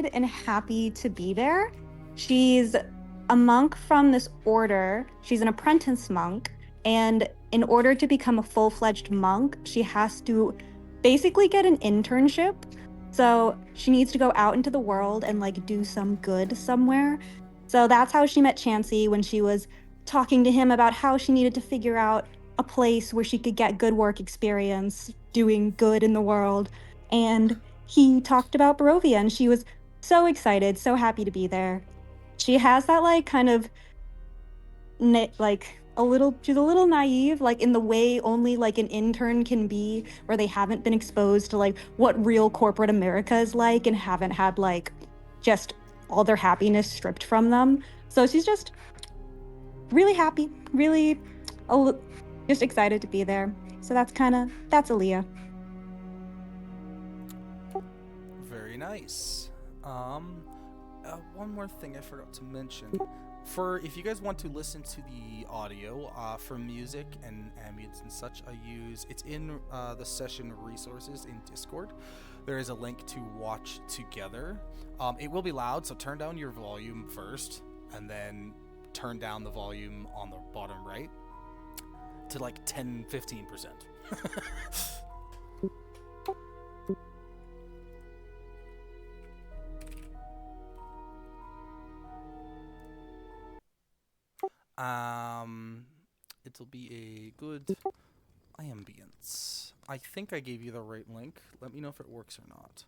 and happy to be there. She's a monk from this order. She's an apprentice monk. And in order to become a full fledged monk, she has to basically get an internship. So she needs to go out into the world and like do some good somewhere. So that's how she met Chansey when she was talking to him about how she needed to figure out a place where she could get good work experience doing good in the world. And he talked about Barovia and she was so excited, so happy to be there. She has that like kind of like a little she's a little naive like in the way only like an intern can be where they haven't been exposed to like what real corporate America is like and haven't had like just all their happiness stripped from them. So she's just really happy, really a li- just excited to be there. So that's Aaliyah. Very nice. Um, one more thing I forgot to mention. For if you guys want to listen to the audio for music and ambience and such, it's in the session resources in Discord. There is a link to watch together. It will be loud, so turn down your volume first, and then turn down the volume on the bottom right to like 10-15%. um, it'll be a good ambience. I think I gave you the right link. Let me know if it works or not.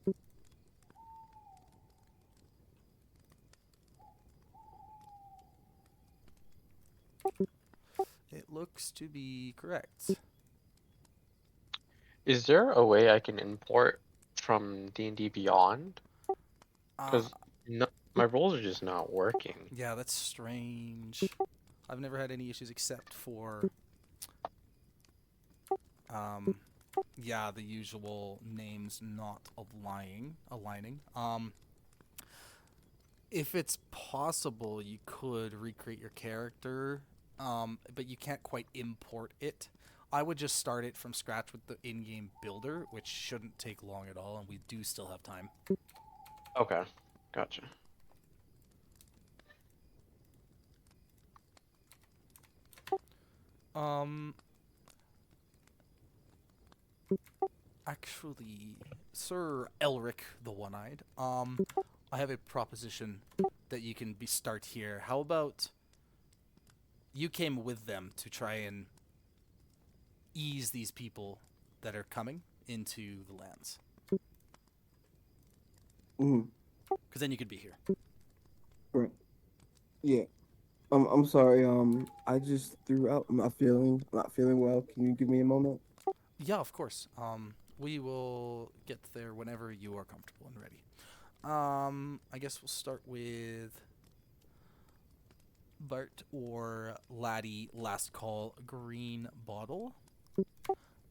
It looks to be correct. Is there a way I can import from D&D Beyond? Uh, Because no, my rolls are just not working. yeah, that's strange. I've never had any issues except for, um, yeah, the usual names not aligning. If it's possible, you could recreate your character, but you can't quite import it. I would just start it from scratch with the in-game builder, which shouldn't take long at all, and we do still have time. Okay, gotcha. Um, Actually, Sir Elric the One-Eyed, I have a proposition that you can be start here. How about you came with them to try and ease these people that are coming into the lands? Mm, Because then you could be here. right. Yeah. I'm sorry. I just threw out. Not feeling well. Can you give me a moment? Yeah, of course. We will get there whenever you are comfortable and ready. I guess we'll start with Bart or Laddie. Last call. Green bottle.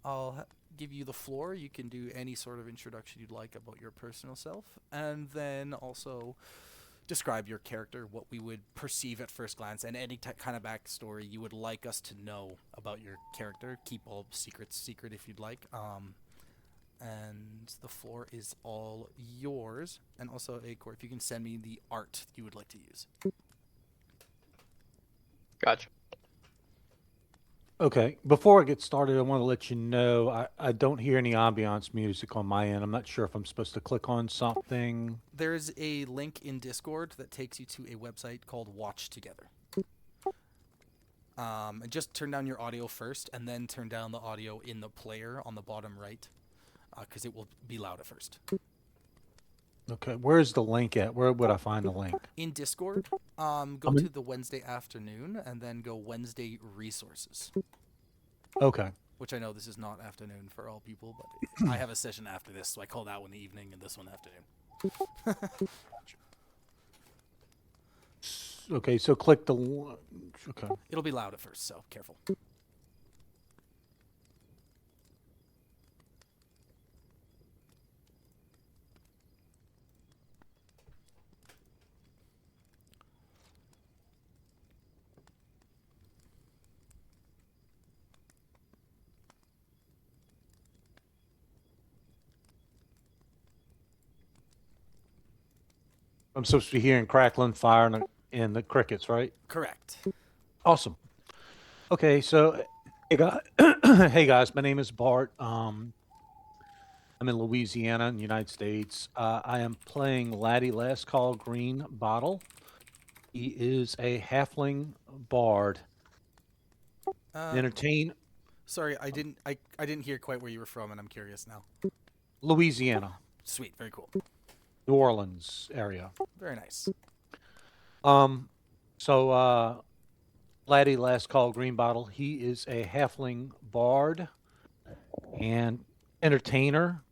I'll give you the floor. You can do any sort of introduction you'd like about your personal self, and then also describe your character, what we would perceive at first glance, and any kind of backstory you would like us to know about your character. Keep all secrets secret if you'd like. And the floor is all yours. And also, Acor, if you can send me the art you would like to use. Gotcha. Okay, before I get started, I want to let you know I don't hear any ambiance music on my end. I'm not sure if I'm supposed to click on something. There's a link in Discord that takes you to a website called Watch Together. And just turn down your audio first, and then turn down the audio in the player on the bottom right, because it will be loud at first. Okay, where's the link at? Where would I find the link? In Discord, go I'm to in- the Wednesday afternoon, and then go Wednesday resources. Okay. Which I know this is not afternoon for all people, but I have a session after this, so I call that one evening and this one afternoon. Okay, so click the. Okay. It'll be loud at first, so careful. I'm supposed to be hearing crackling fire and the crickets, right? Correct. Awesome. Okay, so hey guys, hey guys, my name is Bart. I'm in Louisiana, in the United States. I am playing Laddie Last Call Green Bottle. He is a halfling bard. Uh, Entertain sorry, I didn't hear quite where you were from, and I'm curious now. Louisiana, Sweet, very cool, New Orleans area. very nice. Um, so Laddie Last Call Green Bottle. He is a halfling bard and entertainer.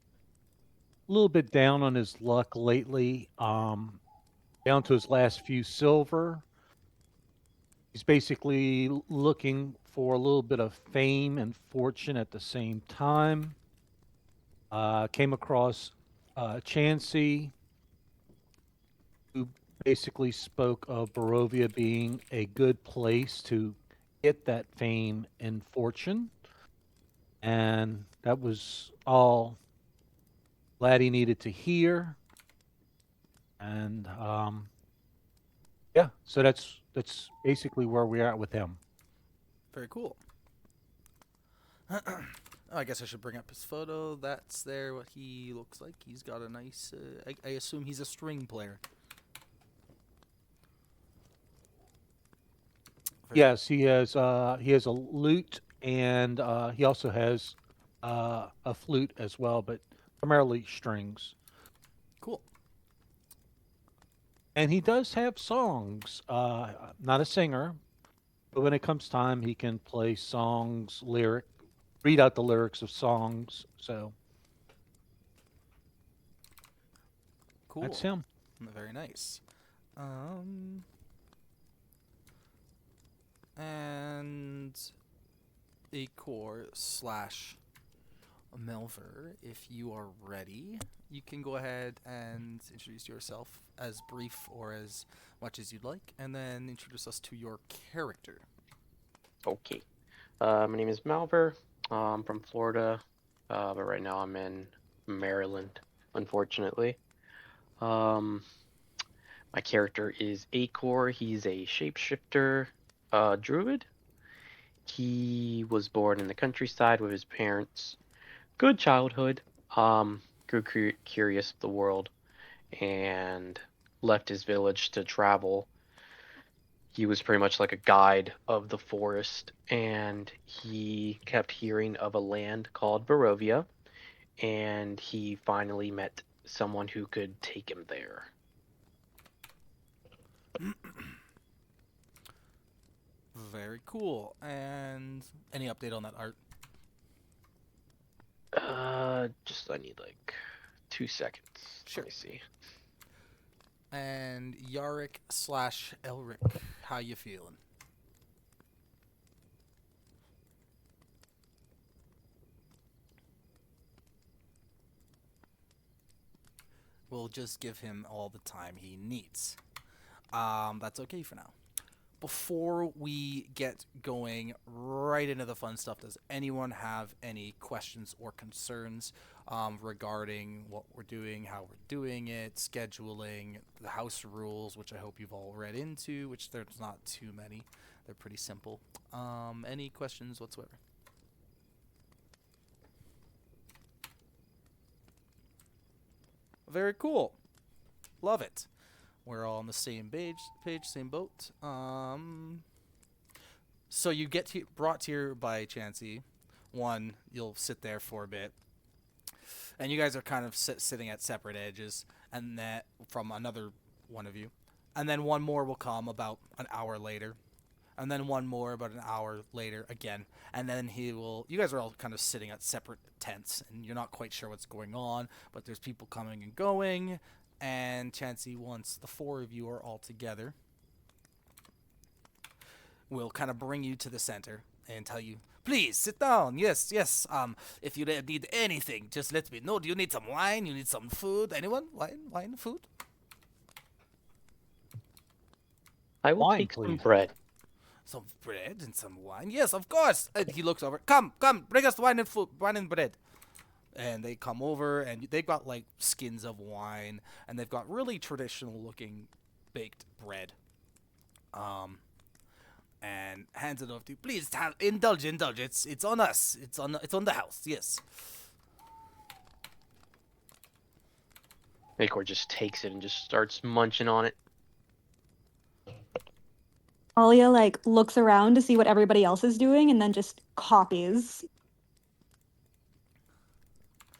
A little bit down on his luck lately. Down to his last few silver. He's basically looking for a little bit of fame and fortune at the same time. Came across Chansey, who basically spoke of Barovia being a good place to get that fame and fortune. And that was all Laddie needed to hear. And yeah, so that's basically where we're at with him. Very cool. I guess I should bring up his photo. That's there. What he looks like. He's got a nice. I assume he's a string player. Yes, he has a lute and he also has a flute as well, but primarily strings. Cool. And he does have songs. Not a singer, but when it comes time, he can play songs, read out the lyrics of songs. So Cool. that's him. Very nice. And Acor slash Melver, if you are ready, you can go ahead and introduce yourself as brief or as much as you'd like, and then introduce us to your character. Okay. My name is Malver. I'm from Florida, but right now I'm in Maryland, unfortunately. My character is Acor. He's a shapeshifter druid. He was born in the countryside with his parents. Good childhood. Grew curious of the world and left his village to travel. He was pretty much like a guide of the forest, and he kept hearing of a land called Barovia, and he finally met someone who could take him there. Very cool. And any update on that art? Just I need like 2 seconds. Sure. Let me see. And Yarick slash Elric, how you feeling? We'll just give him all the time he needs. That's okay for now. Before we get going right into the fun stuff, does anyone have any questions or concerns regarding what we're doing, how we're doing it, scheduling, the house rules, which I hope you've all read into, which there's not too many. They're pretty simple. Any questions whatsoever? Very cool. Love it. We're all on the same page, same boat. So you get brought here by Chansey. One, you'll sit there for a bit, and you guys are kind of sitting at separate edges, and that from another one of you, and then one more will come about an hour later, and then one more about an hour later again, and then he will. You guys are all kind of sitting at separate tents, and you're not quite sure what's going on, but there's people coming and going. And Chansey, once the four of you are all together, will kind of bring you to the center and tell you, please sit down. Yes. If you need anything, just let me know. Do you need some wine? You need some food? Anyone? Wine, food? I will Wine, take some please. bread. Some bread and some wine? Yes, of course. And he looks over. Come, bring us wine and food, wine and bread. and they come over and they've got like skins of wine and they've got really traditional looking baked bread. And hands it over to you. Please indulge. It's on us. It's on the house. Yes. Acor just takes it and just starts munching on it. Alia like looks around to see what everybody else is doing and then just copies.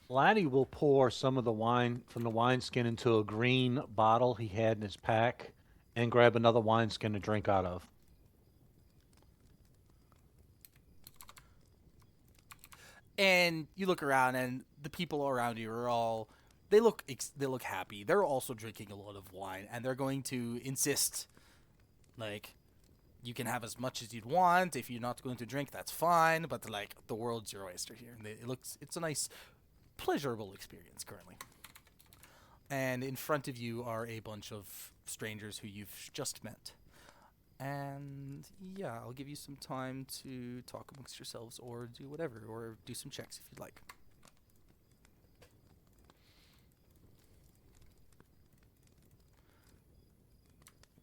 Laddie will pour some of the wine from the wineskin into a green bottle he had in his pack and grab another wineskin to drink out of. And you look around, and the people around you are all they look happy. They're also drinking a lot of wine, and they're going to insist, like, you can have as much as you'd want. If you're not going to drink, that's fine. But like, the world's your oyster here, and it's a nice, pleasurable experience currently. And in front of you are a bunch of strangers who you've just met. And yeah, I'll give you some time to talk amongst yourselves or do whatever, or do some checks if you'd like.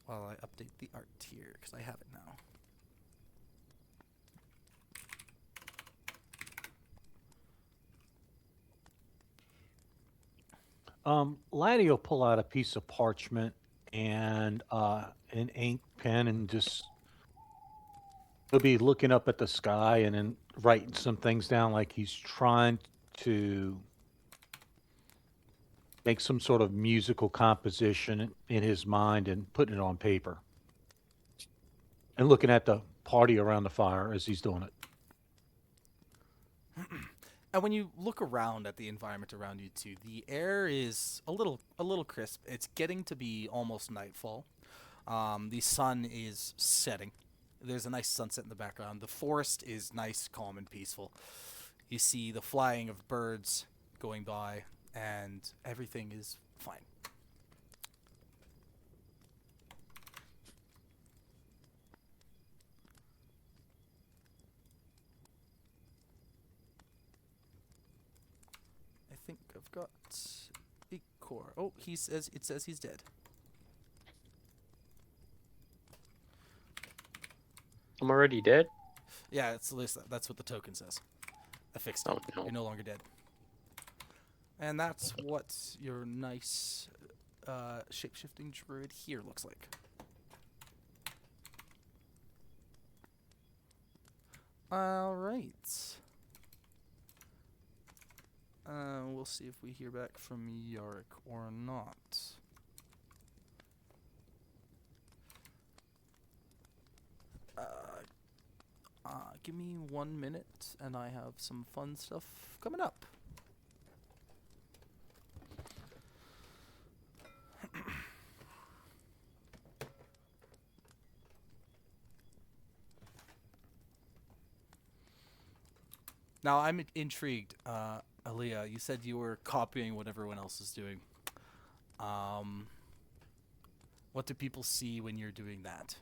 While I update the art here, because I have it now. Laddie will pull out a piece of parchment and an ink pen and just he'll be looking up at the sky and then writing some things down like he's trying to make some sort of musical composition in his mind and putting it on paper. And looking at the party around the fire as he's doing it. And when you look around at the environment around you too, the air is a little crisp. It's getting to be almost nightfall. The sun is setting. There's a nice sunset in the background. The forest is nice, calm, and peaceful. You see the flying of birds going by, and everything is fine. I think I've got a core. Oh, it says he's dead. I'm already dead? Yeah, it's at least that's what the token says. I fixed it. Oh, no. You're no longer dead. And that's what your nice shape-shifting druid here looks like. All right. We'll see if we hear back from Yarick or not. Give me 1 minute, and I have some fun stuff coming up. Now, I'm intrigued. Aaliyah, you said you were copying what everyone else is doing. What do people see when you're doing that?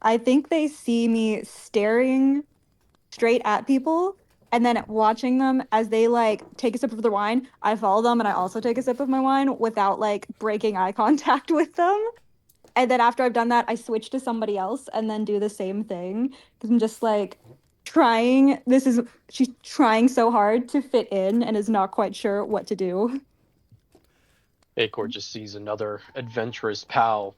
I think they see me staring straight at people and then watching them as they like take a sip of their wine. I follow them and I also take a sip of my wine without like breaking eye contact with them. And then after I've done that, I switch to somebody else and then do the same thing because I'm just like she's trying so hard to fit in and is not quite sure what to do. Acor just sees another adventurous pal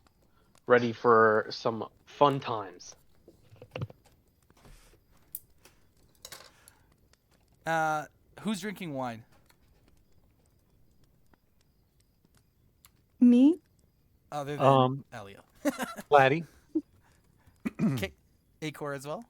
ready for some fun times. Who's drinking wine? Me? Other than Elia. Laddie. Okay. Acor as well?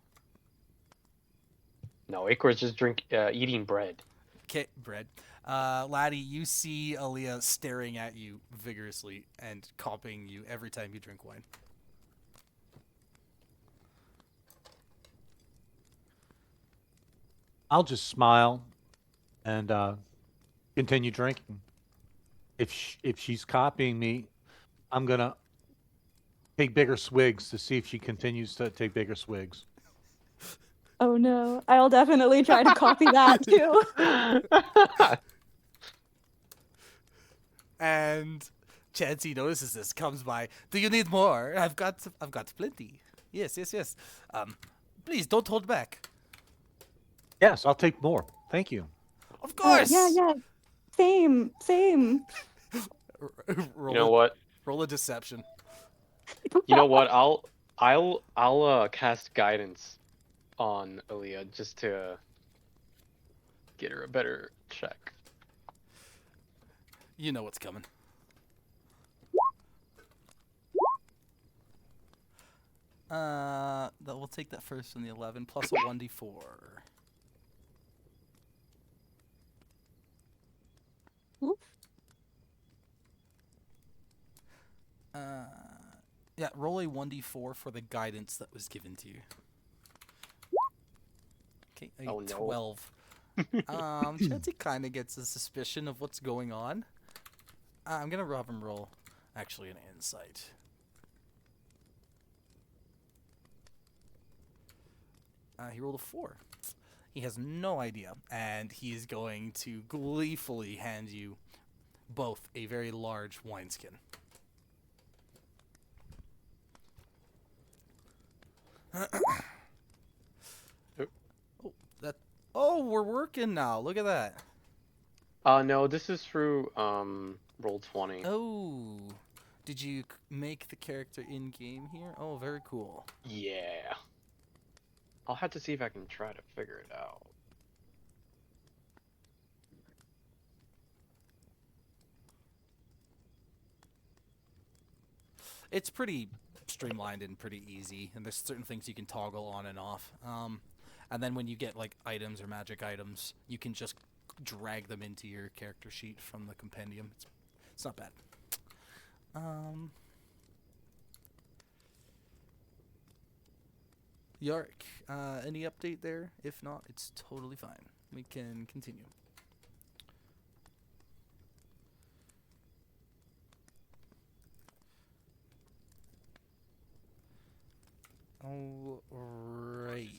No, Acor's just eating bread. Okay, bread. Laddie, you see Aaliyah staring at you vigorously and copying you every time you drink wine. I'll just smile and continue drinking. If she's copying me, I'm gonna take bigger swigs to see if she continues to take bigger swigs. Oh no, I'll definitely try to copy that too. And Chansey notices this, comes by. Do you need more? I've got plenty. Yes, yes, yes. Please don't hold back. Yes, I'll take more. Thank you. Of Yeah, course. yeah. Same, same. You know what? Roll a deception. You know what? I'll cast guidance on Aaliyah just to get her a better check. You know what's coming. That we'll take that first from the 11 plus a 1d4. Oof. Yeah, roll a 1d4 for the guidance that was given to you. Okay, a Oh, no. 12. Chansey kind of gets a suspicion of what's going on. I'm gonna have him roll, actually, an insight. He rolled a 4. He has no idea, and he is going to gleefully hand you both a very large wineskin. Oh, we're working now. Look at that. No, this is through roll 20. Oh, did you make the character in game here? Oh, very cool. Yeah. I'll have to see if I can try to figure it out. It's pretty streamlined and pretty easy, and there's certain things you can toggle on and off. And then when you get like items or magic items, you can just drag them into your character sheet from the compendium. It's not bad. Yarick, any update there? If not, it's totally fine. We can continue. All right.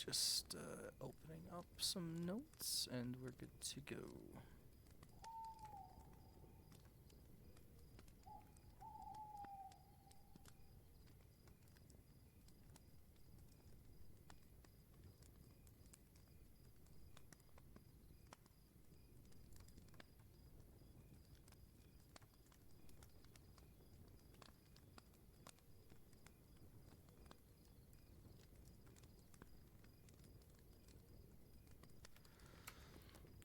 Just opening up some notes, and we're good to go.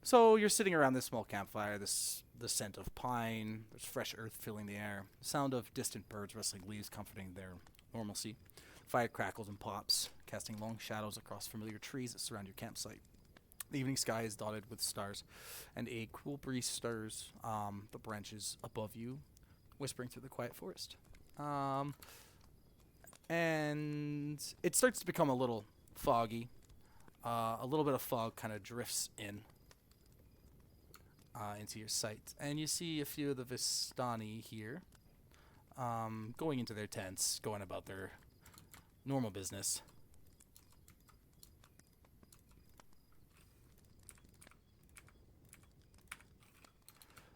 So you're sitting around this small campfire, the scent of pine, there's fresh earth filling the air, the sound of distant birds rustling leaves comforting their normalcy. Fire crackles and pops, casting long shadows across familiar trees that surround your campsite. The evening sky is dotted with stars, and a cool breeze stirs the branches above you, whispering through the quiet forest. And it starts to become a little foggy. A little bit of fog kind of drifts into your sight, and you see a few of the Vistani here, going into their tents, going about their normal business.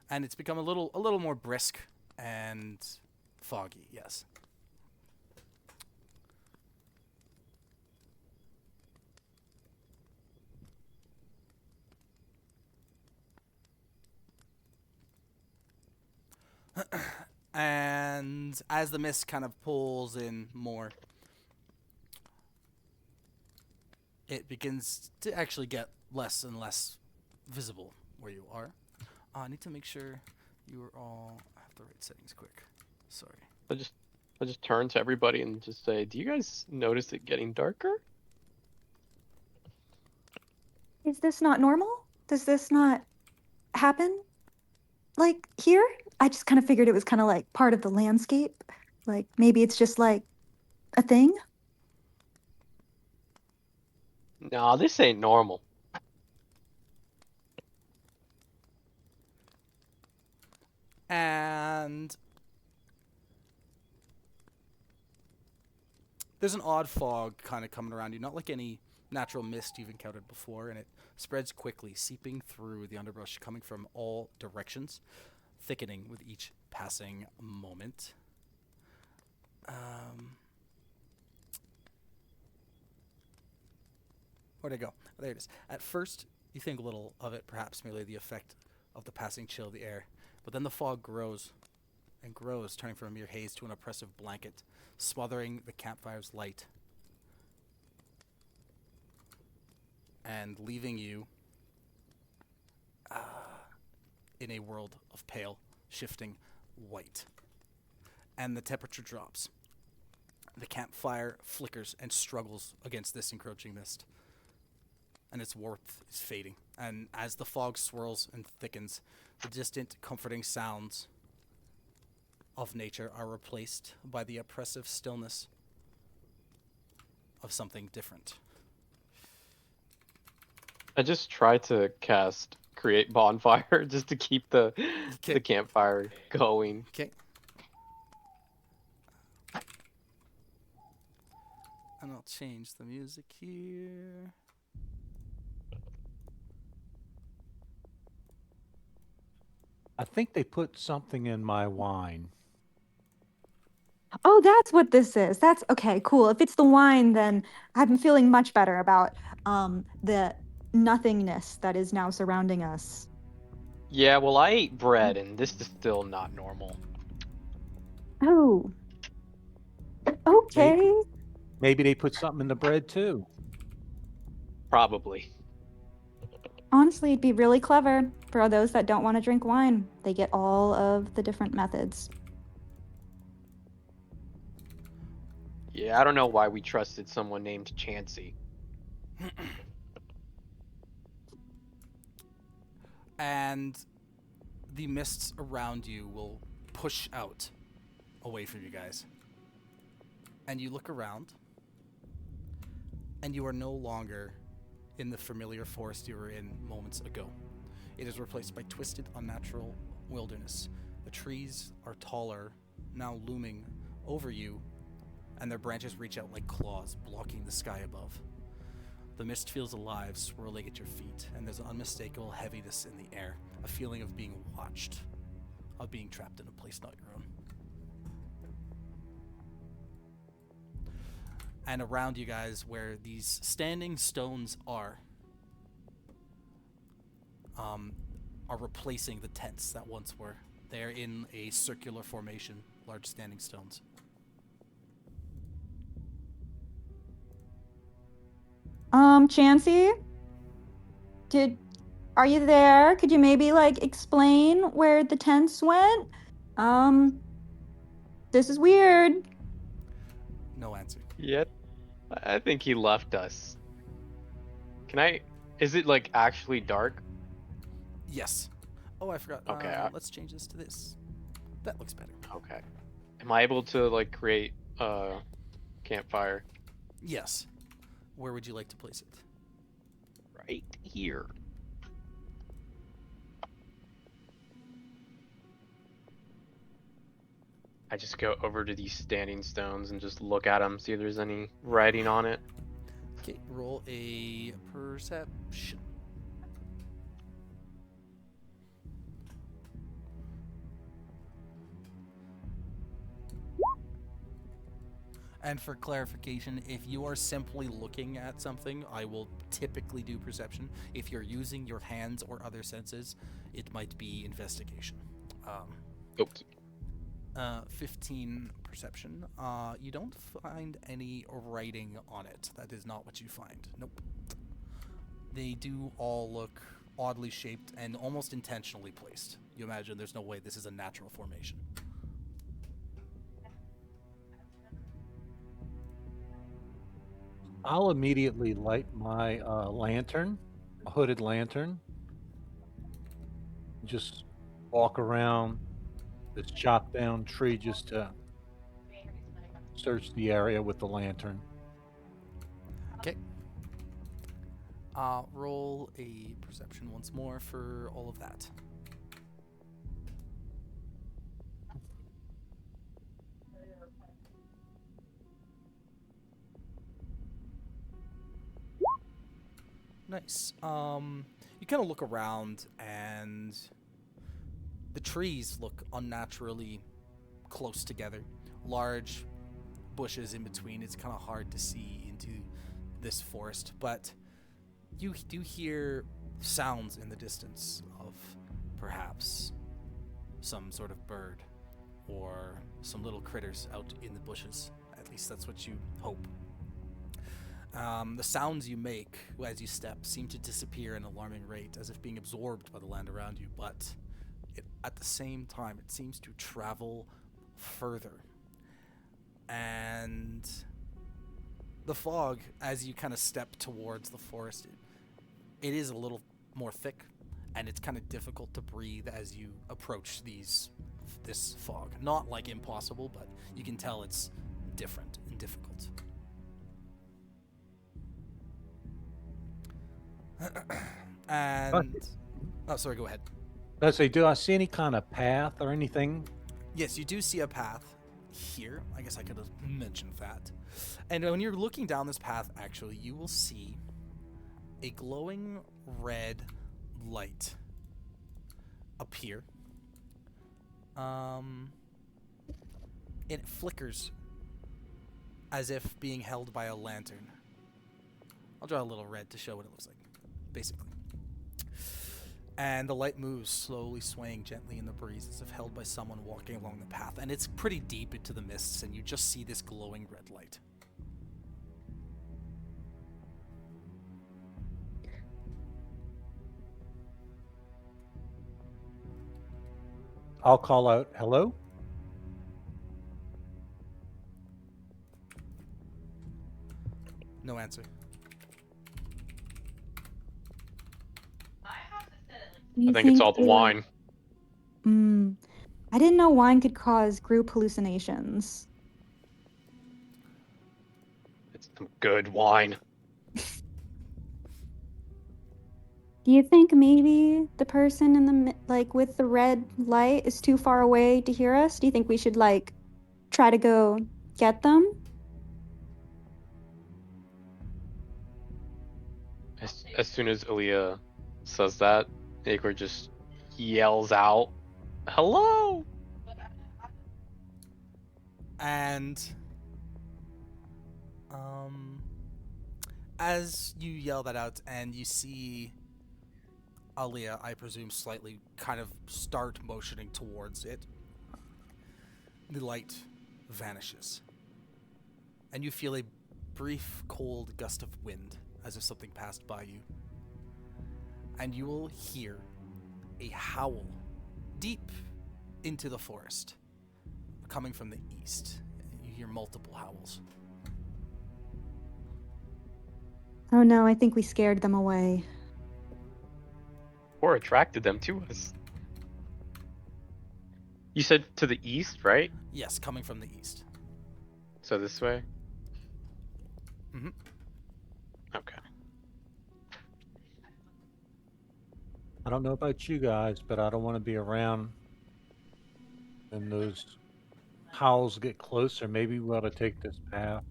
And it's become a little more brisk and foggy, yes. And as the mist kind of pulls in more, it begins to actually get less and less visible where you are. I need to make sure you are all have the right settings quick. Sorry. I just turn to everybody and just say, "Do you guys notice it getting darker?" Is this not normal? Does this not happen? Like here? I just kind of figured it was kind of like part of the landscape. Like maybe it's just like a thing. Nah, this ain't normal. And There's an odd fog kind of coming around you, not like any natural mist you've encountered before, and it spreads quickly, seeping through the underbrush, coming from all directions, thickening with each passing moment. Where'd I go? Oh, there it is. At first, you think little of it, perhaps merely the effect of the passing chill of the air, but then the fog grows and grows, turning from a mere haze to an oppressive blanket, smothering the campfire's light and leaving you in a world of pale, shifting white. And the temperature drops. The campfire flickers and struggles against this encroaching mist, and its warmth is fading. And as the fog swirls and thickens, the distant, comforting sounds of nature are replaced by the oppressive stillness of something different. I just try to cast Create Bonfire just to keep the Okay. the campfire going. Okay. And I'll change the music here. I think they put something in my wine. Oh, that's what this is. That's okay, cool. If it's the wine, then I've been feeling much better about the nothingness that is now surrounding us. Yeah, well, I ate bread, and this is still not normal. Oh. Okay. Maybe they put something in the bread too. Probably. Honestly, it'd be really clever for those that don't want to drink wine. They get all of the different methods. Yeah, I don't know why we trusted someone named Chansey. And the mists around you will push out away from you guys. And you look around, and you are no longer in the familiar forest you were in moments ago. It is replaced by twisted, unnatural wilderness. The trees are taller, now looming over you, and their branches reach out like claws, blocking the sky above. The mist feels alive, swirling at your feet, and there's an unmistakable heaviness in the air, a feeling of being watched, of being trapped in a place not your own. And around you guys, where these standing stones are replacing the tents that once were. They're in a circular formation, large standing stones. Chansey? Are you there? Could you maybe explain where the tents went? This is weird. No answer. Yep. I think he left us. Is it actually dark? Yes. Oh, I forgot. Okay. Let's change this to this. That looks better. Okay. Am I able to create a campfire? Yes. Where would you like to place it? Right here. I just go over to these standing stones and just look at them, see if there's any writing on it. Okay, roll a perception. And for clarification, if you are simply looking at something, I will typically do perception. If you're using your hands or other senses, it might be investigation. Okay. 15 perception. You don't find any writing on it. That is not what you find. Nope. They do all look oddly shaped and almost intentionally placed. You imagine there's no way this is a natural formation. I'll immediately light my lantern, a hooded lantern. Just walk around this chopped down tree just to search the area with the lantern. Okay. Roll a perception once more for all of that. Nice. You kind of look around, and the trees look unnaturally close together. Large bushes in between. It's kind of hard to see into this forest, but you do hear sounds in the distance of perhaps some sort of bird or some little critters out in the bushes. At least that's what you hope. The sounds you make as you step seem to disappear at an alarming rate, as if being absorbed by the land around you, but at the same time, it seems to travel further. And the fog, as you kind of step towards the forest, it is a little more thick, and it's kind of difficult to breathe as you approach this fog. Not like impossible, but you can tell it's different and difficult. And oh, sorry, go ahead. Let's say, do I see any kind of path or anything? Yes, you do see a path here. I guess I could have mentioned that. And when you're looking down this path, actually, you will see a glowing red light appear. It flickers as if being held by a lantern. I'll draw a little red to show what it looks like, basically. And the light moves, slowly swaying gently in the breeze as if held by someone walking along the path. And it's pretty deep into the mists, and you just see this glowing red light. I'll call out, hello? No answer. I think it's all the wine. I didn't know wine could cause group hallucinations. It's some good wine. Do you think maybe the person in the with the red light is too far away to hear us? Do you think we should try to go get them? As soon as Aaliyah says that, Igor just yells out, "Hello!" And as you yell that out and you see Aliyah, I presume, slightly kind of start motioning towards it, the light vanishes. And you feel a brief, cold gust of wind as if something passed by you. And you will hear a howl deep into the forest coming from the east. You hear multiple howls. Oh no, I think we scared them away. Or attracted them to us. You said to the east, right? Yes, coming from the east. So this way? Mm-hmm. Okay. I don't know about you guys, but I don't want to be around when those howls get closer. Maybe we ought to take this path.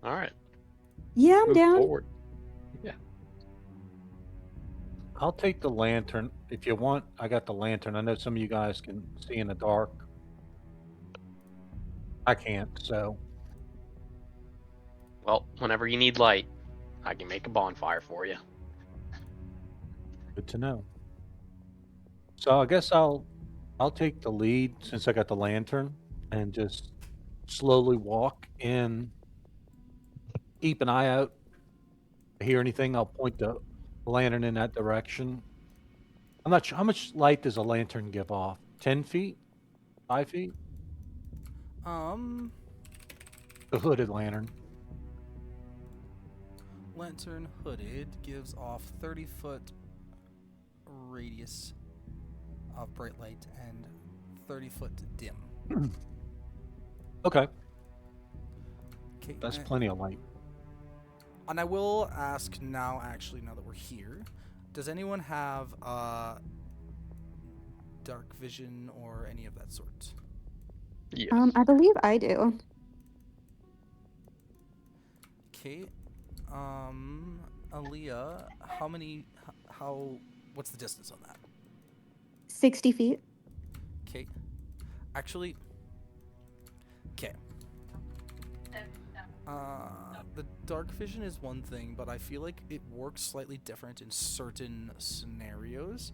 All right. Yeah, I'm Move down. forward. Yeah. I'll take the lantern. If you want, I got the lantern. I know some of you guys can see in the dark. I can't, so. Well, whenever you need light, I can make a bonfire for you. Good to know. So I guess I'll take the lead since I got the lantern and just slowly walk in. Keep an eye out. If I hear anything, I'll point the lantern in that direction. I'm not sure how much light does a lantern give off. 10 feet? 5 feet? The hooded lantern. Lantern hooded gives off 30-foot radius of bright light and 30-foot dim. Okay, Okay, that's plenty of light. And I will ask now, actually, now that we're here, does anyone have dark vision or any of that sort? Yes. I believe I do. Okay. Aaliyah, Aaliyah, what's the distance on that? 60 feet. Okay. Actually, okay. The dark vision is one thing, but I feel like it works slightly different in certain scenarios.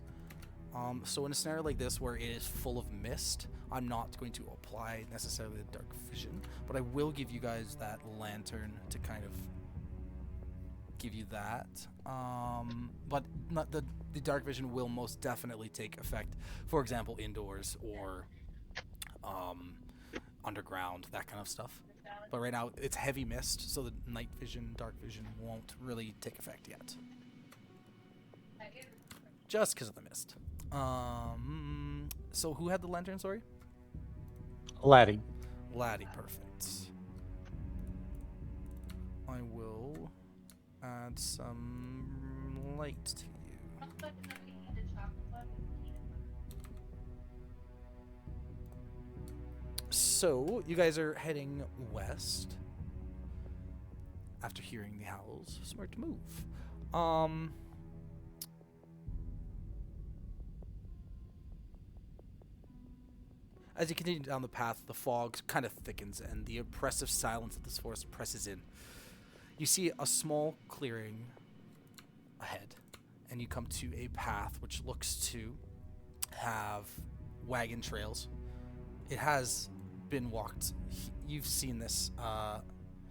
So in a scenario like this where it is full of mist, I'm not going to apply necessarily the dark vision, but I will give you guys that lantern to kind of give you that. But not the dark vision will most definitely take effect, for example, indoors or underground, that kind of stuff. But right now it's heavy mist, so the night vision, dark vision won't really take effect yet. Just because of the mist. So who had the lantern, sorry? Laddie. Laddie, perfect. I will add some light to you. So, you guys are heading west after hearing the howls. Smart move. As you continue down the path, the fog kind of thickens and the oppressive silence of this forest presses in. You see a small clearing ahead, and you come to a path which looks to have wagon trails. It has been walked. You've seen this.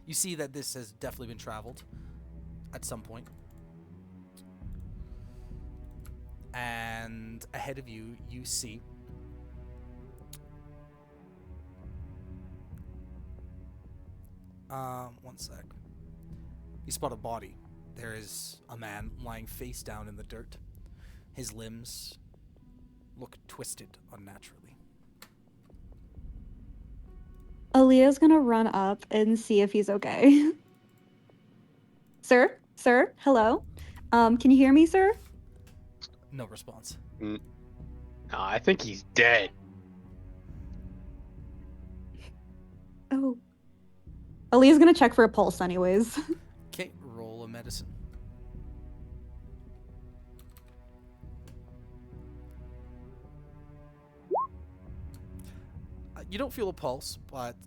You see that this has definitely been traveled at some point. And ahead of you, you see one sec. You spot a body. There is a man lying face down in the dirt. His limbs look twisted unnaturally. Aaliyah's gonna run up and see if he's okay. Sir? Sir? Hello? Can you hear me, sir? No response. No, I think he's dead. Oh. Aaliyah's gonna check for a pulse anyways. Okay, roll a medicine. You don't feel a pulse, but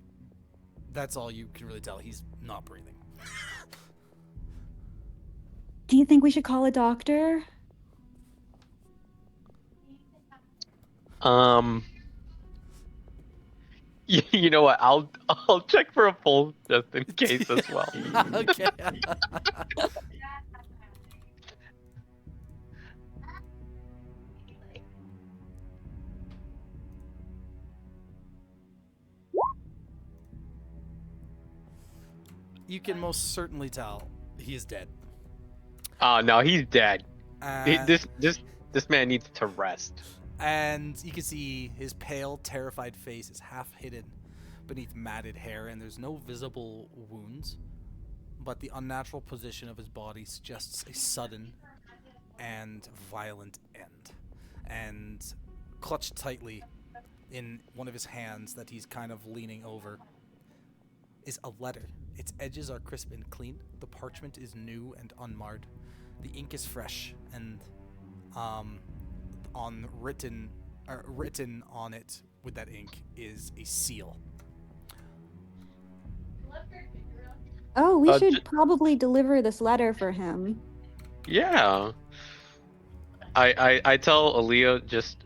that's all you can really tell. He's not breathing. Do you think we should call a doctor? You know what? I'll check for a pulse just in case as well. Okay. You can most certainly tell he is dead. No, he's dead. Uh, This man needs to rest. And you can see his pale, terrified face is half hidden beneath matted hair, and there's no visible wounds. But the unnatural position of his body suggests a sudden and violent end. And clutched tightly in one of his hands that he's kind of leaning over is a letter. Its edges are crisp and clean. The parchment is new and unmarred. The ink is fresh, and written on it with that ink is a seal. Oh, we should probably deliver this letter for him. Yeah. I tell Aaliyah just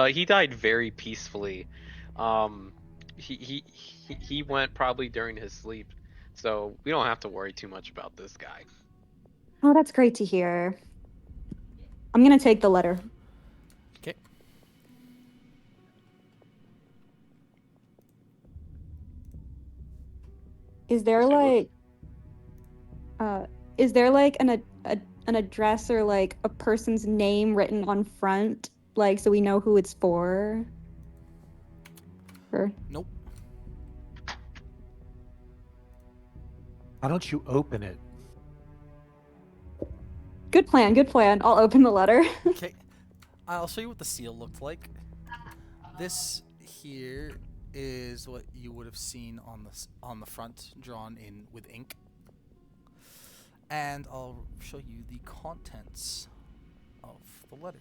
he died very peacefully. He went probably during his sleep, so we don't have to worry too much about this guy. Oh, that's great to hear. I'm gonna take the letter. Okay. Is there like an address or like a person's name written on front, like so we know who it's for? Or Nope. Why don't you open it? good plan, good plan. I'll open the letter. Okay. I'll show you what the seal looked like. This here is what you would have seen on the front, drawn in with ink. And I'll show you the contents of the letter.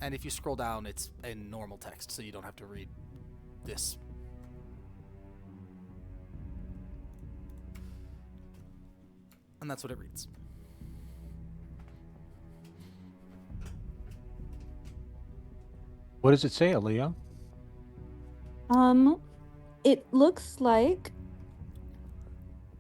And if you scroll down, it's in normal text, so you don't have to read this. And that's what it reads. What does it say, Aaliyah? It looks like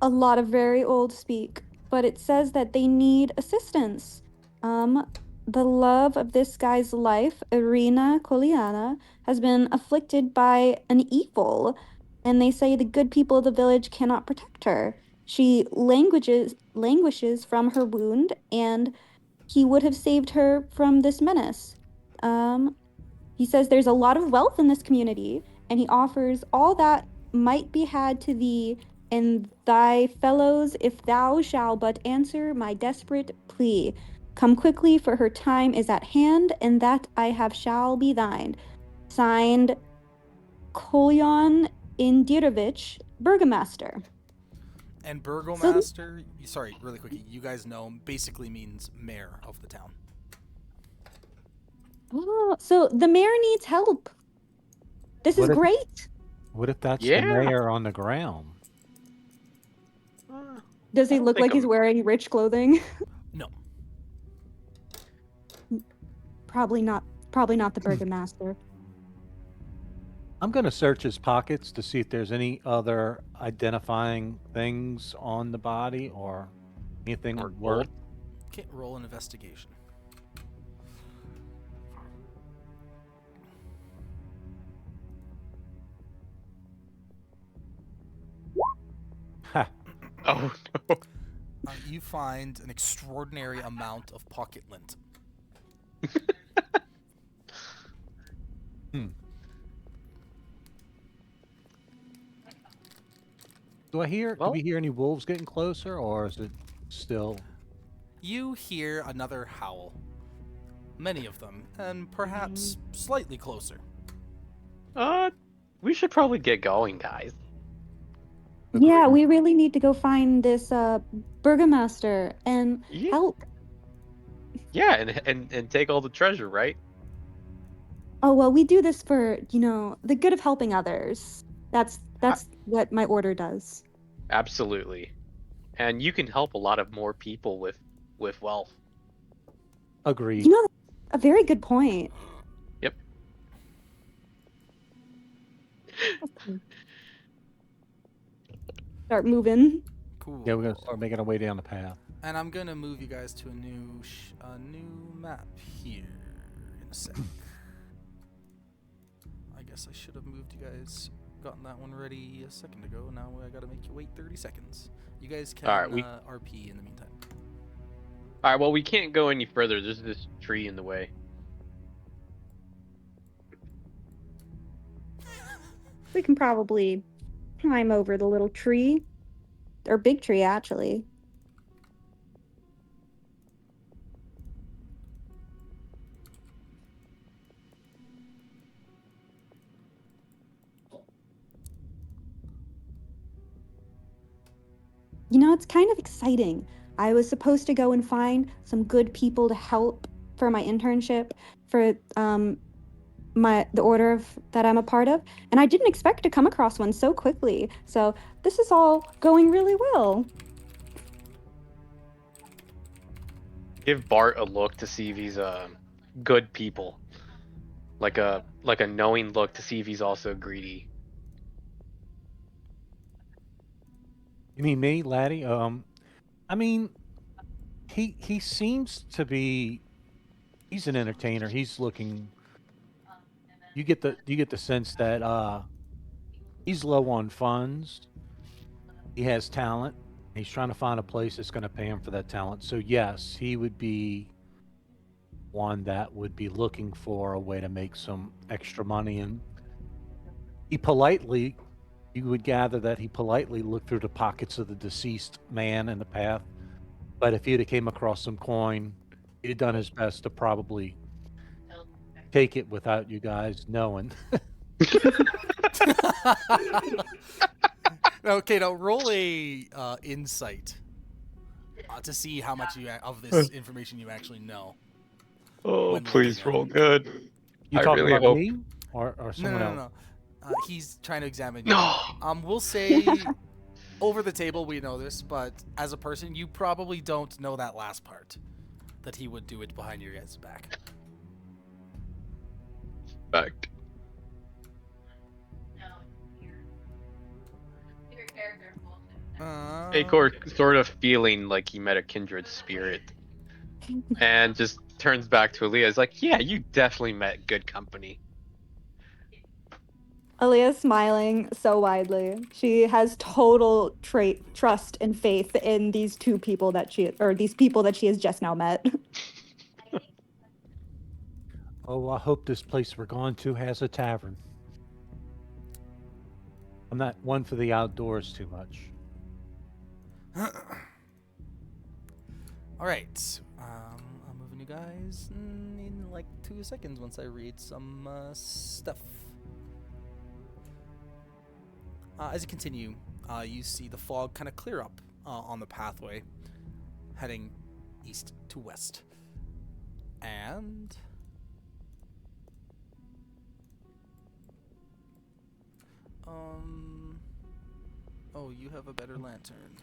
a lot of very old speak, but it says that they need assistance. The love of this guy's life, Irina Koliana, has been afflicted by an evil, and they say the good people of the village cannot protect her. She languishes from her wound, and he would have saved her from this menace. He says there's a lot of wealth in this community, and he offers all that might be had to thee and thy fellows if thou shalt but answer my desperate plea. Come quickly, for her time is at hand, and that I have shall be thine. Signed, Kolyon Indirovich, Burgomaster. And Burgomaster, sorry, really quickly, you guys know, basically means mayor of the town. Oh, so the mayor needs help. This is great. What if that's Yeah. the mayor on the ground? Does he look like he's wearing rich clothing? No. Probably not the Burgomaster. I'm going to search his pockets to see if there's any other identifying things on the body or anything worth. Okay, roll an investigation. Ha. Oh no. You find an extraordinary amount of pocket lint. Do we hear any wolves getting closer, or is it still? You hear another howl. Many of them, and perhaps slightly closer. We should probably get going, guys. Yeah, we really need to go find this Burgomaster and help. Yeah, and take all the treasure, right? Oh, well, we do this for, the good of helping others. That's what my order does. Absolutely. And you can help a lot of more people with wealth. Agreed. A very good point. Yep. Start moving. Cool. Yeah, we're gonna start making our way down the path. And I'm gonna move you guys to a new map here in a sec. I guess I should have moved you guys, gotten that one ready a second ago. Now I gotta make you wait 30 seconds. You guys can RP in the meantime. Alright, well, we can't go any further. There's this tree in the way. We can probably climb over the little tree. Or big tree, actually. It's kind of exciting. I was supposed to go and find some good people to help for my internship for the order that I'm a part of, and I didn't expect to come across one so quickly. So this is all going really well. Give Bart a look to see if he's good people. Like a knowing look to see if he's also greedy. You mean me, laddie? I mean, he seems to be. He's an entertainer. He's looking. You get the sense that he's low on funds. He has talent. He's trying to find a place that's going to pay him for that talent. So yes, he would be one that would be looking for a way to make some extra money, and you would gather that he politely looked through the pockets of the deceased man in the path. But if he'd have came across some coin, he'd have done his best to probably take it without you guys knowing. Okay, now roll a insight to see how much of this information you actually know. Oh, When looking please at roll it. good. You I talking really about hope. me or No, no, someone no, else? no. He's trying to examine you. No. We'll say over the table we know this, but as a person, you probably don't know that last part. That he would do it behind your guys' back. Back. Acor sort of feeling like he met a kindred spirit, and just turns back to Aaliyah. Is like, yeah, you definitely met good company. Aaliyah's smiling so widely. She has total trust and faith in these two people these people that she has just now met. Oh, I hope this place we're going to has a tavern. I'm not one for the outdoors too much. All right. I'm moving you guys in like 2 seconds once I read some stuff. As you continue, you see the fog kind of clear up on the pathway, heading east to west. And oh, you have a better lantern.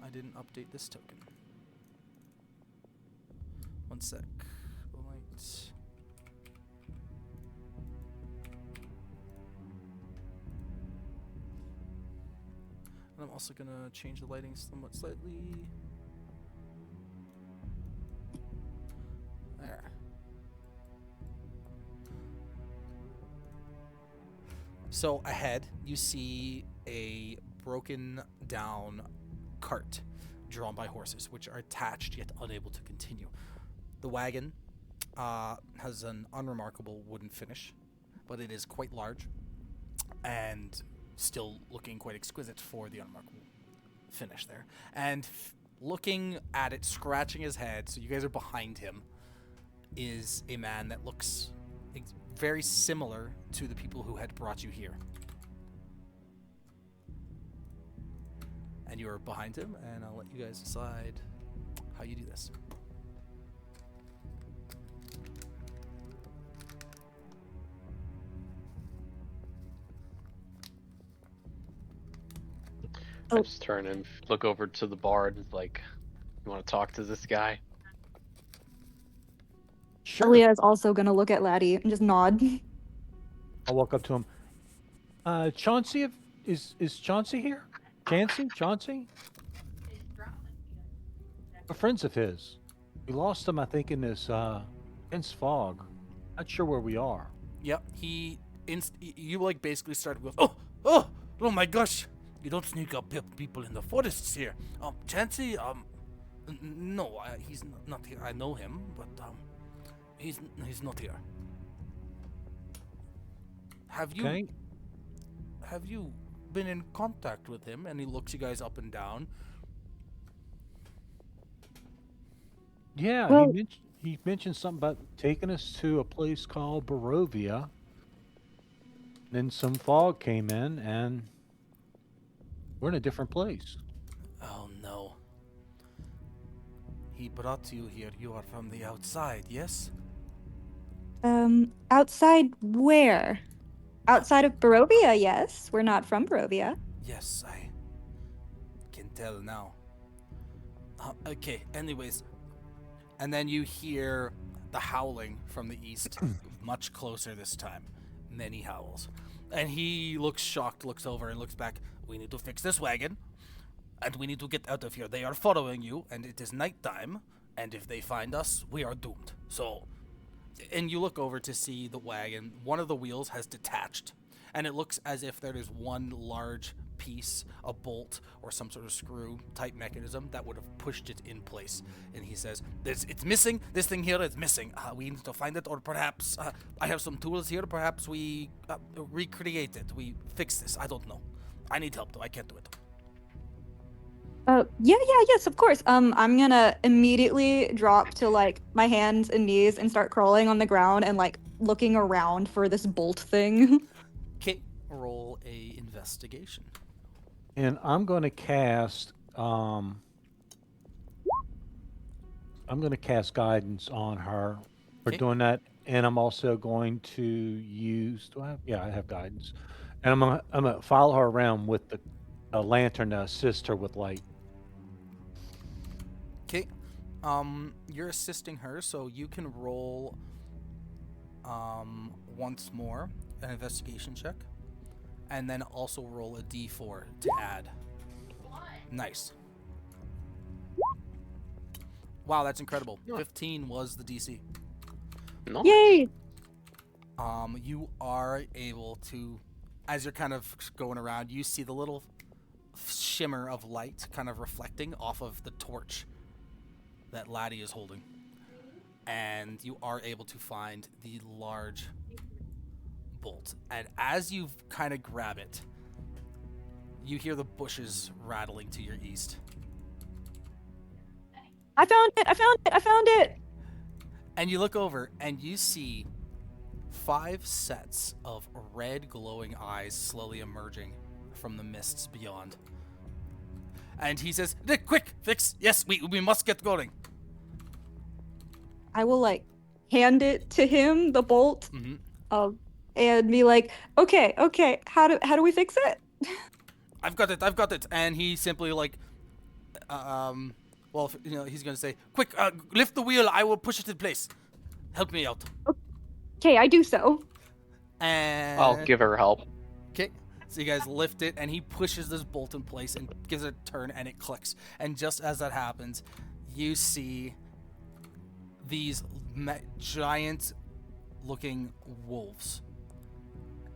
I didn't update this token. One sec. Light. And I'm also gonna change the lighting somewhat slightly. There. So ahead, you see a broken down cart drawn by horses, which are attached yet unable to continue. The wagon has an unremarkable wooden finish, but it is quite large and still looking quite exquisite for the unremarkable finish there. And looking at it, scratching his head, so you guys are behind him, is a man that looks very similar to the people who had brought you here. And you are behind him, and I'll let you guys decide how you do this. I just turn and look over to the bard and like, you want to talk to this guy? Sure. Aaliyah is also gonna look at Laddie and just nod. I'll walk up to him. Chauncey, is Chauncey here? Chauncey? We're friends of his. We lost him, I think, in this dense fog. Not sure where we are. Yep, you like basically started with, oh my gosh, you don't sneak up people in the forests here. Chancey, no, he's not here. I know him, but he's not here. Have Okay. you been in contact with him? And he looks you guys up and down. Yeah, Well- he mentioned something about taking us to a place called Barovia. Then some fog came in, and we're in a different place. Oh no. He brought you here. You are from the outside, yes? Outside where? Outside of Barovia, yes. We're not from Barovia. Yes, I can tell now. Okay, anyways. And then you hear the howling from the east, much closer this time. Many howls. And he looks shocked, looks over, and looks back. We need to fix this wagon, and we need to get out of here. They are following you, and it is nighttime, and if they find us, we are doomed. So, and you look over to see the wagon. One of the wheels has detached, and it looks as if there is one large piece, a bolt, or some sort of screw type mechanism that would have pushed it in place. And he says, it's missing. This thing here is missing. We need to find it, or perhaps I have some tools here. Perhaps we recreate it. We fix this. I don't know. I need help, though. I can't do it. Yes, of course. I'm gonna immediately drop to like my hands and knees and start crawling on the ground and like looking around for this bolt thing. Okay, roll a investigation. And I'm going to cast. I'm going to cast guidance on her for Okay. doing that, and I'm also going to use. Do I have? Yeah, I have guidance, and I'm gonna follow her around with the a lantern to assist her with light. Okay. You're assisting her, so you can roll once more an investigation check, and then also roll a d4 to add. Nice. Wow, that's incredible. Yeah. 15 was the DC. Nice. Yay! You are able to, as you're kind of going around, you see the little shimmer of light kind of reflecting off of the torch that Laddie is holding. And you are able to find the large bolt. And as you kind of grab it, you hear the bushes rattling to your east. I found it! I found it! I found it! And you look over and you see 5 sets of red glowing eyes slowly emerging from the mists beyond. And he says, "Nick, quick, fix. Yes, we must get going." I will like hand it to him, the bolt, Mm-hmm. and be like, okay, how do we fix it? I've got it. And he simply like, well, he's gonna say, "Quick, lift the wheel. I will push it in place. Help me out." Okay, I do so. And I'll give her help. Okay, so you guys lift it, and he pushes this bolt in place and gives it a turn, and it clicks. And just as that happens, you see these giant-looking wolves.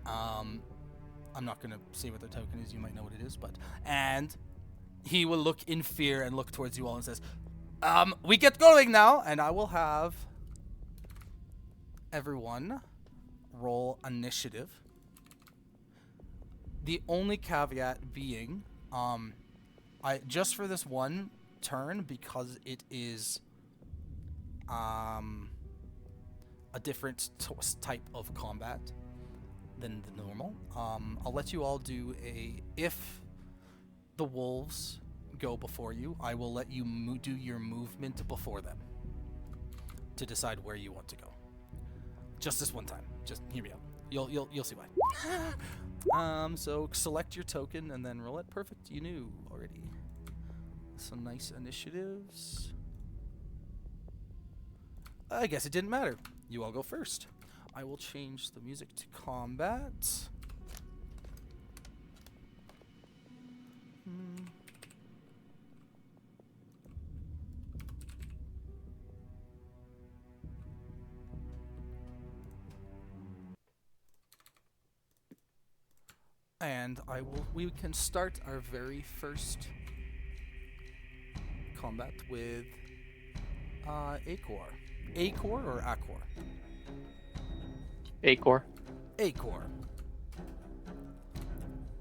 I'm not gonna say what their token is. You might know what it is, and he will look in fear and look towards you all and says, "We get going now," and I will have everyone roll initiative. The only caveat being, I just for this one turn, because it is a different type of combat than the normal. I'll let you all do if the wolves go before you, I will let you do your movement before them to decide where you want to go. Just this one time. Just hear me out. You'll see why. So select your token and then roll it. Perfect. You knew already. Some nice initiatives. I guess it didn't matter. You all go first. I will change the music to combat. And we can start our very first combat with Acor. Acor or Acor? Acor. Acor.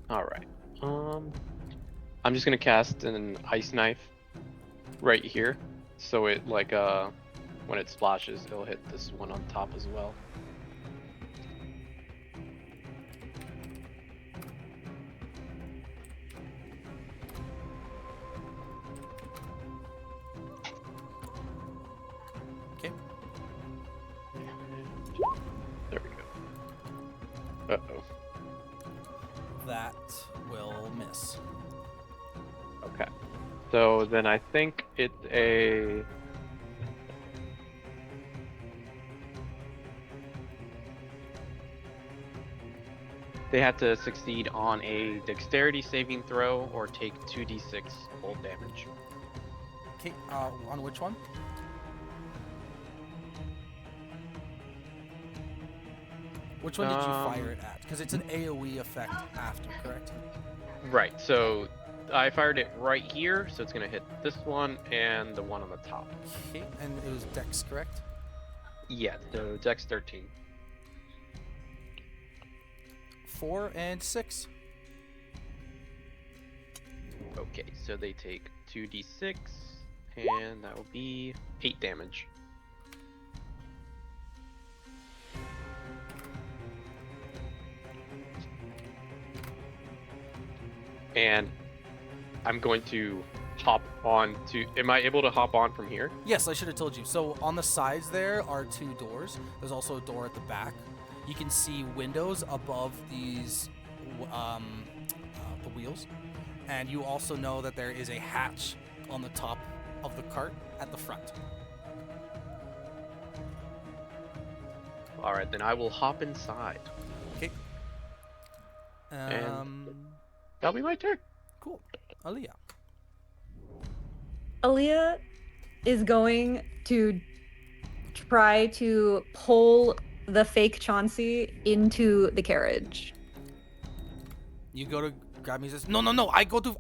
All right. I'm just gonna cast an ice knife right here, so it when it splashes, it'll hit this one on top as well. Okay. There we go. Uh-oh. That will miss. Okay. So then I think it's a... They have to succeed on a dexterity saving throw or take 2d6 cold damage. Okay, on which one? Which one did you fire it at? Because it's an AoE effect after, correct? Right, so I fired it right here, so it's going to hit this one and the one on the top. Okay, and it was Dex, correct? Yeah, so Dex 13. 4 and 6. Okay, so they take 2d6, and that will be 8 damage. And I'm going to hop on to. Am I able to hop on from here? Yes, I should have told you. So on the sides there are 2 doors. There's also a door at the back. You can see windows above these, the wheels, and you also know that there is a hatch on the top of the cart at the front. All right, then I will hop inside. Okay. That'll be my turn. Cool. Aaliyah. Aaliyah is going to try to pull the fake Chauncey into the carriage. You go to grab me and says, no,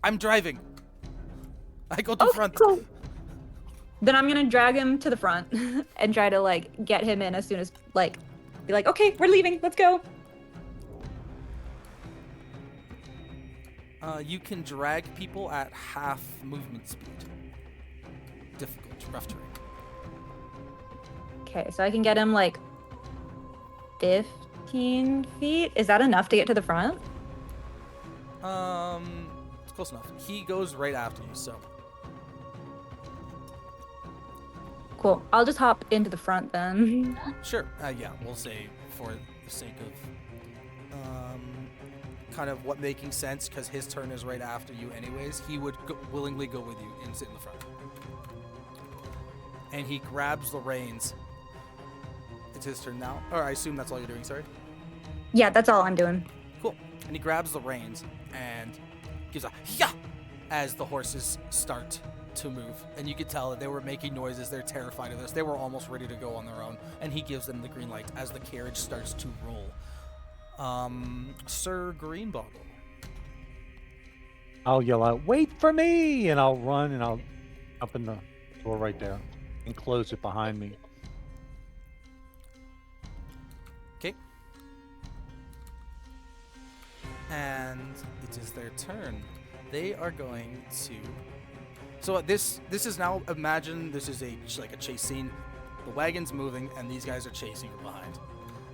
I'm driving. I go to front. Cool. Then I'm gonna drag him to the front and try to like get him in as soon as like be like, okay, we're leaving, let's go. You can drag people at half movement speed. Difficult, rough terrain. Okay, so I can get him like 15 feet. Is that enough to get to the front? It's close enough. He goes right after you, so. Cool. I'll just hop into the front then. Sure. Yeah, we'll say for the sake of kind of what making sense, because his turn is right after you anyways, he would willingly go with you and sit in the front. And he grabs the reins. It's his turn now. Or I assume that's all you're doing, sorry? Yeah, that's all I'm doing. Cool. And he grabs the reins and gives a yeah as the horses start to move. And you could tell that they were making noises. They're terrified of this. They were almost ready to go on their own. And he gives them the green light as the carriage starts to roll. Sir Greenbottle. I'll yell out, "Wait for me!" And I'll run and I'll open the door right there and close it behind me. Okay. And it is their turn. They are going to. So this is now, imagine this is like a chase scene. The wagon's moving and these guys are chasing from behind.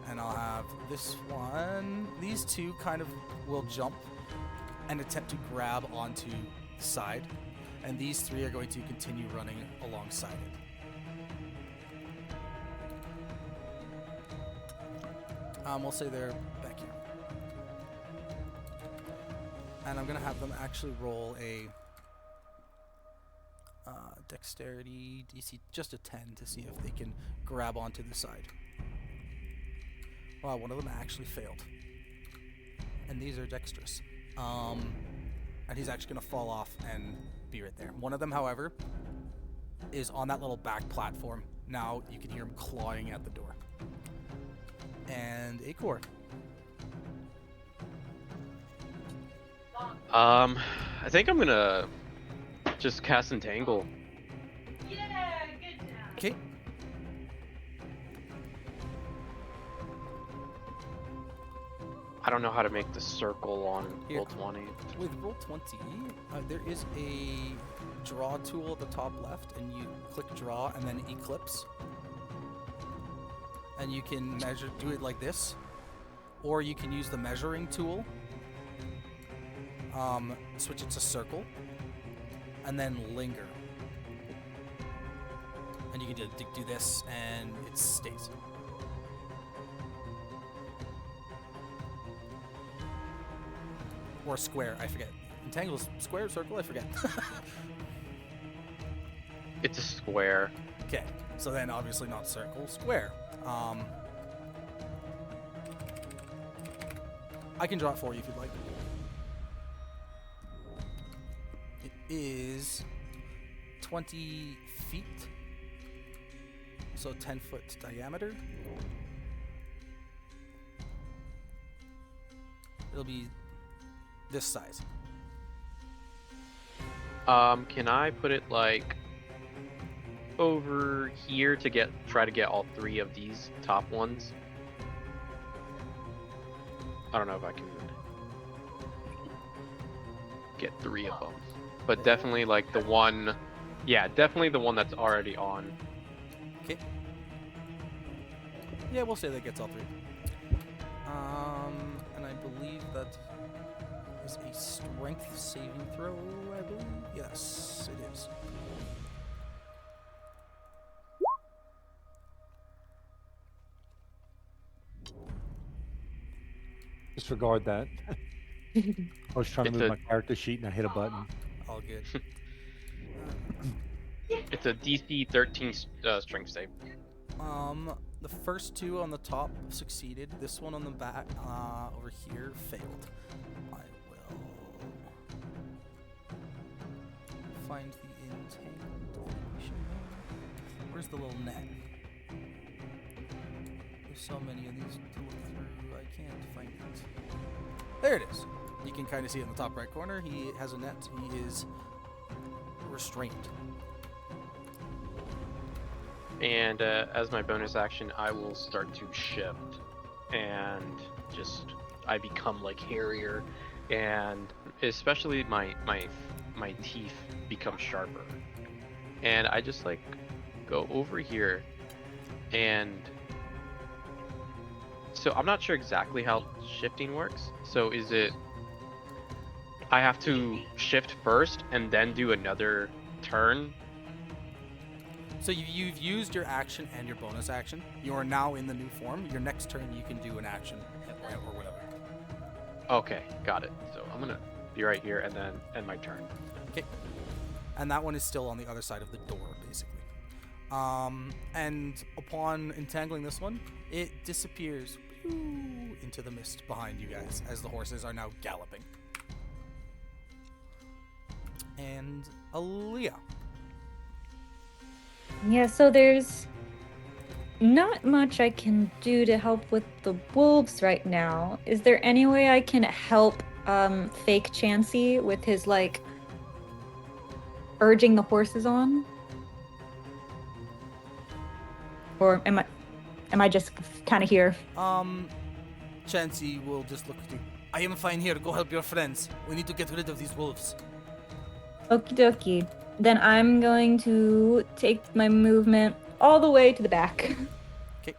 And I'll have this one. These two kind of will jump and attempt to grab onto the side. And these 3 are going to continue running alongside it. We'll say they're back here. And I'm going to have them actually roll a dexterity DC, just a 10, to see if they can grab onto the side. Wow, one of them actually failed. And these are dexterous. And he's actually going to fall off and be right there. One of them, however, is on that little back platform. Now you can hear him clawing at the door. And Acor. I think I'm gonna just cast Entangle. Okay. I don't know how to make the circle on Here. Roll20. With Roll20, there is a draw tool at the top left, and you click draw and then eclipse. And you can do it like this, or you can use the measuring tool, switch it to circle, and then linger. And you can do this, and it stays. Or square, I forget. Entangle's square, circle, I forget. It's a square. Okay, so then obviously not circle, square. I can draw it for you if you'd like. It is 20 feet, so 10-foot diameter. It'll be this size. Can I put it like over here to try to get all 3 of these top ones? I don't know if I can get 3 of them, but definitely like the one, yeah, definitely the one that's already on. Okay. Yeah, we'll say that gets all 3. And I believe that is a strength saving throw, I believe. Yes, it is. Disregard that. I was trying to It's move a my character sheet and I hit a button. All good. it's a DC 13 strength save. The first two on the top succeeded. This one on the back, over here, failed. I will find the entangled animation. Where's the little net? There's so many of these to look through, I can't find it. There it is. You can kind of see it in the top right corner. He has a net. He is restrained. And as my bonus action, I will start to shift, and I become like hairier, and especially my teeth become sharper, and I just like go over here, and so I'm not sure exactly how shifting works. So is it I have to shift first and then do another turn? So you've used your action and your bonus action. You are now in the new form. Your next turn, you can do an action or whatever. Okay, got it. So I'm gonna be right here and then end my turn. Okay. And that one is still on the other side of the door, basically. And upon entangling this one, it disappears into the mist behind you guys as the horses are now galloping. And Aaliyah. Yeah, so there's not much I can do to help with the wolves right now. Is there any way I can help fake Chansey with his like urging the horses on? Or am I just kind of here? Chansey will just look at you. I am fine here. Go help your friends. We need to get rid of these wolves. Okie dokie. Then I'm going to take my movement all the way to the back. Okay.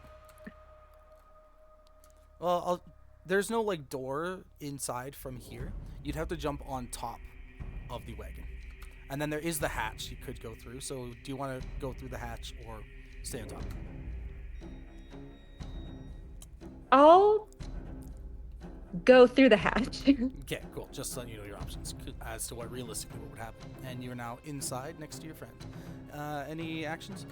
Well, there's no like door inside from here. You'd have to jump on top of the wagon. And then there is the hatch you could go through. So do you want to go through the hatch or stay on top? I'll go through the hatch. Okay, cool. Just so you know your options as to what realistically what would happen. And you're now inside next to your friend. Any actions?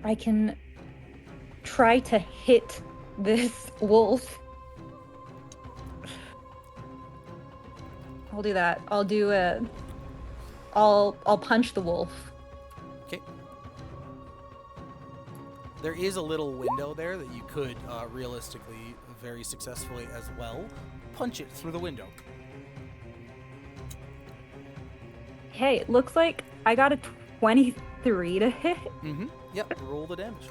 I can try to hit this wolf. I'll do that. I'll punch the wolf. Okay. There is a little window there that you could realistically, very successfully as well, punch it through the window. Hey, it looks like I got a 23 to hit. Mm-hmm. Yep. Roll the damage.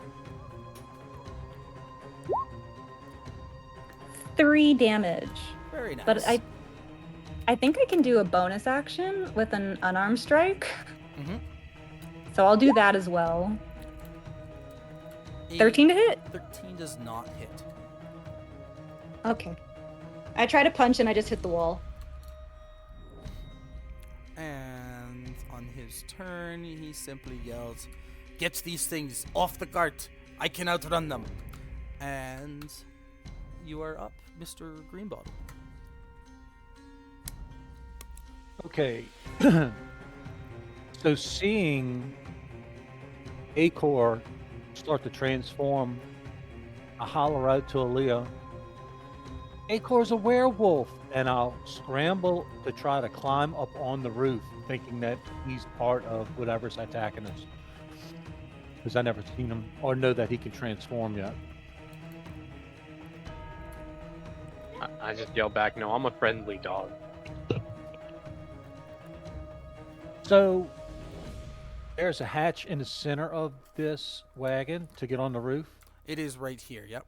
3 damage. Very nice. But I think I can do a bonus action with an unarmed strike. Mm-hmm. So I'll do that as well. 13 to hit? 13 does not hit. Okay. I try to punch and I just hit the wall. And on his turn, he simply yells, "Get these things off the cart! I can outrun them!" And you are up, Mr. Greenbottle. Okay. So seeing Acor start to transform, I holler out to Aaliyah, Acor's a werewolf, and I'll scramble to try to climb up on the roof, thinking that he's part of whatever's attacking us. Because I never seen him or know that he can transform yet. I just yell back, "No, I'm a friendly dog." So there's a hatch in the center of this wagon to get on the roof. It is right here, yep.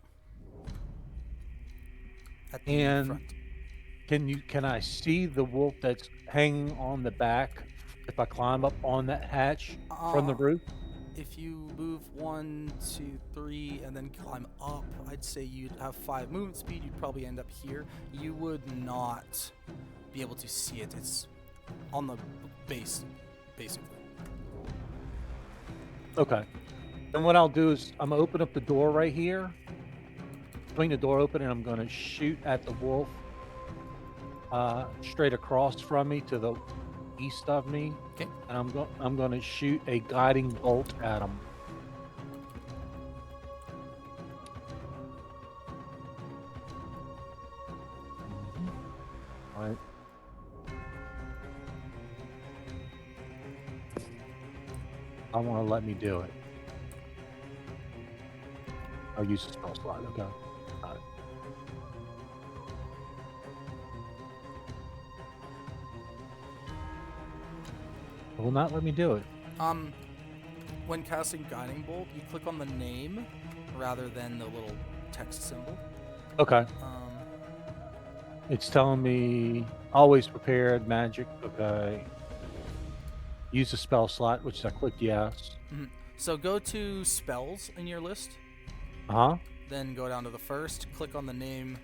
At the And front. can I see the wolf that's hanging on the back if I climb up on that hatch from the roof? if you move 1, 2, 3, and then climb up, I'd say you'd have 5 movement speed. You'd probably end up here. You would not be able to see it. It's on the base, basically. Okay. Then what I'll do is I'm gonna open up the door right here. Swing the door open, and I'm gonna shoot at the wolf straight across from me to the east of me. Okay. And I'm gonna shoot a guiding bolt at him. All right. I want to let me do it. I'll use the spell slot. Okay. Got it. It will not let me do it. When casting Guiding Bolt, you click on the name rather than the little text symbol. Okay. Um, It's telling me always prepared magic. Okay. Use the spell slot, which I clicked yes. so go to spells in your list, Uh huh. then go down to the first, click on the name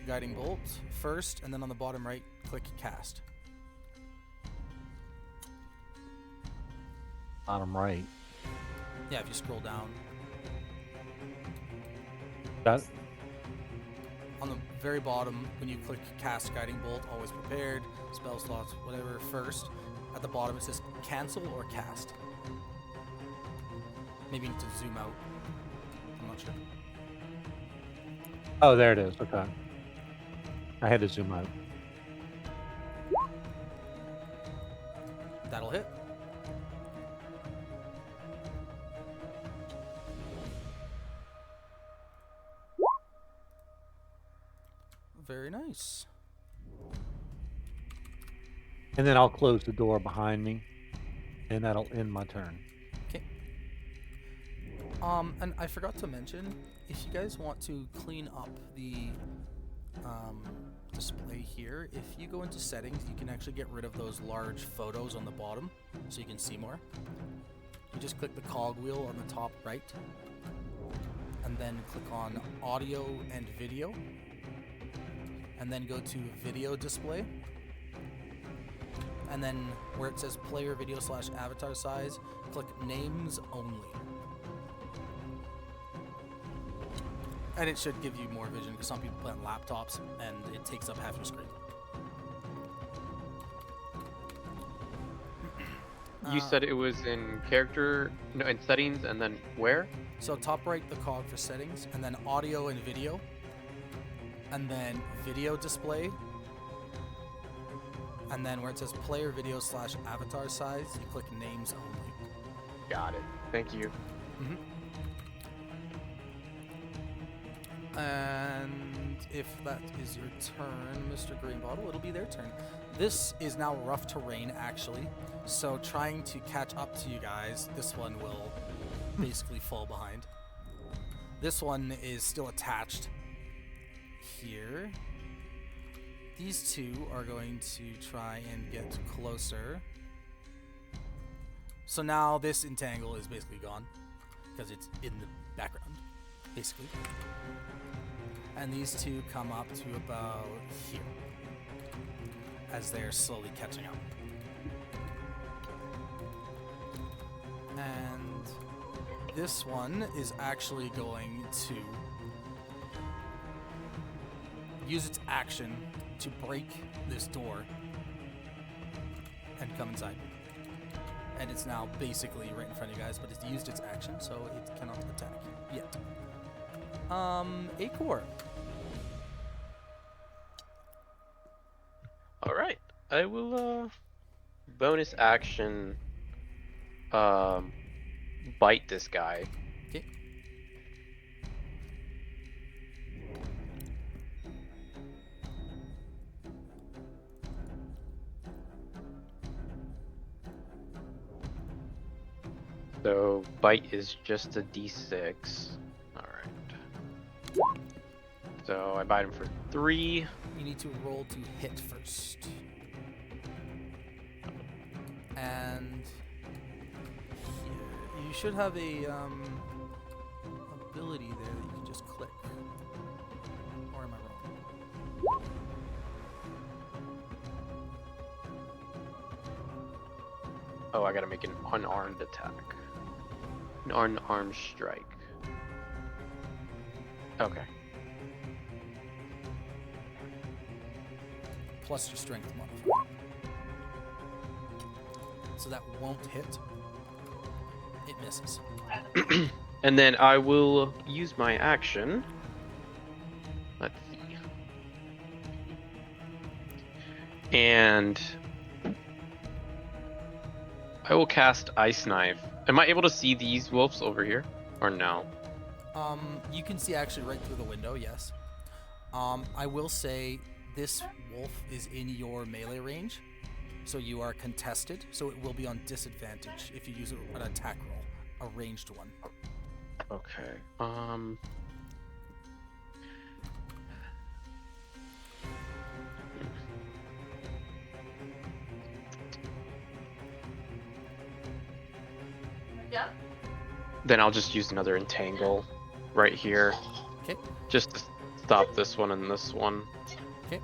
Guiding Bolt first, and then on the bottom right, click cast. Bottom right. Yeah, if you scroll down. That. On the very bottom, when you click cast Guiding Bolt, always prepared, spell slots, whatever, first, at the bottom it says cancel or cast. Maybe you need to zoom out. I'm not sure. Oh, there it is. Okay. I had to zoom out. That'll hit. Very nice. And then I'll close the door behind me, and that'll end my turn. Okay. And I forgot to mention, if you guys want to clean up the display here, if you go into settings, you can actually get rid of those large photos on the bottom, so you can see more. You just click the cogwheel on the top right, and then click on audio and video, and then go to video display. And then where it says player video / avatar size, click names only. And it should give you more vision because some people play on laptops and it takes up half your screen. You said it was in character, no, in settings, and then where? So top right, the cog for settings, and then audio and video, and then video display, and then where it says player video / avatar size, you click names only. Got it. Thank you. And if that is your turn, Mr. Greenbottle, it'll be their turn. This is now rough terrain, actually, so trying to catch up to you guys, this one will basically fall behind. This one is still attached here. These two are going to try and get closer. So now this entangle is basically gone because it's in the background, basically. And these two come up to about here as they're slowly catching up. And this one is actually going to use its action to break this door and come inside. And it's now basically right in front of you guys, but it's used its action, so it cannot attack yet. Acor. Alright. I will, bonus action, bite this guy. Okay. So, bite is just a d6. Alright. So, I bite him for 3. You need to roll to hit first. And here, you should have a ability there that you can just click. Or am I wrong? Oh, I gotta make an unarmed attack. An unarmed strike. Okay. Plus your strength modifier. So that won't hit. It misses. And then I will use my action. Let's see. And I will cast Ice Knife. Am I able to see these wolves over here? Or no? You can see actually right through the window, yes. I will say this wolf is in your melee range, so you are contested, so it will be on disadvantage if you use an attack roll, a ranged one. Okay. Yep. Then I'll just use another entangle right here. Okay. Just to stop this one and this one. Okay.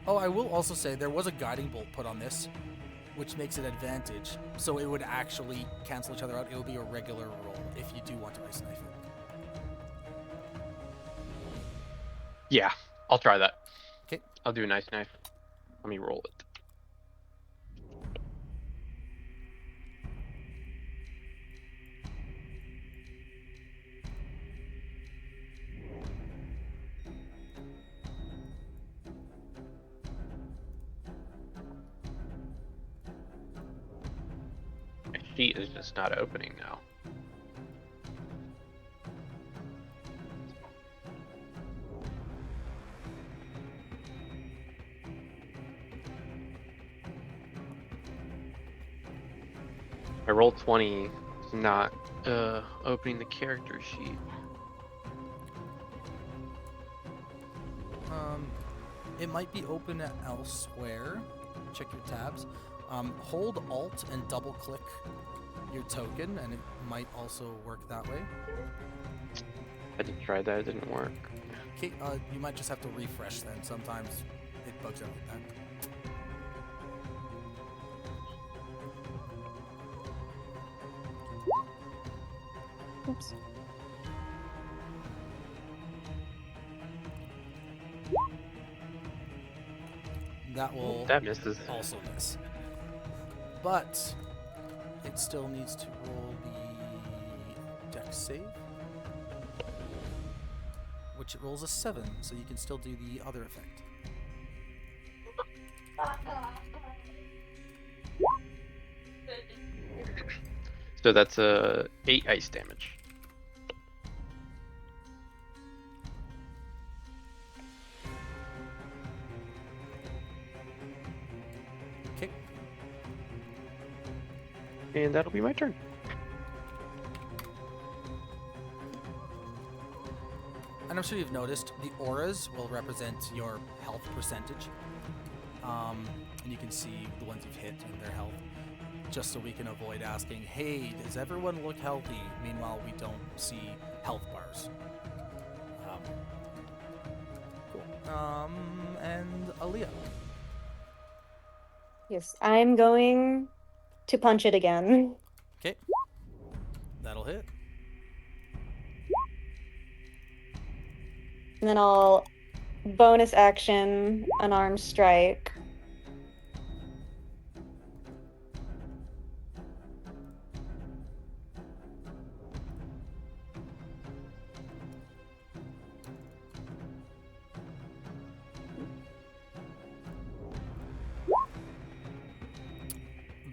Oh, I will also say there was a guiding bolt put on this, which makes it advantage. So it would actually cancel each other out. It will be a regular roll if you do want to ice knife it. Yeah, I'll try that. Okay. I'll do a nice knife. Let me roll it. My sheet is just not opening now. I rolled 20, it's not opening the character sheet. It might be open elsewhere. Check your tabs. Hold Alt and double click your token, and it might also work that way. I did try that, it didn't work. Okay, you might just have to refresh then. Sometimes it bugs out like that. Oops. That will That misses. also miss. But it still needs to roll the dex save, which it rolls a 7, so you can still do the other effect. So that's 8 ice damage. Okay. And that'll be my turn. And I'm sure you've noticed the auras will represent your health percentage. And you can see the ones you've hit and their health, just so we can avoid asking, hey, does everyone look healthy? Meanwhile, we don't see health bars. Cool. And Aaliyah. Yes, I'm going to punch it again. Okay. That'll hit. And then I'll bonus action an arm strike.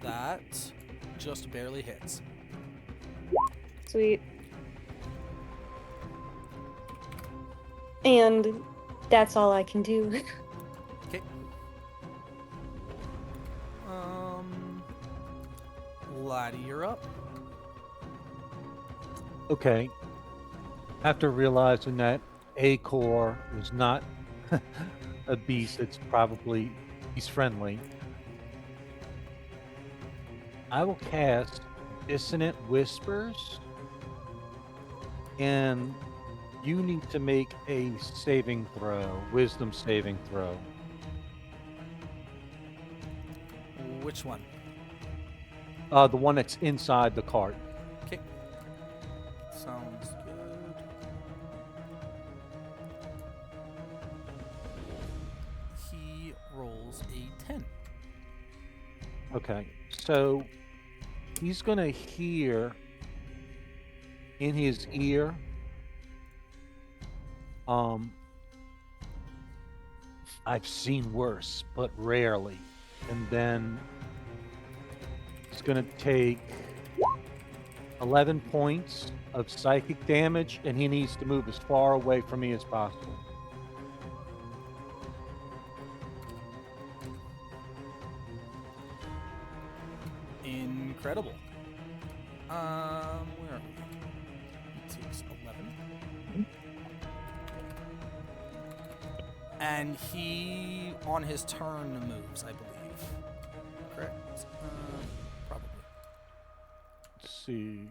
That just barely hits. Sweet. And that's all I can do. Okay. Laddie, you're up. Okay. After realizing that A core was not a beast, it's probably beast friendly. I will cast Dissonant Whispers, and you need to make a saving throw, wisdom saving throw. Which one? The one that's inside the cart. Okay. Sounds good. He rolls a 10. Okay, so he's gonna hear in his ear, I've seen worse, but rarely. And then he's gonna take 11 points of psychic damage, and he needs to move as far away from me as possible. Incredible. Where are we? He takes 11. And he, on his turn, moves, I believe. Correct? Probably. Let's see.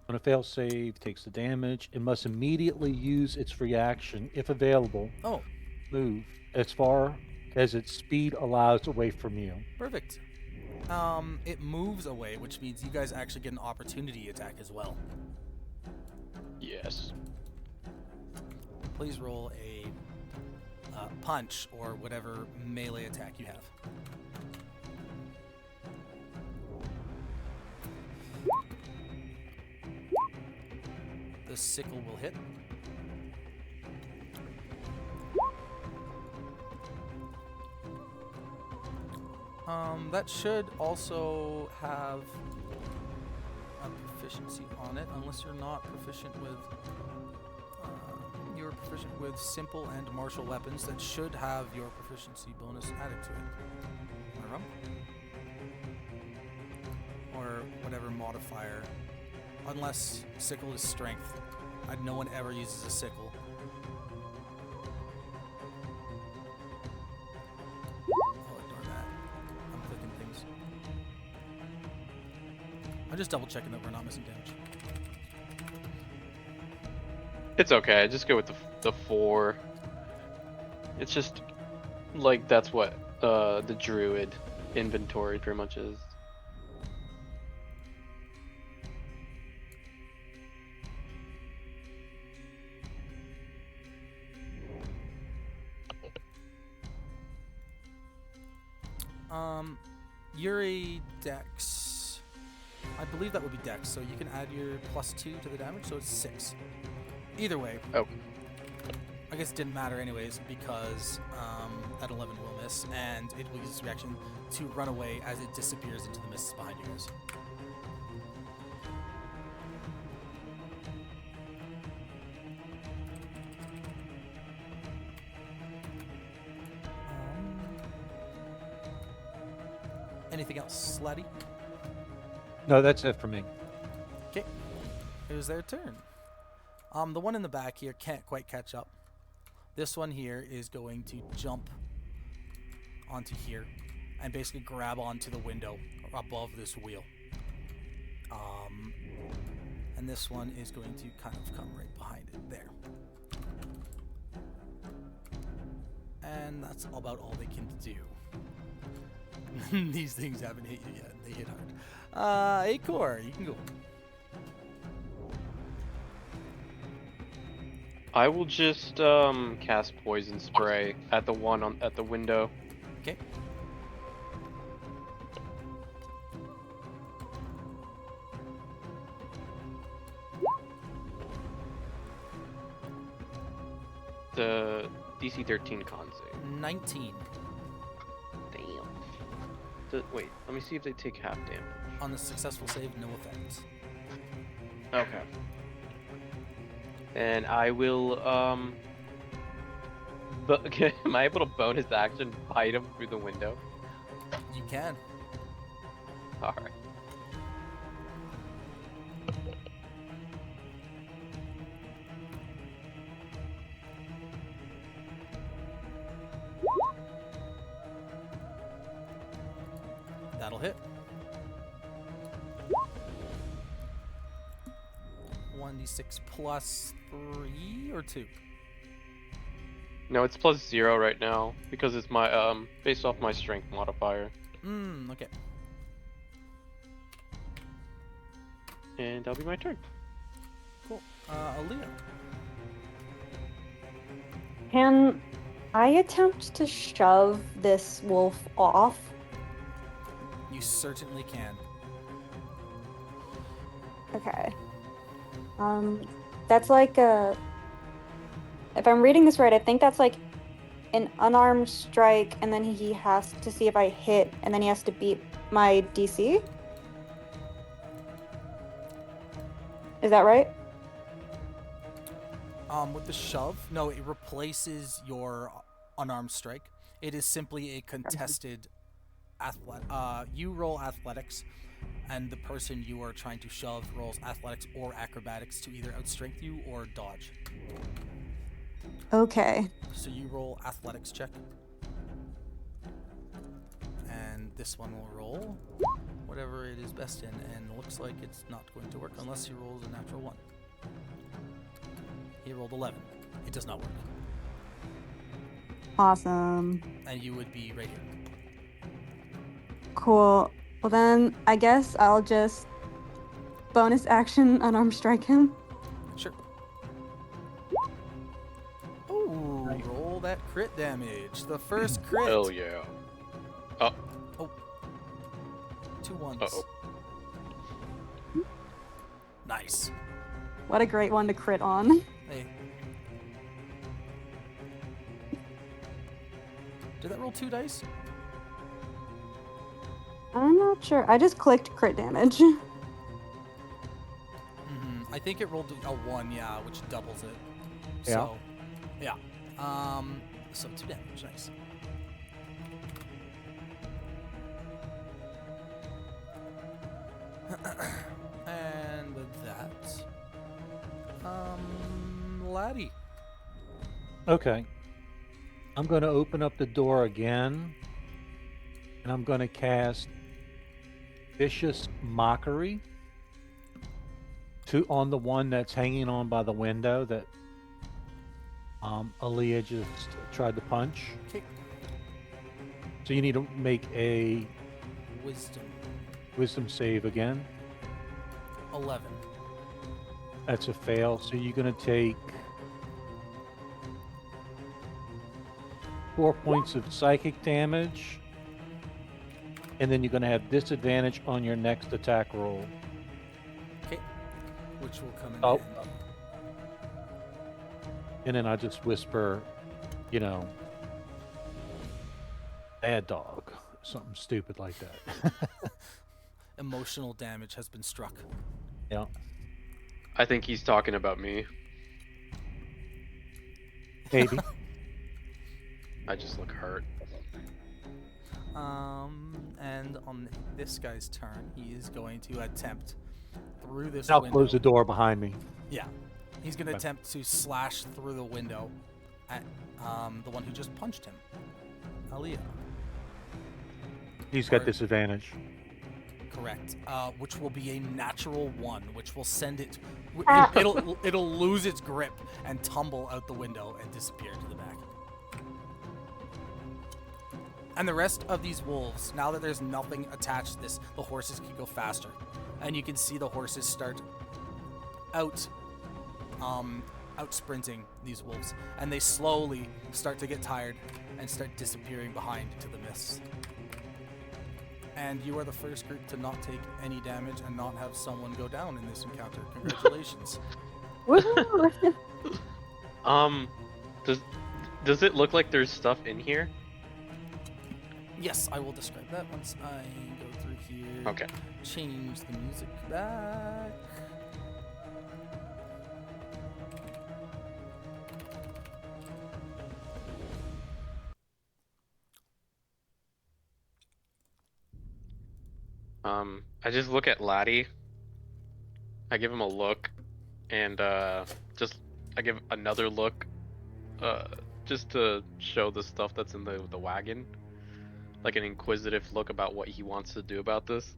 On a fail save, takes the damage. It must immediately use its reaction, if available. Oh, Move as far as its speed allows away from you. perfect. It moves away, which means you guys actually get an opportunity attack as well. Yes. Please roll a punch or whatever melee attack you have. The sickle will hit. That should also have a proficiency on it, unless you're not proficient with. You're proficient with simple and martial weapons. That should have your proficiency bonus added to it. Am I wrong? Or whatever modifier, unless sickle is strength. No one ever uses a sickle. I'm just double checking that we're not missing damage. It's okay. Just go with the 4. It's just like that's what the druid inventory pretty much is. You're a dex. I believe that would be dex, so you can add your +2 to the damage, so it's 6. Either way. Oh. I guess it didn't matter anyways, because that 11 will miss, and it will use its reaction to run away as it disappears into the mists behind you guys. Anything else, Slatty? No, that's it for me. Okay. It was their turn. The one in the back here can't quite catch up. This one here is going to jump onto here and basically grab onto the window above this wheel. And this one is going to kind of come right behind it there. And that's about all they can do. These things haven't hit you yet. They hit hard. Acor, you can go. I will just cast poison spray at the one at the window. Okay. The DC 13 con save. 19 Damn. Wait, let me see if they take half damage. on the successful save, no effects. Okay. And I will but am I able to bonus action bite him through the window? You can. Alright. That'll hit. 1d6 plus 3 or 2? No, it's +0 right now because it's my based off my strength modifier. Okay. And that'll be my turn. Cool. Aaliyah. Can I attempt to shove this wolf off? You certainly can. Okay. That's like if I'm reading this right, I think that's like an unarmed strike, and then he has to see if I hit, and then he has to beat my DC. Is that right? With the shove, no, it replaces your unarmed strike. It is simply a contested you roll athletics, and the person you are trying to shove rolls athletics or acrobatics to either outstrength you or dodge. Okay. So you roll athletics check. And this one will roll whatever it is best in, and looks like it's not going to work unless he rolls a natural 1. He rolled 11. It does not work. Awesome. And you would be right here. Cool. Well then, I guess I'll just bonus action unarmed strike him. Sure. Ooh, roll that crit damage. The first crit. Hell yeah. Oh. 2 ones. Uh-oh. Nice. What a great one to crit on. Hey. Did that roll 2 dice? I'm not sure. I just clicked crit damage. I think it rolled a 1, yeah, which doubles it. Yeah. So, yeah. So 2 damage, nice. And with that, Laddie. Okay. I'm going to open up the door again, and I'm going to cast Vicious Mockery on the one that's hanging on by the window that Aaliyah just tried to punch. Okay. So you need to make a Wisdom save again. 11. That's a fail. So you're going to take 4 points of psychic damage, and then you're going to have disadvantage on your next attack roll. Okay. Which will come in Oh. handy. And then I just whisper, bad dog, something stupid like that. Emotional damage has been struck. Yeah. I think he's talking about me. Maybe. I just look hurt. And on this guy's turn, he is going to attempt through this I'll window. close the door behind me. Yeah. He's going to Okay. attempt to slash through the window at the one who just punched him. Aaliyah. He's got Or- disadvantage. Correct. Which will be a natural 1, which will send it. Ah. It'll lose its grip and tumble out the window and disappear to the back. And the rest of these wolves, now that there's nothing attached to this, the horses can go faster, and you can see the horses start out sprinting these wolves, and they slowly start to get tired and start disappearing behind into the mists. And you are the first group to not take any damage and not have someone go down in this encounter. Congratulations. Woohoo! Does it look like there's stuff in here? Yes, I will describe that once I go through here. Okay. Change the music back. I just look at Laddie. I give him a look, and I give another look, just to show the stuff that's in the wagon, like an inquisitive look about what he wants to do about this.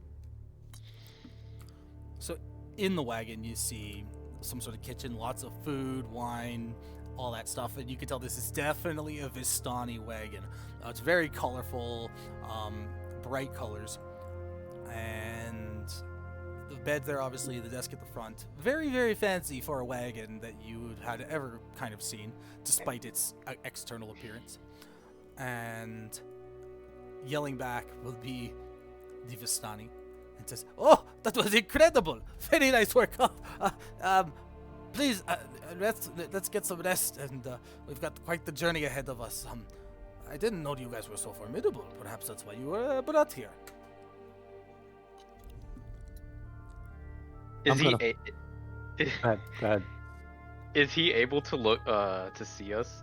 So in the wagon, you see some sort of kitchen, lots of food, wine, all that stuff, and you can tell this is definitely a Vistani wagon. It's very colorful, bright colors, and the bed there, obviously, the desk at the front. Very, very fancy for a wagon that you had ever kind of seen, despite its external appearance. And yelling back will be the Vistani and says, "Oh, that was incredible! Very nice work. Please, let's get some rest, and we've got quite the journey ahead of us. I didn't know you guys were so formidable. Perhaps that's why you were brought here." Is I'm he? gonna- Go ahead. Is he able to look to see us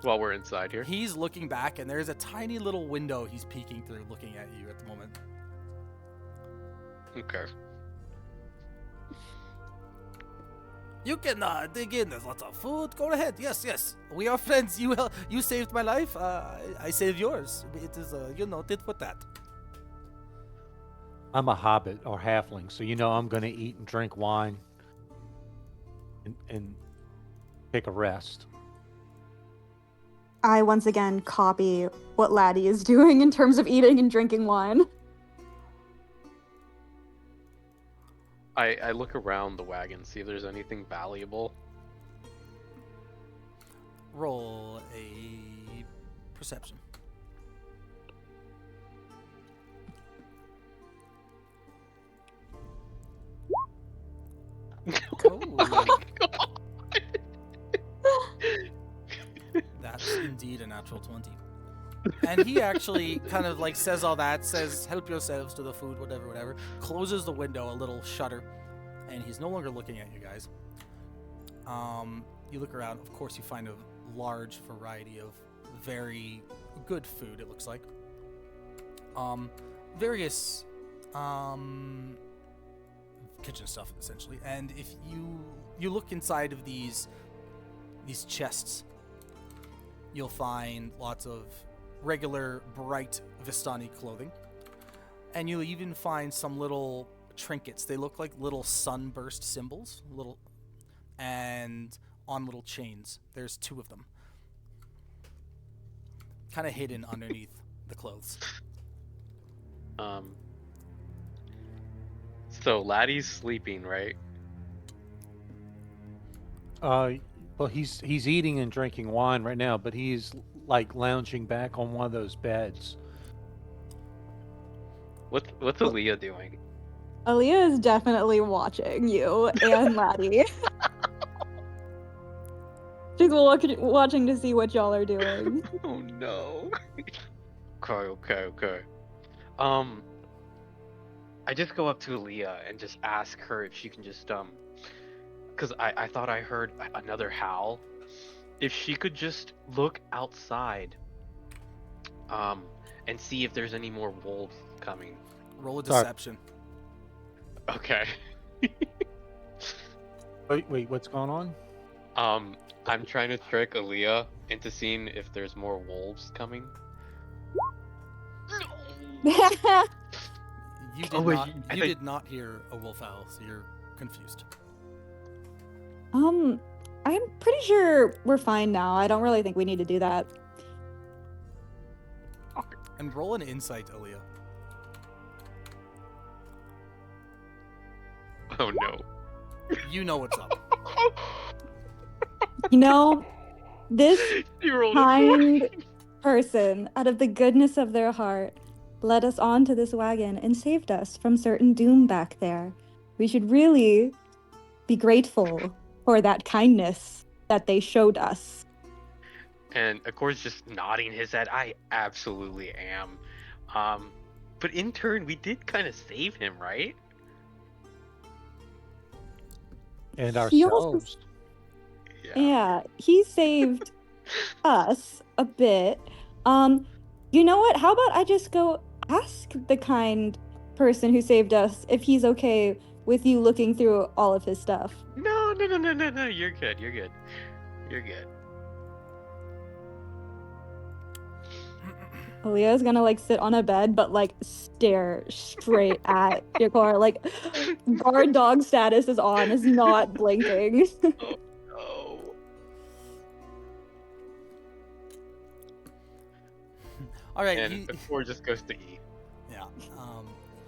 while we're inside here? He's looking back, and there's a tiny little window he's peeking through, looking at you at the moment. Okay. You can dig in. There's lots of food. Go ahead. Yes. We are friends. You saved my life. I saved yours. It is, tit for tat. I'm a hobbit or halfling, so I'm going to eat and drink wine and take a rest. I once again copy what Laddie is doing in terms of eating and drinking wine. I look around the wagon, see if there's anything valuable. Roll a perception. Oh, that's indeed a natural 20. And he actually kind of like says all that, says help yourselves to the food, whatever, closes the window, a little shutter, and he's no longer looking at you guys. You look around, of course you find a large variety of very good food, it looks like. Various kitchen stuff, essentially. And if you look inside of these chests, you'll find lots of regular bright Vistani clothing, and you'll even find some little trinkets. They look like little sunburst symbols, and on little chains. There's 2 of them, kind of hidden underneath the clothes. So Laddie's sleeping, right? Well, he's eating and drinking wine right now, but he's like lounging back on one of those beds. What's Aaliyah doing? Aaliyah is definitely watching you and Laddie. She's watching to see what y'all are doing. Oh no. Okay. I just go up to Aaliyah and just ask her if she can just because I thought I heard another howl. If she could just look outside and see if there's any more wolves coming. Roll a Sorry. deception. Okay. Wait, what's going on? I'm trying to trick Aaliyah into seeing if there's more wolves coming. You did Oh, wait, not. I You think- did not hear a wolf howl, so you're confused. I'm pretty sure we're fine now. I don't really think we need to do that. And roll an insight, Aaliyah. Oh no. You know what's up. This You rolled a kind person, out of the goodness of their heart, led us onto this wagon and saved us from certain doom back there. We should really be grateful for that kindness that they showed us. And of course, just nodding his head. I absolutely am. But in turn, we did kind of save him, right? And He also- ourselves. Yeah, he saved us a bit. You know what? How about I just go ask the kind person who saved us if he's okay with you looking through all of his stuff. No. You're good. You're good. Aaliyah is gonna like sit on a bed, but like stare straight at Yakor. Like guard dog status is on, is not blinking. Oh no. All right, And before just goes to eat. yeah.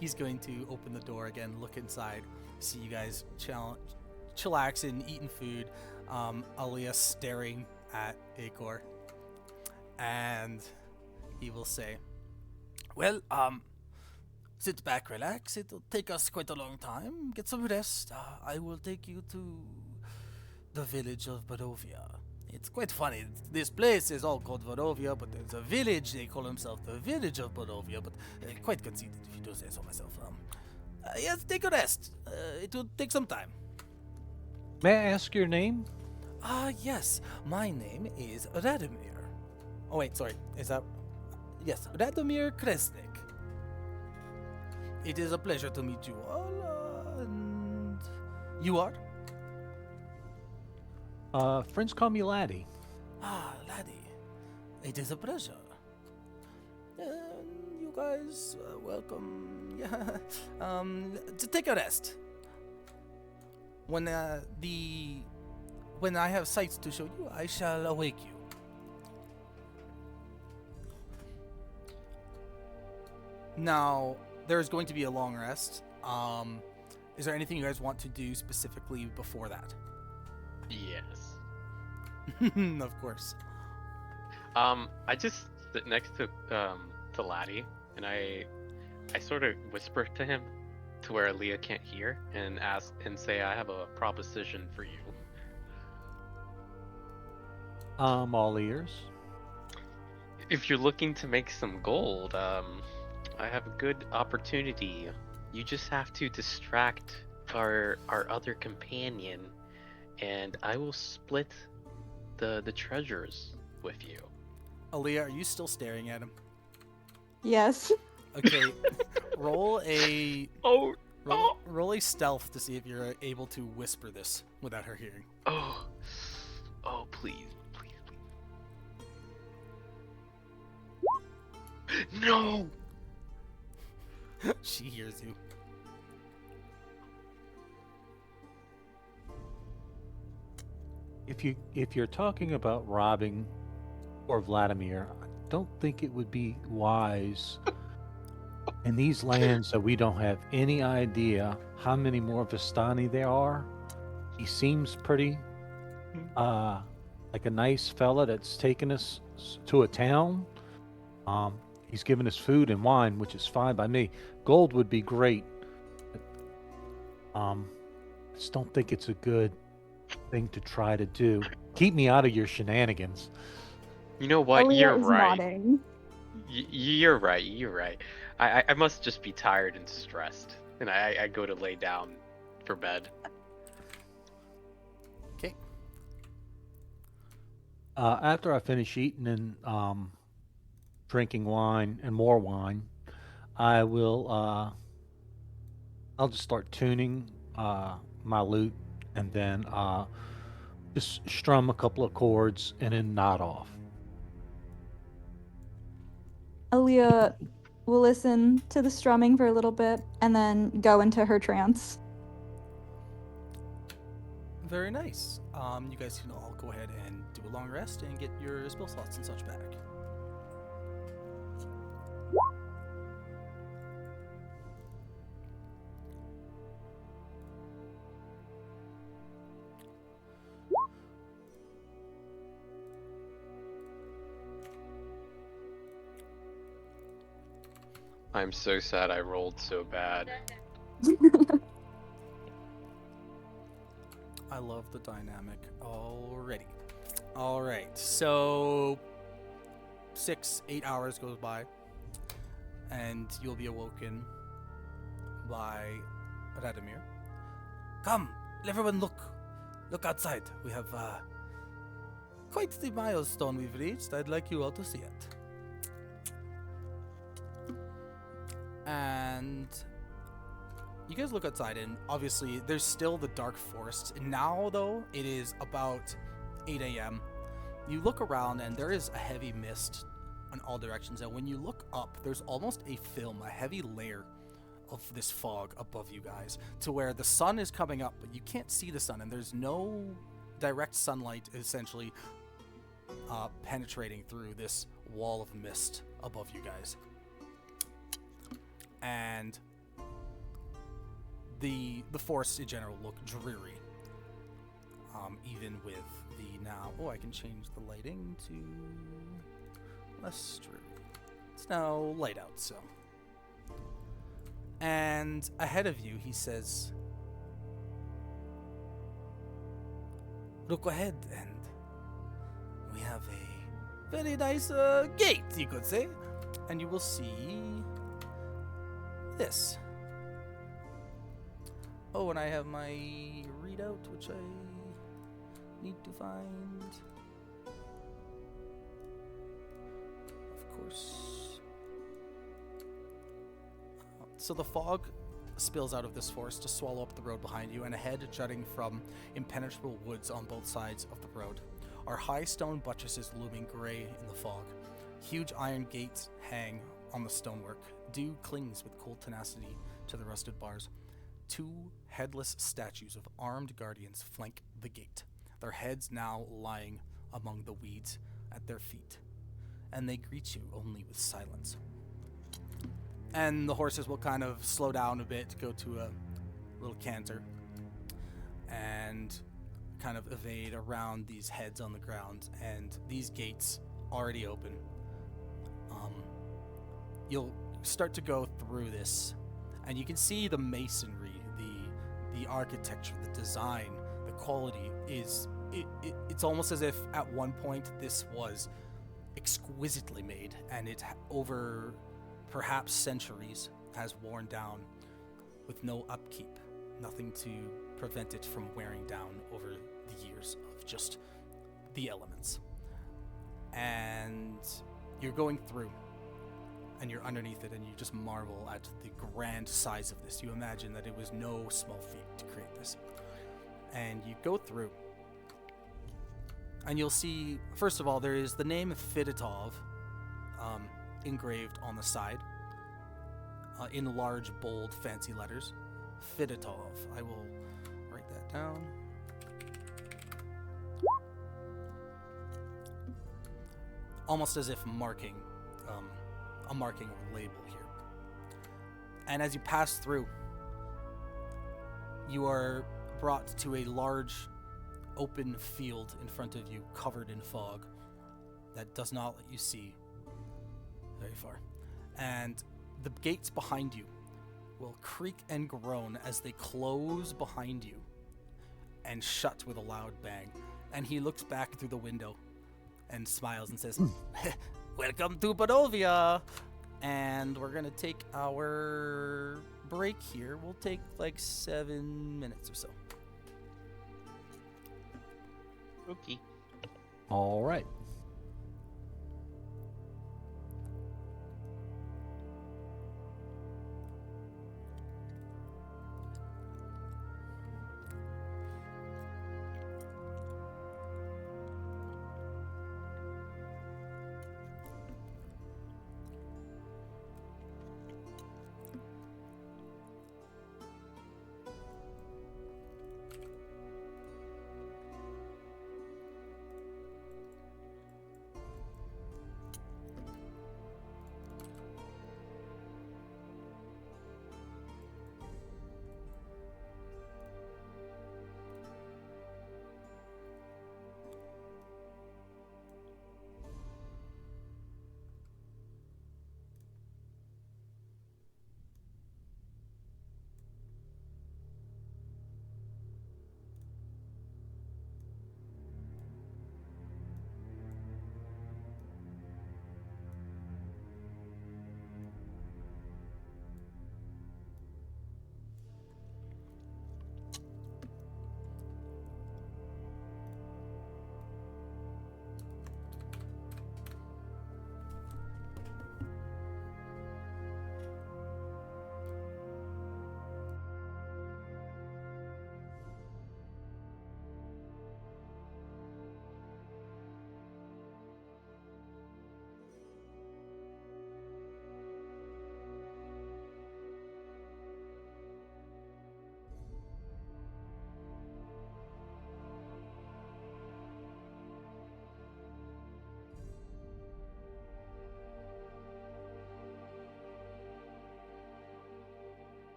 He's going to open the door again, look inside, see you guys chillaxing, eating food. Aaliyah staring at Acor, and he will say, "Well, sit back, relax. It'll take us quite a long time. Get some rest. I will take you to the village of Barovia. It's quite funny. This place is all called Barovia, but there's a village. They call themselves the village of Barovia, but quite conceited, if you do say so myself. Yes, take a rest. It will take some time." May I ask your name? Yes. My name is Radomir. Oh, wait, sorry. Is that... Yes, Radomir Kresnik. It is a pleasure to meet you all, and... You are? Friends call me Laddie. Laddie. It is a pleasure. You guys, welcome. Yeah. To take a rest. When I have sights to show you, I shall awake you. Now, there is going to be a long rest. Is there anything you guys want to do specifically before that? Yes. Of course. I just sit next to Laddie, and I sort of whisper to him to where Leah can't hear, and say I have a proposition for you. All ears. If you're looking to make some gold, I have a good opportunity. You just have to distract our other companion, and I will split the treasures with you. Aaliyah, are you still staring at him? Yes. Okay, roll a Oh, roll a stealth to see if you're able to whisper this without her hearing. oh, please. No! She hears you. If you're talking about robbing or Vladimir, I don't think it would be wise in these lands that we don't have any idea how many more Vistani there are. He seems pretty like a nice fella that's taken us to a town. He's given us food and wine, which is fine by me. Gold would be great. I just don't think it's a good thing to try to do. Keep me out of your shenanigans. You know what? Aaliyah You're is right. nodding. You're right. I must just be tired and stressed, and I go to lay down for bed. Okay. After I finish eating and drinking wine and more wine, I will. I'll just start tuning my lute, and then just strum a couple of chords and then nod off. Aaliyah will listen to the strumming for a little bit and then go into her trance. Very nice. You guys can all go ahead and do a long rest and get your spell slots and such back. I'm so sad I rolled so bad. I love the dynamic already. All right, so 6-8 hours goes by, and you'll be awoken by Radomir. Come, everyone, look outside. We have quite the milestone we've reached. I'd like you all to see it. And you guys look outside, and obviously there's still the dark forest. And now, though, it is about 8 a.m. You look around, and there is a heavy mist in all directions. And when you look up, there's almost a film, a heavy layer of this fog above you guys, to where the sun is coming up, but you can't see the sun, and there's no direct sunlight essentially penetrating through this wall of mist above you guys. And the forests in general look dreary, even with the now. Oh, I can change the lighting to less dreary. It's now light out, so. And ahead of you, he says, "Look ahead, and we have a very nice gate, you could say, and you will see this." Oh, and I have my readout, which I need to find. Of course. So the fog spills out of this forest to swallow up the road behind you, and ahead, jutting from impenetrable woods on both sides of the road, are high stone buttresses looming gray in the fog. Huge iron gates hang on the stonework. Dew clings with cold tenacity to the rusted bars. Two headless statues of armed guardians flank the gate, their heads now lying among the weeds at their feet, and they greet you only with silence. And the horses will kind of slow down a bit, go to a little canter, and kind of evade around these heads on the ground, and these gates already open. You'll start to go through this, and you can see the masonry, the architecture, the design, the quality is it's almost as if at one point this was exquisitely made, and it over perhaps centuries has worn down with no upkeep, nothing to prevent it from wearing down over the years of just the elements. And you're going through, and you're underneath it, and you just marvel at the grand size of this. You imagine that it was no small feat to create this. And you go through, and you'll see, first of all, there is the name Fiditov engraved on the side in large, bold, fancy letters. Fiditov. I will write that down. Almost as if marking a marking or label here. And as you pass through, you are brought to a large open field in front of you, covered in fog that does not let you see very far. And the gates behind you will creak and groan as they close behind you and shut with a loud bang. And he looks back through the window and smiles and says, "Welcome to Barovia." And we're gonna take our break here. We'll take like 7 minutes or so. Okay. All right.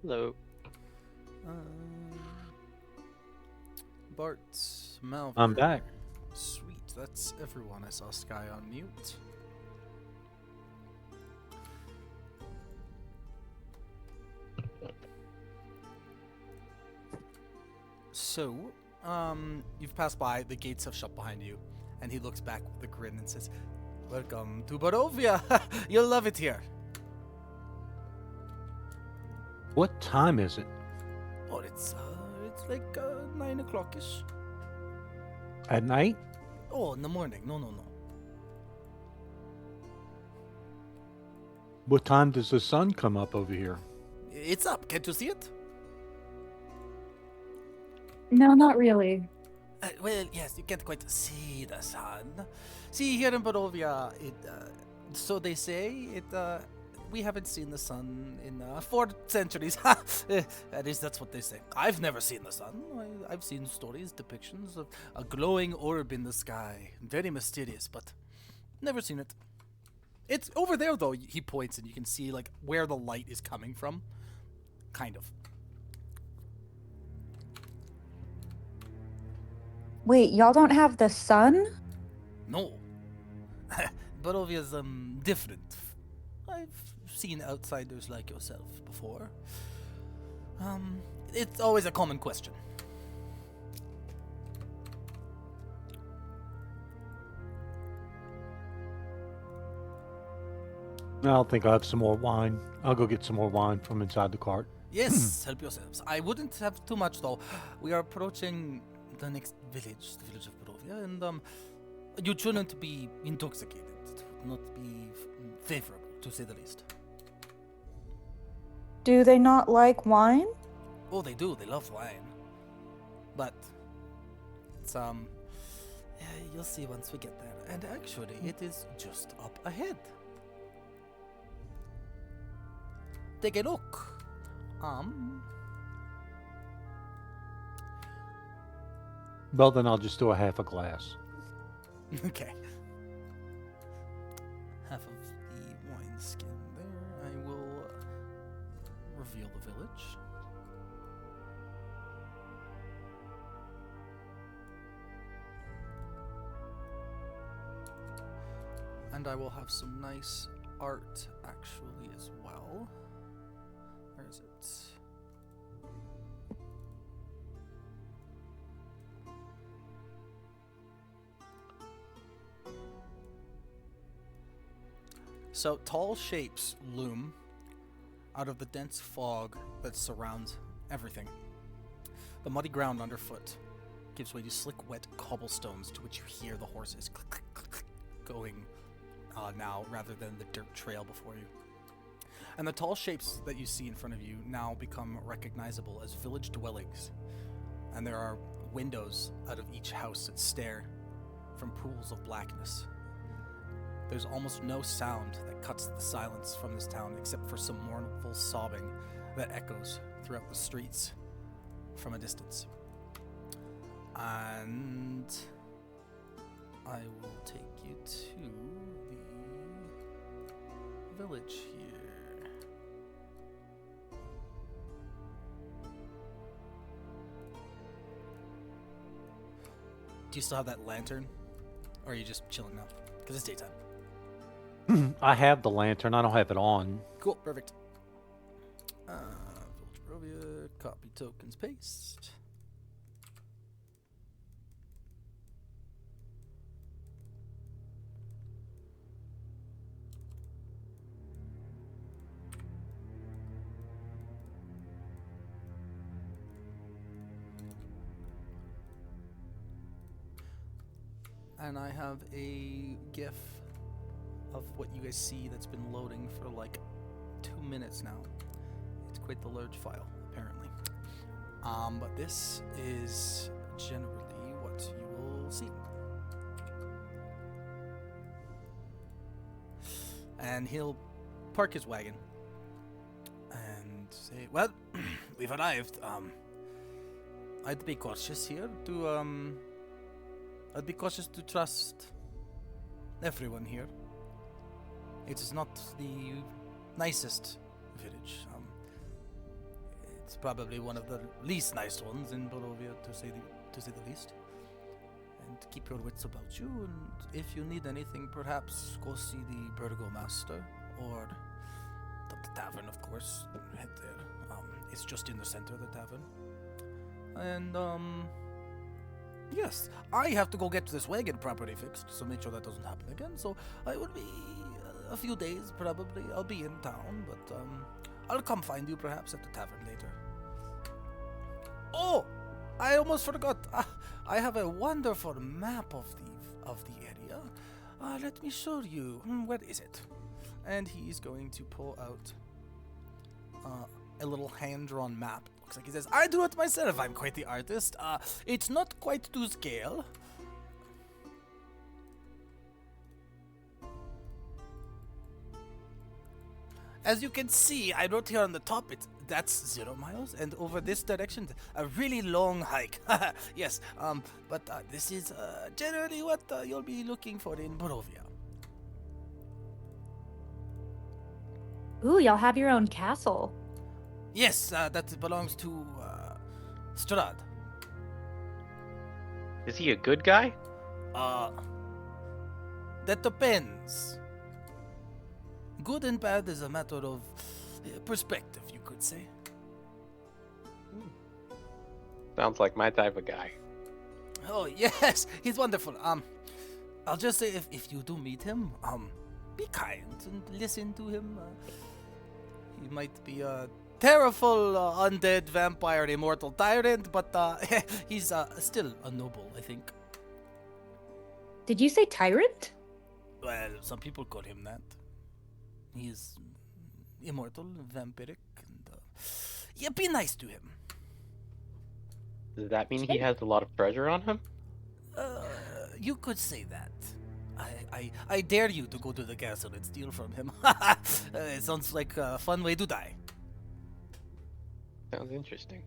Hello. Bart, Malver. I'm back. Sweet, that's everyone. I saw Sky on mute. So, you've passed by, the gates have shut behind you, and he looks back with a grin and says, "Welcome to Barovia! You'll love it here." What time is it? Oh, it's like 9 o'clock-ish. At night? Oh, in the morning. No. What time does the sun come up over here? It's up. Can't you see it? No, not really. Well, yes, you can't quite see the sun. See, here in Barovia, so they say, we haven't seen the sun in 4 centuries. At least that's what they say. I've never seen the sun. I've seen stories, depictions of a glowing orb in the sky. Very mysterious, but never seen it. It's over there, though. He points, and you can see, like, where the light is coming from. Kind of. Wait, y'all don't have the sun? No. Barovia's different. I've seen outsiders like yourself before. It's always a common question. I'll think I'll have some more wine. I'll go get some more wine from inside the cart. Yes, help yourselves. I wouldn't have too much though. We are approaching the next village, the village of Barovia, and you shouldn't be intoxicated. It would not be favorable, to say the least. Do they not like wine? Oh, they do. They love wine. But it's yeah, you'll see once we get there. And actually, it is just up ahead. Take a look. Well, then I'll just do a half a glass. Okay. Half of the wineskin there. I will reveal the village. And I will have some nice art actually as well. Where is it? So tall shapes loom out of the dense fog that surrounds everything. The muddy ground underfoot gives way to slick, wet cobblestones to which you hear the horses click, click, click, click, going now rather than the dirt trail before you. And the tall shapes that you see in front of you now become recognizable as village dwellings. And there are windows out of each house that stare from pools of blackness. There's almost no sound that cuts the silence from this town except for some mournful sobbing that echoes throughout the streets from a distance. And I will take you to the village here. Do you still have that lantern? Or are you just chilling now? Because it's daytime. I have the lantern. I don't have it on. Cool, perfect. Village Barovia, copy tokens, paste. And I have a GIF of what you guys see that's been loading for like 2 minutes now. It's quite the large file, apparently. But this is generally what you will see. And he'll park his wagon and say, "Well, we've arrived. I'd be cautious here to I'd be cautious to trust everyone here. It is not the nicest village. It's probably one of the least nice ones in Barovia, to say the least. And keep your wits about you, and if you need anything, perhaps go see the Burgomaster, or the tavern, of course. Head there. It's just in the center of the tavern. And, yes, I have to go get this wagon properly fixed, so make sure that doesn't happen again. So I will be a few days, probably. I'll be in town, but, I'll come find you, perhaps, at the tavern later. Oh! I almost forgot. I have a wonderful map of the area. Let me show you. Where is it? And he's going to pull out a little hand-drawn map. Looks like he says, I do it myself. I'm quite the artist. It's not quite to scale. As you can see, I wrote here on the top, that's 0 miles, and over this direction, a really long hike. Yes, but this is generally what you'll be looking for in Barovia. Ooh, y'all have your own castle. Yes, that belongs to Strad. Is he a good guy? That depends. Good and bad is a matter of perspective, you could say. Sounds like my type of guy. Oh, yes, he's wonderful. I'll just say if you do meet him, be kind and listen to him. He might be a terrible undead vampire immortal tyrant, but he's still a noble, I think. Did you say tyrant? Well, some people call him that. He's immortal, vampiric, and yeah, be nice to him. Does that mean he has a lot of treasure on him? You could say that. I dare you to go to the castle and steal from him. It sounds like a fun way to die. Sounds interesting.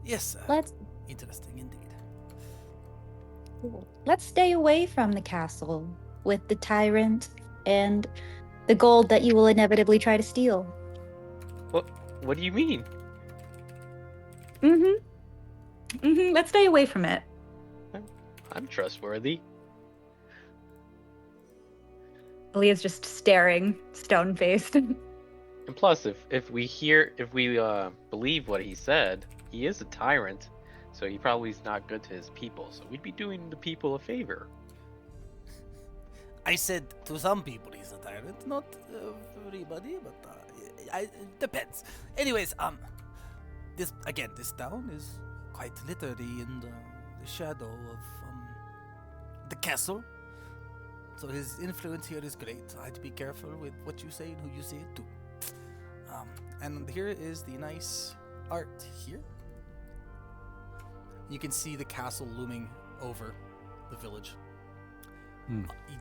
Yes, Let's interesting indeed. let's stay away from the castle with the tyrant and the gold that you will inevitably try to steal. What do you mean? Let's stay away from it. I'm trustworthy. Leah's just staring, stone-faced. And plus, if we believe what he said, he is a tyrant, so he probably is not good to his people. So we'd be doing the people a favor. I said to some people he's a tyrant, not everybody, but it depends. Anyways, this town is quite literally in the shadow of the castle. So his influence here is great. I'd be careful with what you say and who you say it to. And here is the nice art here. You can see the castle looming over the village.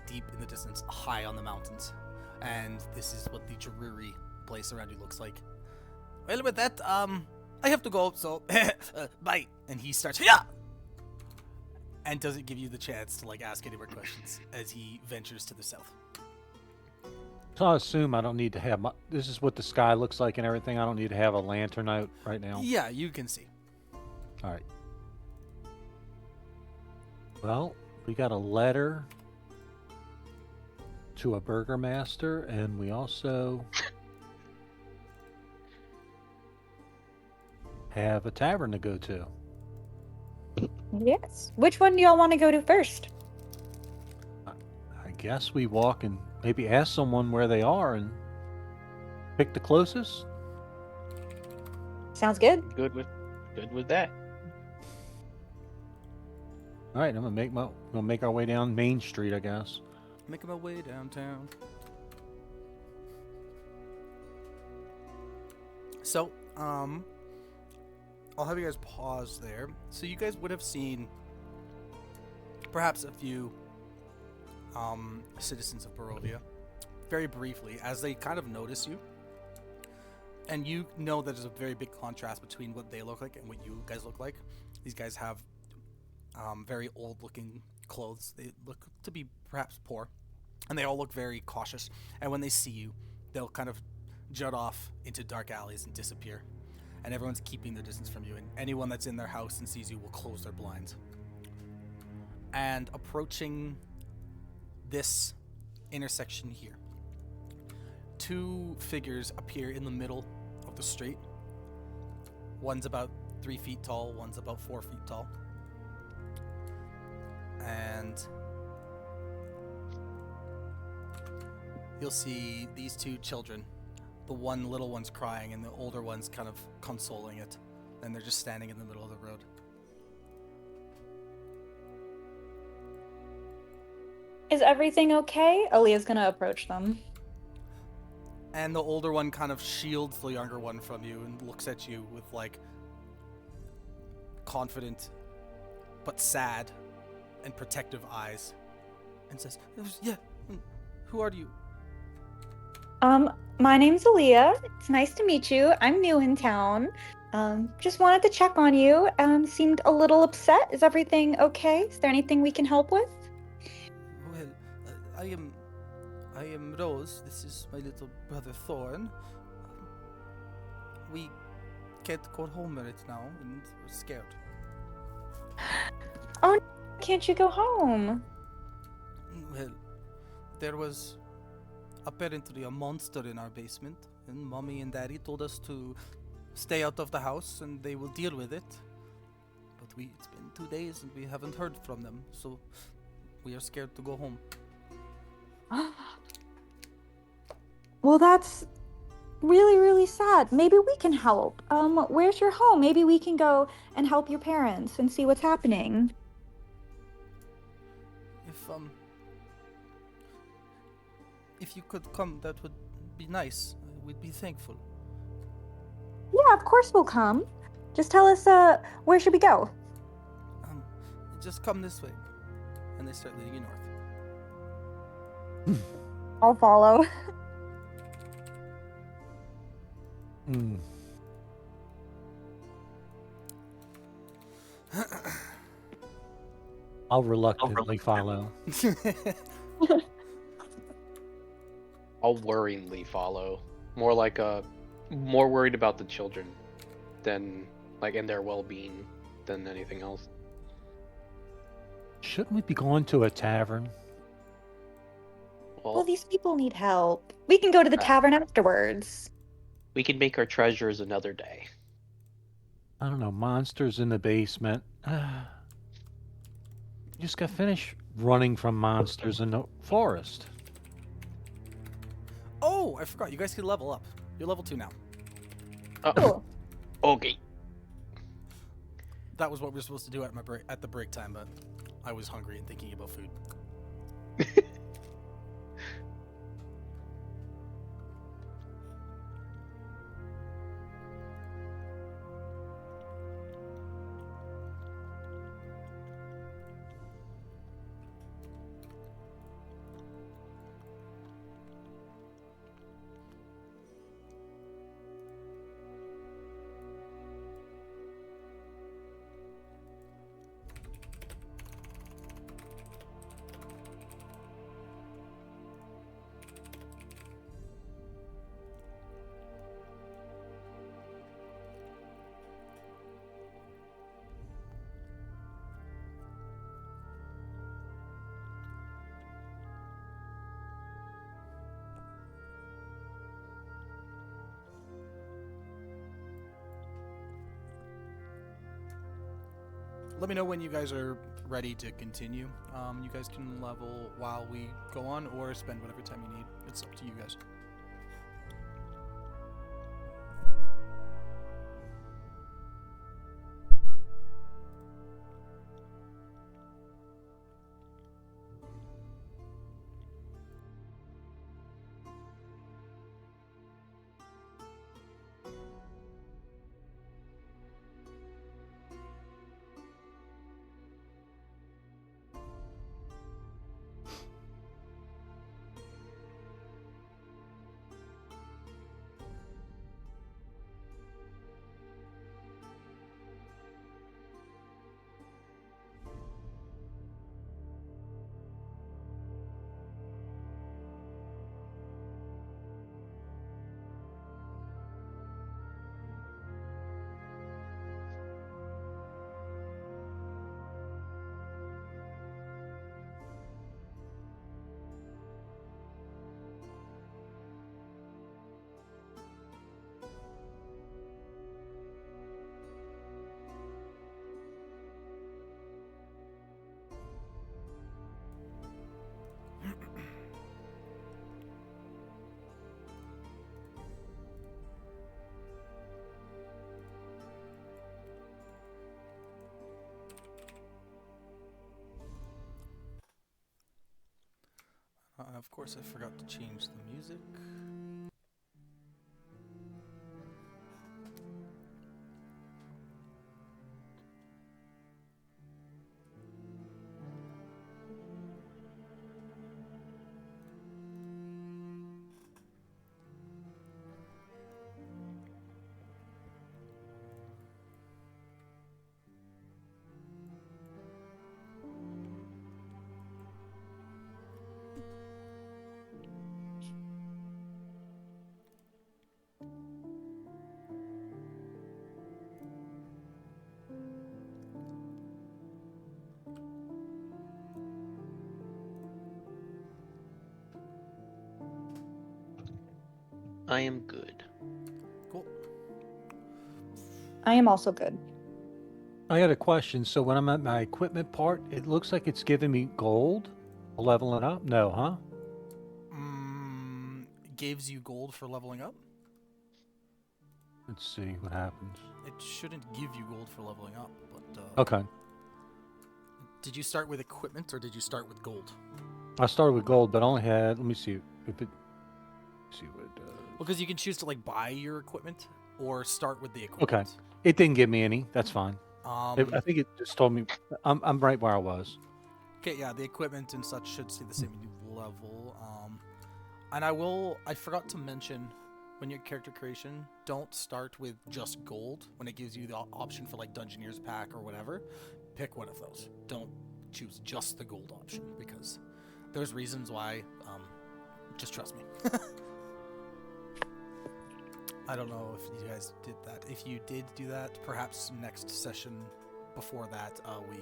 Deep in the distance, high on the mountains. And this is what the dreary place around you looks like. Well, with that, I have to go, so bye. And he starts, yeah! And doesn't give you the chance to ask any more questions as he ventures to the south. So I assume I don't need to have this is what the sky looks like and everything. I don't need to have a lantern out right now. Yeah, you can see. All right. Well, we got a letter to a burgomaster, and we also have a tavern to go to. Yes. Which one do y'all want to go to first? I guess we walk and maybe ask someone where they are and pick the closest. Sounds good. Good with that. All right, I'm gonna make our way down Main Street, I guess. Making my way downtown. So, I'll have you guys pause there. So you guys would have seen perhaps a few citizens of Barovia very briefly as they kind of notice you. And you know that there's a very big contrast between what they look like and what you guys look like. These guys have very old-looking clothes. They look to be perhaps poor, and they all look very cautious. And when they see you, they'll kind of jut off into dark alleys and disappear. And everyone's keeping their distance from you, and anyone that's in their house and sees you will close their blinds. And approaching this intersection here, two figures appear in the middle of the street. One's about 3 feet tall, one's about 4 feet tall. And you'll see these two children. The one little one's crying and the older one's kind of consoling it. And they're just standing in the middle of the road. Is everything okay? Aaliyah's gonna approach them. And the older one kind of shields the younger one from you and looks at you with like confident but sad and protective eyes and says, "Yeah, who are you?" My name's Aaliyah. It's nice to meet you. I'm new in town. Just wanted to check on you. Seemed a little upset. Is everything okay? Is there anything we can help with? Well, I am Rose. This is my little brother Thorn. We can't go home right now, and we're scared. Oh, can't you go home? Well, there was apparently a monster in our basement, and Mommy and Daddy told us to stay out of the house, and they will deal with it. But it's been 2 days, and we haven't heard from them, so we are scared to go home. Well, that's really, really sad. Maybe we can help. Where's your home? Maybe we can go and help your parents and see what's happening. If you could come, that would be nice. We'd be thankful. Yeah, of course we'll come. Just tell us, where should we go? Just come this way. And they start leading you north. I'll follow. I'll reluctantly follow. I'll worryingly follow. More worried about the children than and their well-being than anything else. Shouldn't we be going to a tavern? Well, these people need help. We can go to the tavern afterwards. We can make our treasures another day. I don't know, monsters in the basement. Just got finished running from monsters in the forest. Oh, I forgot. You guys can level up. You're level 2 now. Cool. Okay. That was what we were supposed to do at the break time, but I was hungry and thinking about food. Let me know when you guys are ready to continue. You guys can level while we go on, or spend whatever time you need. It's up to you guys. Of course, I forgot to change the music. I am good. Cool. I am also good. I got a question. So when I'm at my equipment part, it looks like it's giving me gold. Leveling up? No, huh? Gives you gold for leveling up? Let's see what happens. It shouldn't give you gold for leveling up, but Okay. did you start with equipment or did you start with gold? I started with gold, but I only had, let me see if it, see what it does. Well, because you can choose to like buy your equipment or start with the equipment. Okay. It didn't give me any. That's fine. I think it just told me I'm right where I was. Okay, yeah, the equipment and such should stay the same level. And I forgot to mention, when your character creation, don't start with just gold when it gives you the option for like Dungeoneer's pack or whatever. Pick one of those. Don't choose just the gold option because there's reasons why. Just trust me. I don't know if you guys did that. If you did do that, perhaps next session before that, we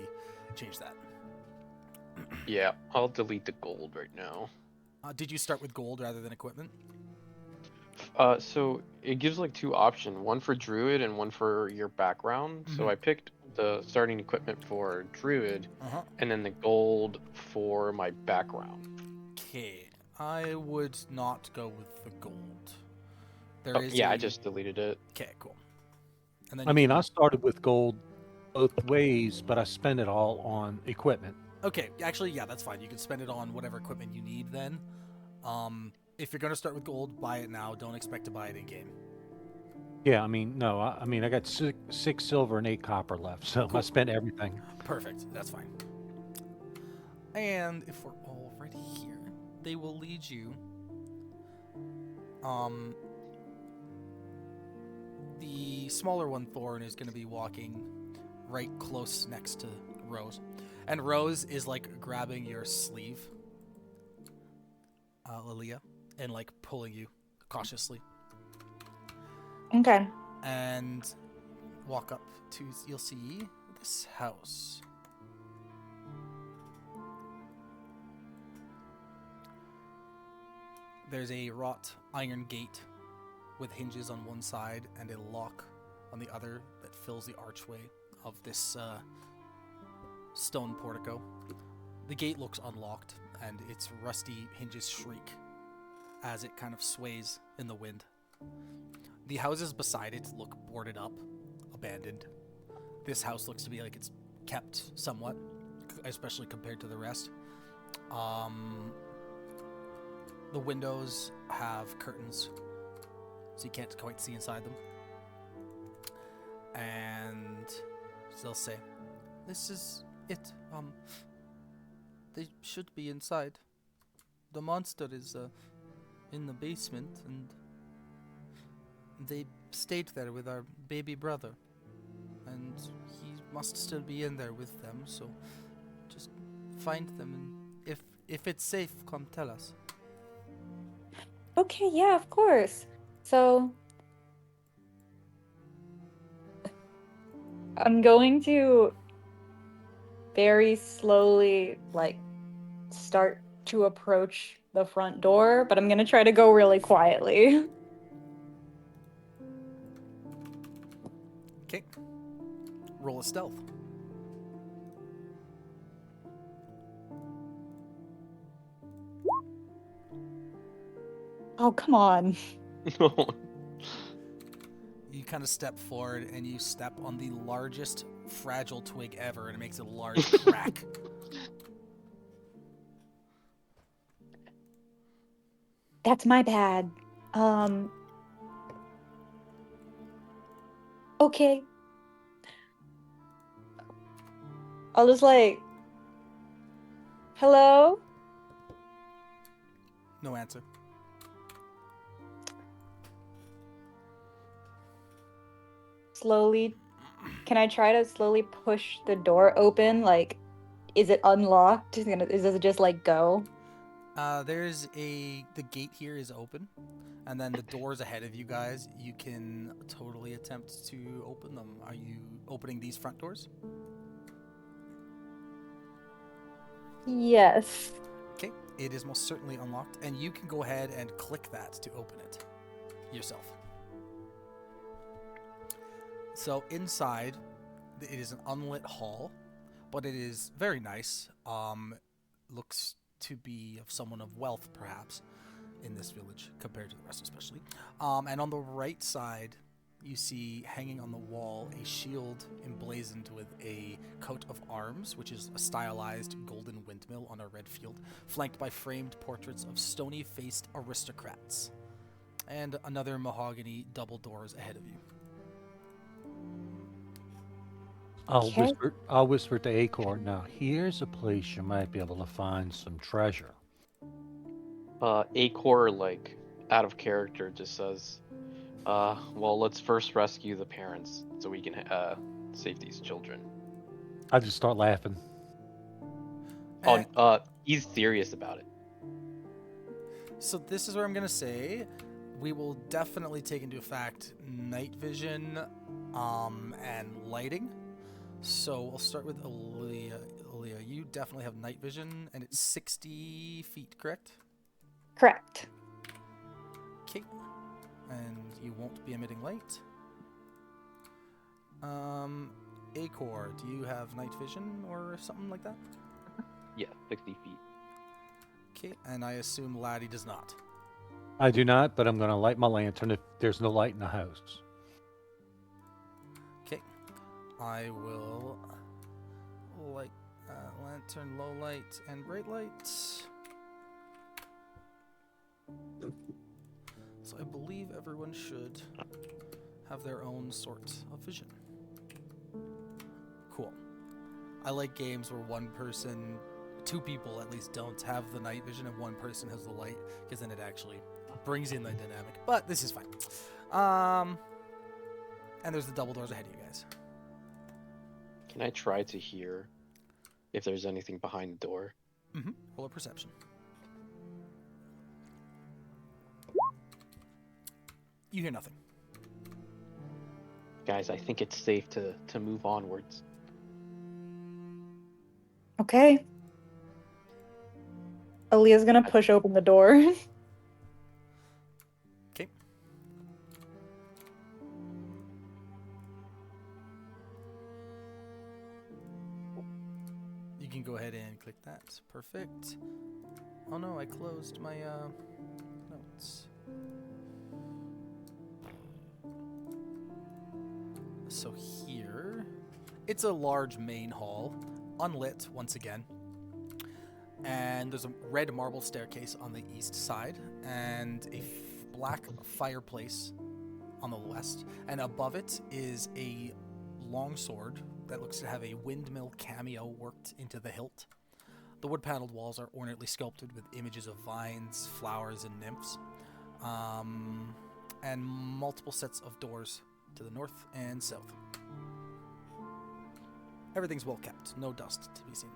change that. Yeah, I'll delete the gold right now. Did you start with gold rather than equipment? So it gives like two options, one for Druid and one for your background. Mhm. So I picked the starting equipment for Druid, Uh-huh. and then the gold for my background. Okay, I would not go with the gold. I just deleted it. Okay, cool. And then I mean, I started with gold both ways, but I spent it all on equipment. Okay, actually, yeah, that's fine. You can spend it on whatever equipment you need then. If you're going to start with gold, buy it now. Don't expect to buy it in-game. Yeah, I mean, no, I mean, I got six silver and 8 copper left, so Cool. I spent everything. Perfect, that's fine. And if we're already here, they will lead you. The smaller one, Thorn, is going to be walking right close next to Rose. And Rose is like grabbing your sleeve, Lilia, and like pulling you cautiously. Okay. And walk up to, you'll see this house. There's a wrought iron gate with hinges on one side and a lock on the other that fills the archway of this stone portico. The gate looks unlocked, and its rusty hinges shriek as it kind of sways in the wind. The houses beside it look boarded up, abandoned. This house looks to be like it's kept somewhat, especially compared to the rest. The windows have curtains, so you can't quite see inside them. And they'll say, "This is it. They should be inside. The monster is in the basement, and they stayed there with our baby brother, and he must still be in there with them. So just find them, and if it's safe, come tell us." Okay, yeah, of course. So I'm going to very slowly start to approach the front door, but I'm going to try to go really quietly. Okay. Roll a stealth. Oh, come on. You kind of step forward and you step on the largest fragile twig ever, and it makes a large crack. That's my bad. Okay. I'll just like, hello? No answer. Slowly. Can I try to slowly push the door open? Like, is it unlocked? Does it just like go? The gate here is open, and then the doors ahead of you guys, you can totally attempt to open them. Are you opening these front doors? Yes. Okay, it is most certainly unlocked, and you can go ahead and click that to open it yourself. So inside, it is an unlit hall, but it is very nice. Looks to be of someone of wealth, perhaps, in this village compared to the rest, especially. And on the right side, you see hanging on the wall a shield emblazoned with a coat of arms, which is a stylized golden windmill on a red field, flanked by framed portraits of stony-faced aristocrats, and another mahogany double doors ahead of you. Okay. I'll whisper to Acor. Now, here's a place you might be able to find some treasure. Acor, like, out of character, just says, well, let's first rescue the parents so we can save these children. I just start laughing. He's serious about it. So this is where I'm gonna say we will definitely take into effect night vision and lighting. So we'll start with Aaliyah. Aaliyah, you definitely have night vision, and it's 60 feet, correct? Correct. Okay. And you won't be emitting light. Acor, do you have night vision or something like that? Yeah, 60 feet. Okay, and I assume Laddie does not. I do not, but I'm going to light my lantern if there's no light in the house. Okay, I will light lantern, low light, and bright light. So I believe everyone should have their own sort of vision. Cool. I like games where two people at least don't have the night vision and one person has the light, because then it actually brings in the dynamic. But this is fine. And there's the double doors ahead of you guys. Can I try to hear if there's anything behind the door? Mm-hmm. Roll a perception. You hear nothing. Guys, I think it's safe to move onwards. Okay. Aaliyah's gonna push open the door. Okay. You can go ahead and click that. Perfect. Oh no, I closed my notes. So here, it's a large main hall, unlit once again. And there's a red marble staircase on the east side, and a black fireplace on the west. And above it is a long sword that looks to have a windmill cameo worked into the hilt. The wood-paneled walls are ornately sculpted with images of vines, flowers, and nymphs. And multiple sets of doors to the north and south. Everything's well kept, no dust to be seen.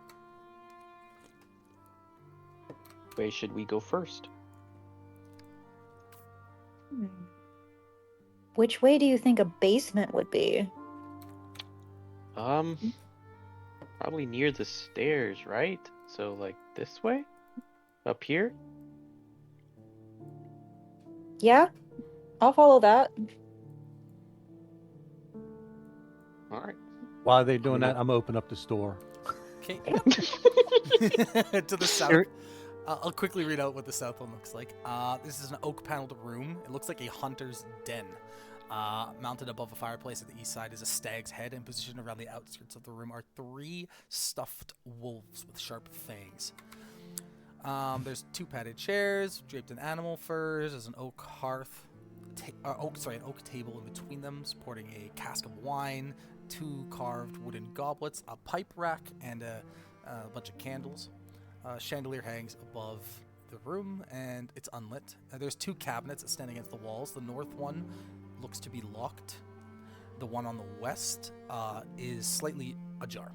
Where should we go first? Which way do you think a basement would be? Probably near the stairs, right? So, like, this way? Up here? Yeah, I'll follow that. Alright. While they're doing that, I'm opening up this door. Okay. To the south. I'll quickly read out what the south one looks like. This is an oak-paneled room. It looks like a hunter's den. Mounted above a fireplace at the east side is a stag's head, and positioned around the outskirts of the room are 3 stuffed wolves with sharp fangs. There's 2 padded chairs draped in animal furs. There's an oak hearth, an oak table in between them, supporting a cask of wine, 2 carved wooden goblets, a pipe rack, and a bunch of candles. Chandelier hangs above the room, and it's unlit. There's 2 cabinets that stand against the walls. The north one looks to be locked. The one on the west is slightly ajar.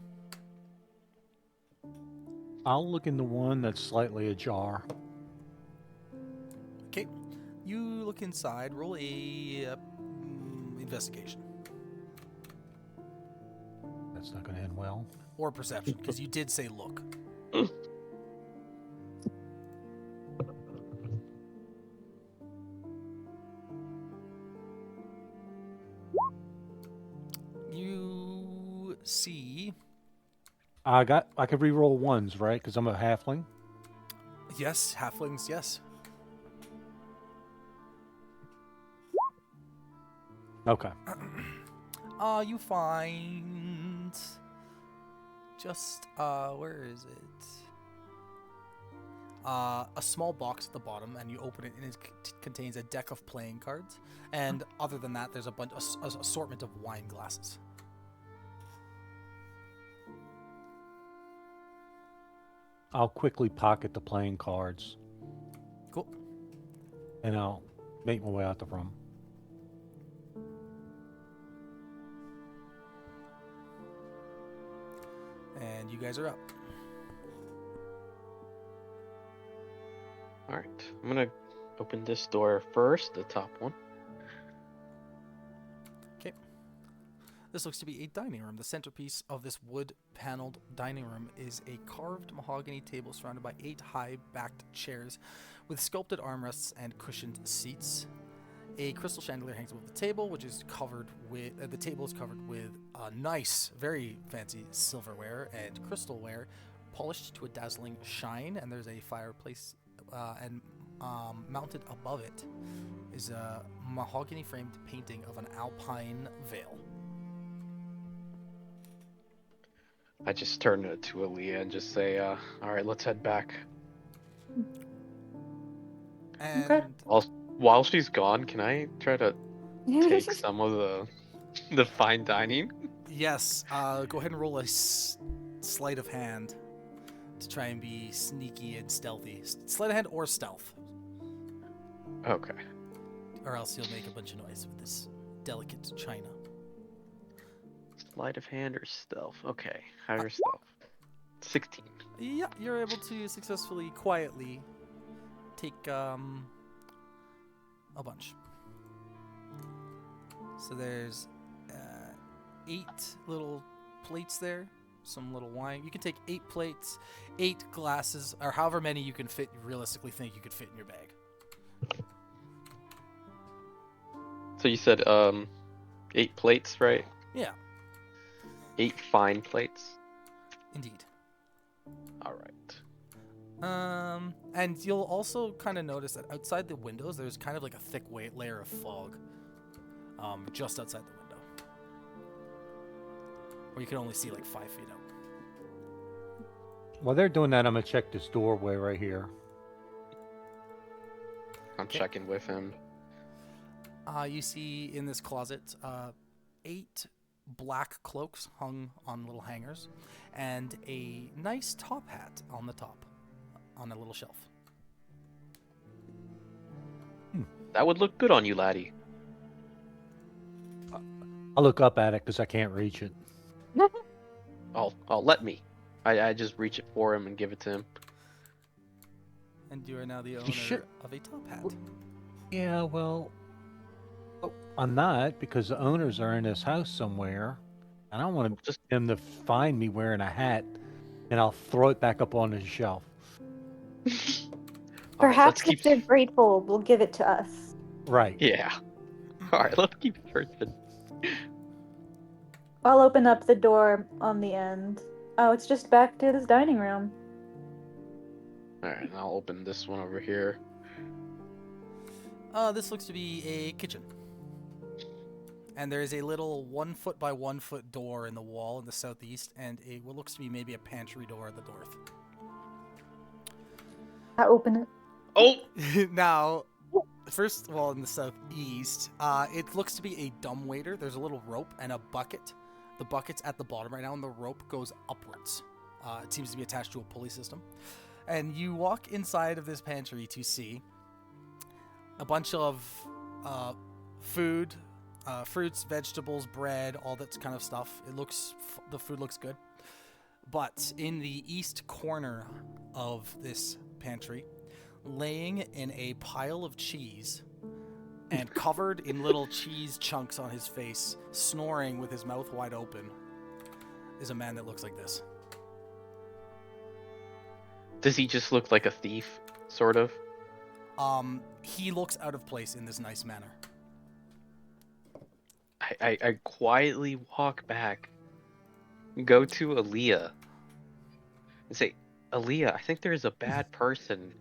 I'll look in the one that's slightly ajar. Okay, you look inside. Roll a investigation That's not going to end well. or perception, because you did say look. You see, I could re-roll ones, right? Because I'm a halfling. yes, halflings, yes. Okay. You find just where is it? A small box at the bottom, and you open it, and it contains a deck of playing cards. And other than that, there's a assortment of wine glasses. I'll quickly pocket the playing cards, Cool. and I'll make my way out the room. And you guys are up. All right, I'm gonna open this door first, the top one. Okay. This looks to be a dining room. The centerpiece of this wood-paneled dining room is a carved mahogany table surrounded by 8 high-backed chairs with sculpted armrests and cushioned seats. A crystal chandelier hangs above the table, which is covered with the table is covered with nice, very fancy silverware and crystalware, polished to a dazzling shine. And there's a fireplace, and mounted above it is a mahogany-framed painting of an alpine vale. I just turn to Aaliyah and just say, all right, let's head back. And Okay. While she's gone, can I try to take some of the fine dining? yes, go ahead and roll a sleight of hand to try and be sneaky and stealthy. Sleight of hand or stealth, Okay. or else you'll make a bunch of noise with this delicate china. Sleight of hand or stealth? Okay, higher stealth. 16. Yeah, you're able to successfully, quietly take a bunch. So there's 8 little plates there, some little wine. You can take 8 plates, 8 glasses, or however many you can fit. You realistically think you could fit in your bag. So you said 8 plates, right? Yeah, 8 fine plates. indeed. All right. And you'll also kind of notice that outside the windows, there's kind of like a thick layer of fog, just outside the window, where you can only see like 5 feet out. While they're doing that, I'm gonna check this doorway right here. I'm checking with him. You see in this closet 8 black cloaks hung on little hangers, and a nice top hat on the top, on a little shelf. That would look good on you, laddie. I'll look up at it because I can't reach it. I'll let me. I just reach it for him and give it to him. And you are now the owner should- of a top hat. Yeah, well, I'm not, because the owners are in this house somewhere. I don't want Just them to find me wearing a hat, and I'll throw it back up on the shelf. Perhaps keep- if they're grateful, we'll give it to us. Right. yeah. All right, let's keep it first. I'll open up the door on the end. Oh, it's just back to this dining room. All right, and I'll open this one over here. This looks to be a kitchen. And there is a little 1 foot by 1 foot door in the wall in the southeast, and what looks to be maybe a pantry door at the north. I open it. Oh, Now, first of all, in the southeast, it looks to be a dumbwaiter. There's a little rope and a bucket. The bucket's at the bottom right now, and the rope goes upwards. It seems to be attached to a pulley system. And you walk inside of this pantry to see a bunch of food, fruits, vegetables, bread, all that kind of stuff. The food looks good. But in the east corner of this pantry, laying in a pile of cheese and covered in little cheese chunks on his face, snoring with his mouth wide open, is a man that looks like this. does he just look like a thief, sort of? He looks out of place in this nice manner. I quietly walk back, go to Aaliyah, and say, Aaliyah, I think there's a bad person,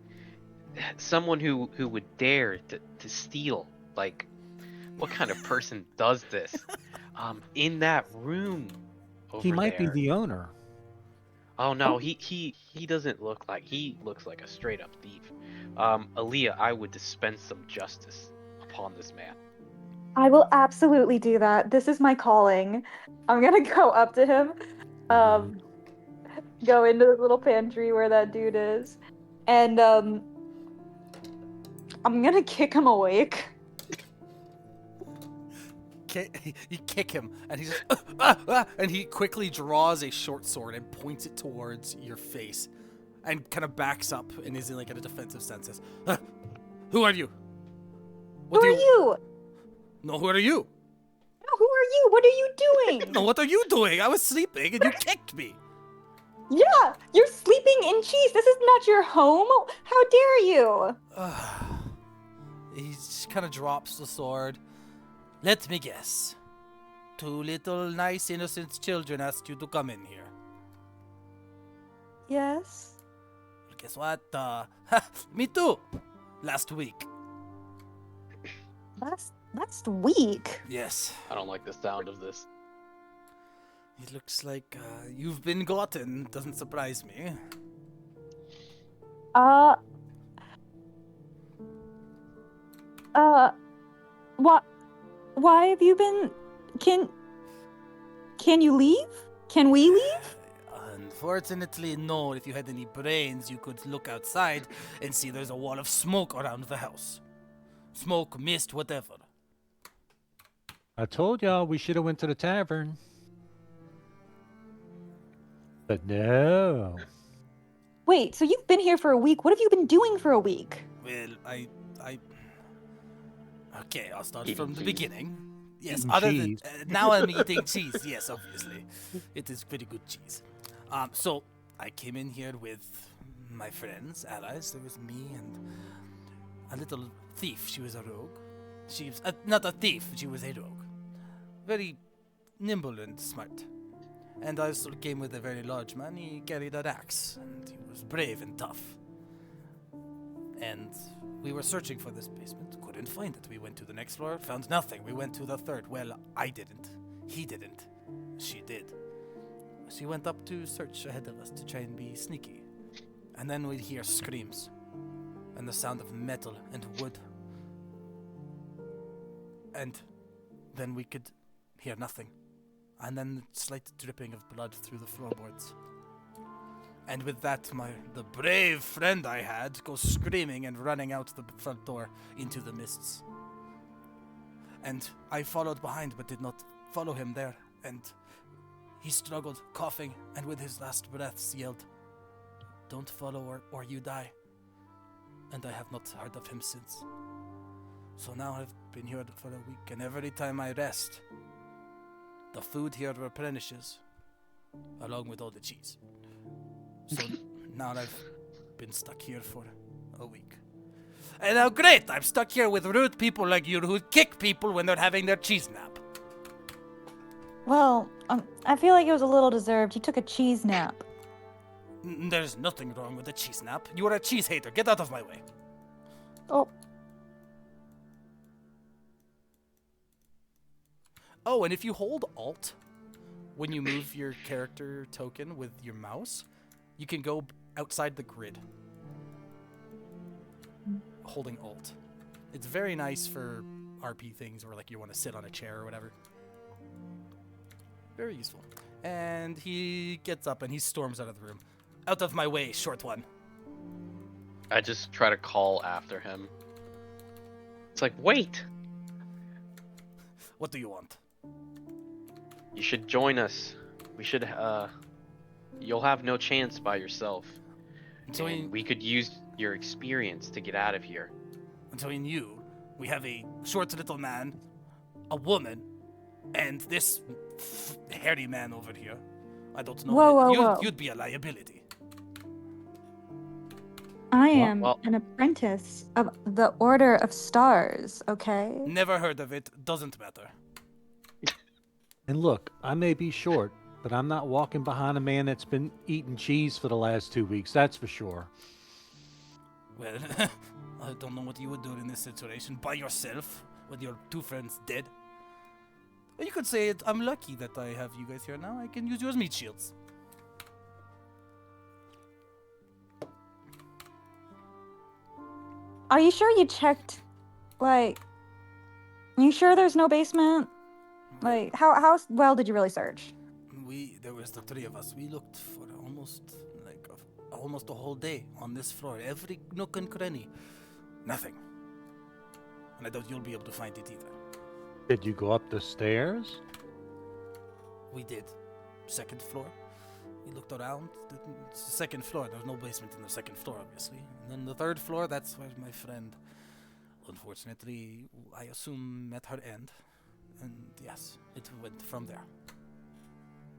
someone who would dare to steal. Like, what kind of person does this? In that room over He might there. be the owner. Oh no, he doesn't look like, he looks like a straight up thief. Aaliyah, I would dispense some justice upon this man. I will absolutely do that. This is my calling. I'm gonna go up to him, go into the little pantry where that dude is, and I'm gonna kick him awake. You kick him, and he's just, and he quickly draws a short sword and points it towards your face, and kind of backs up and is in like in a defensive sense. Says, "Who are you? Who are you? No, who are you? No, who are you? What are you doing? No, what are you doing? I was sleeping, and you kicked me." Yeah, you're sleeping in cheese. This is not your home. How dare you? He just kind of drops the sword. Let me guess. 2 little nice innocent children asked you to come in here. Yes. Guess what? Me too. Last week. Last week. Yes. I don't like the sound of this. It looks like you've been gotten. Doesn't surprise me. What? Why have you been? Can you leave? Can we leave? Unfortunately, no. If you had any brains, you could look outside and see there's a wall of smoke around the house. Smoke, mist, whatever. I told y'all we should have went to the tavern. But no. Wait, so you've been here for a week. What have you been doing for a week? Well, Okay, I'll start Eating from the cheese. beginning. Yes, Eating other cheese. than now I'm eating cheese. Yes, obviously, it is very good cheese. So I came in here with my friends, allies. There was me and a little thief. She was a rogue. She was not a thief. She was a rogue. Very nimble and smart. And I also came with a very large man. He carried an axe, and he was brave and tough. And we were searching for this basement, couldn't find it. We went to the next floor, found nothing. We went to the third. Well, I didn't. He didn't. She did. She went up to search ahead of us to try and be sneaky. And then we'd hear screams and the sound of metal and wood. And then we could hear nothing. And then the slight dripping of blood through the floorboards. And with that, the brave friend I had goes screaming and running out the front door into the mists. And I followed behind, but did not follow him there. And he struggled, coughing, and with his last breaths yelled, "Don't follow or you die." And I have not heard of him since. So now I've been here for a week, and every time I rest, the food here replenishes, along with all the cheese. So now I've been stuck here for a week. And now great, I'm stuck here with rude people like you who kick people when they're having their cheese nap. Well, I feel like it was a little deserved. You took a cheese nap. There's nothing wrong with a cheese nap. You are a cheese hater. Get out of my way. Oh, Oh, and if you hold Alt when you move your character token with your mouse, you can go outside the grid. holding Alt. It's very nice for RP things or like you want to sit on a chair or whatever. Very useful. And he gets up and he storms out of the room. Out of my way, short one. I just try to call after him. It's like, wait! What do you want? You should join us. We should, you'll have no chance by yourself. And we could use your experience to get out of here. Between you, we have a short little man, a woman, and this hairy man over here. I don't know. Whoa. You'd be a liability. I am well- an apprentice of the Order of Stars, okay? Never heard of it. Doesn't matter. And look, I may be short, but I'm not walking behind a man that's been eating cheese for the last 2 weeks, that's for sure. Well, I don't know what you would do in this situation by yourself with your two friends dead. Or you could say I'm lucky that I have you guys here now. I can use you as meat shields. Are you sure you checked, like, you sure there's no basement? Like, how well did you really search? There was the three of us. We looked for almost a whole day on this floor. Every nook and cranny. Nothing. And I doubt you'll be able to find it either. Did you go up the stairs? We did. Second floor. We looked around. It's the second floor. There's no basement in the second floor, obviously. And then the third floor, that's where my friend, unfortunately, I assume, met her end. And yes, it went from there.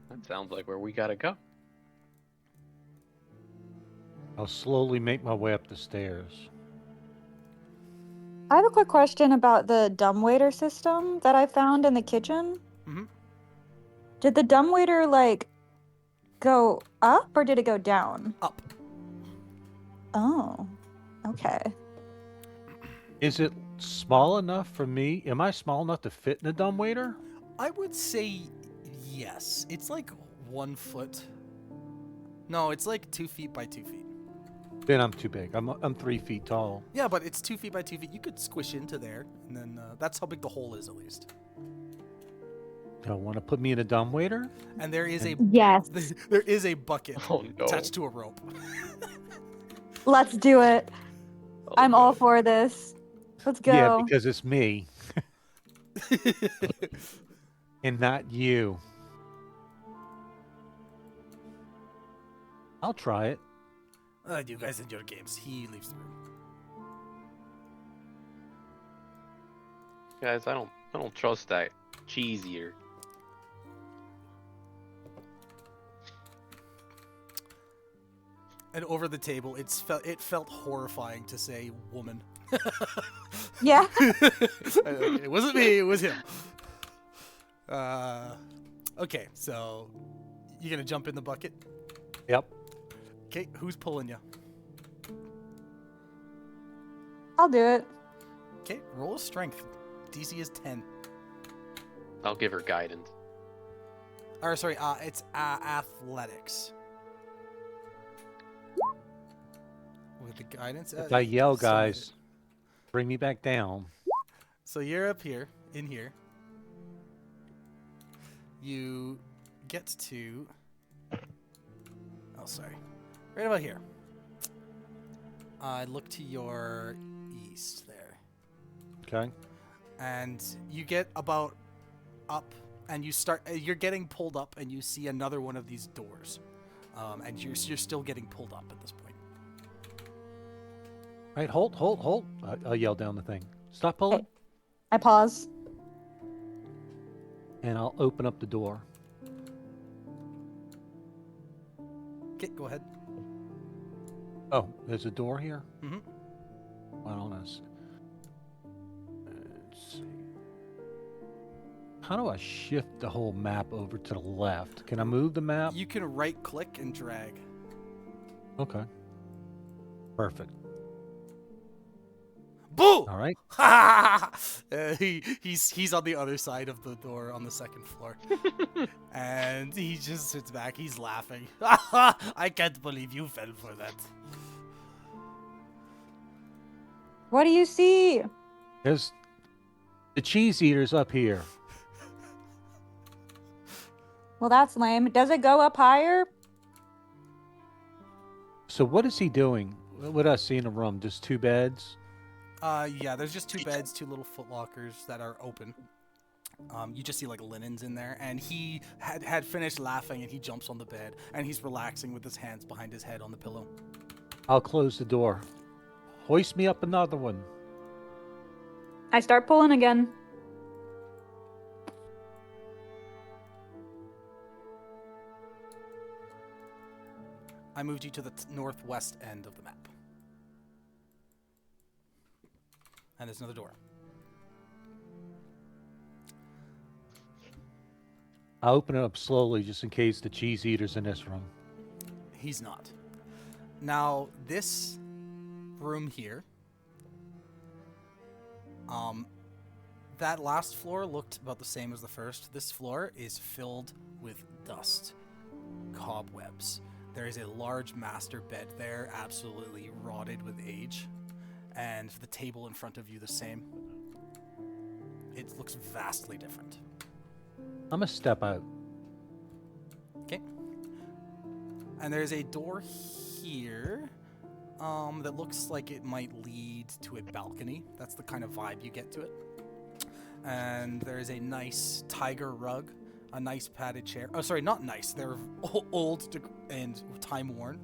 That sounds like where we gotta go. I'll slowly make my way up the stairs. I have a quick question about the dumbwaiter system that I found in the kitchen. Mm-hmm. Did the dumbwaiter, like, go up or did it go down? Up. Oh, okay. Is it small enough for me? Am I small enough to fit in a dumbwaiter? I would say yes. It's like 1 foot. No, it's like 2 feet by 2 feet. Then I'm too big. I'm 3 feet tall. Yeah, but it's 2 feet by 2 feet. You could squish into there, and then that's how big the hole is, at least. You want to put me in a dumbwaiter? And there is Yes. there is a bucket Oh no. attached to a rope. Let's do it. Oh, I'm no. all for this. Let's go. Yeah, because it's me and not you. I'll try it. You guys enjoy your games. He leaves the room. Guys, I don't trust that cheese eater. And over the table, it felt horrifying to say woman. Yeah. It wasn't me, it was him. Okay, so you gonna jump in the bucket? Yep. Okay, who's pulling you? I'll do it. Okay, roll a strength. DC is 10. I'll give her guidance. Or sorry, it's athletics. With the guidance. If I yell, still made guys, it. bring me back down. So you're up here, in here. You get to. Oh, sorry. Right about here. Look to your east there. Okay. And you get about up, and you start. You're getting pulled up, and you see another one of these doors. And you're still getting pulled up at this point. All right, hold. I'll yell down the thing. Stop pulling. I pause. And I'll open up the door. Okay, go ahead. Oh, there's a door here? Mhm. Why don't I let's see. How do I shift the whole map over to the left? Can I move the map? You can right click and drag. Okay. Perfect. Boo! All right. He's on the other side of the door on the second floor. And he just sits back. He's laughing. I can't believe you fell for that. What do you see? There's the cheese eaters up here. Well, that's lame. Does it go up higher? So what is he doing? What I see in the room? Just 2 beds? Yeah, there's just 2 beds, 2 little foot lockers that are open. You just see like linens in there, and he had finished laughing, and he jumps on the bed, and he's relaxing with his hands behind his head on the pillow. I'll close the door. Hoist me up another one. I start pulling again. I moved you to the northwest end of the map. And there's another door. I'll open it up slowly just in case the cheese eater's in this room. He's not. Now, this room here, that last floor looked about the same as the first. This floor is filled with dust, cobwebs. There is a large master bed there, absolutely rotted with age, and the table in front of you the same. It looks vastly different. I'm gonna step out. Okay. And there's a door here that looks like it might lead to a balcony. That's the kind of vibe you get to it. And there's a nice tiger rug, a nice padded chair. Oh, sorry, not nice. They're old and time-worn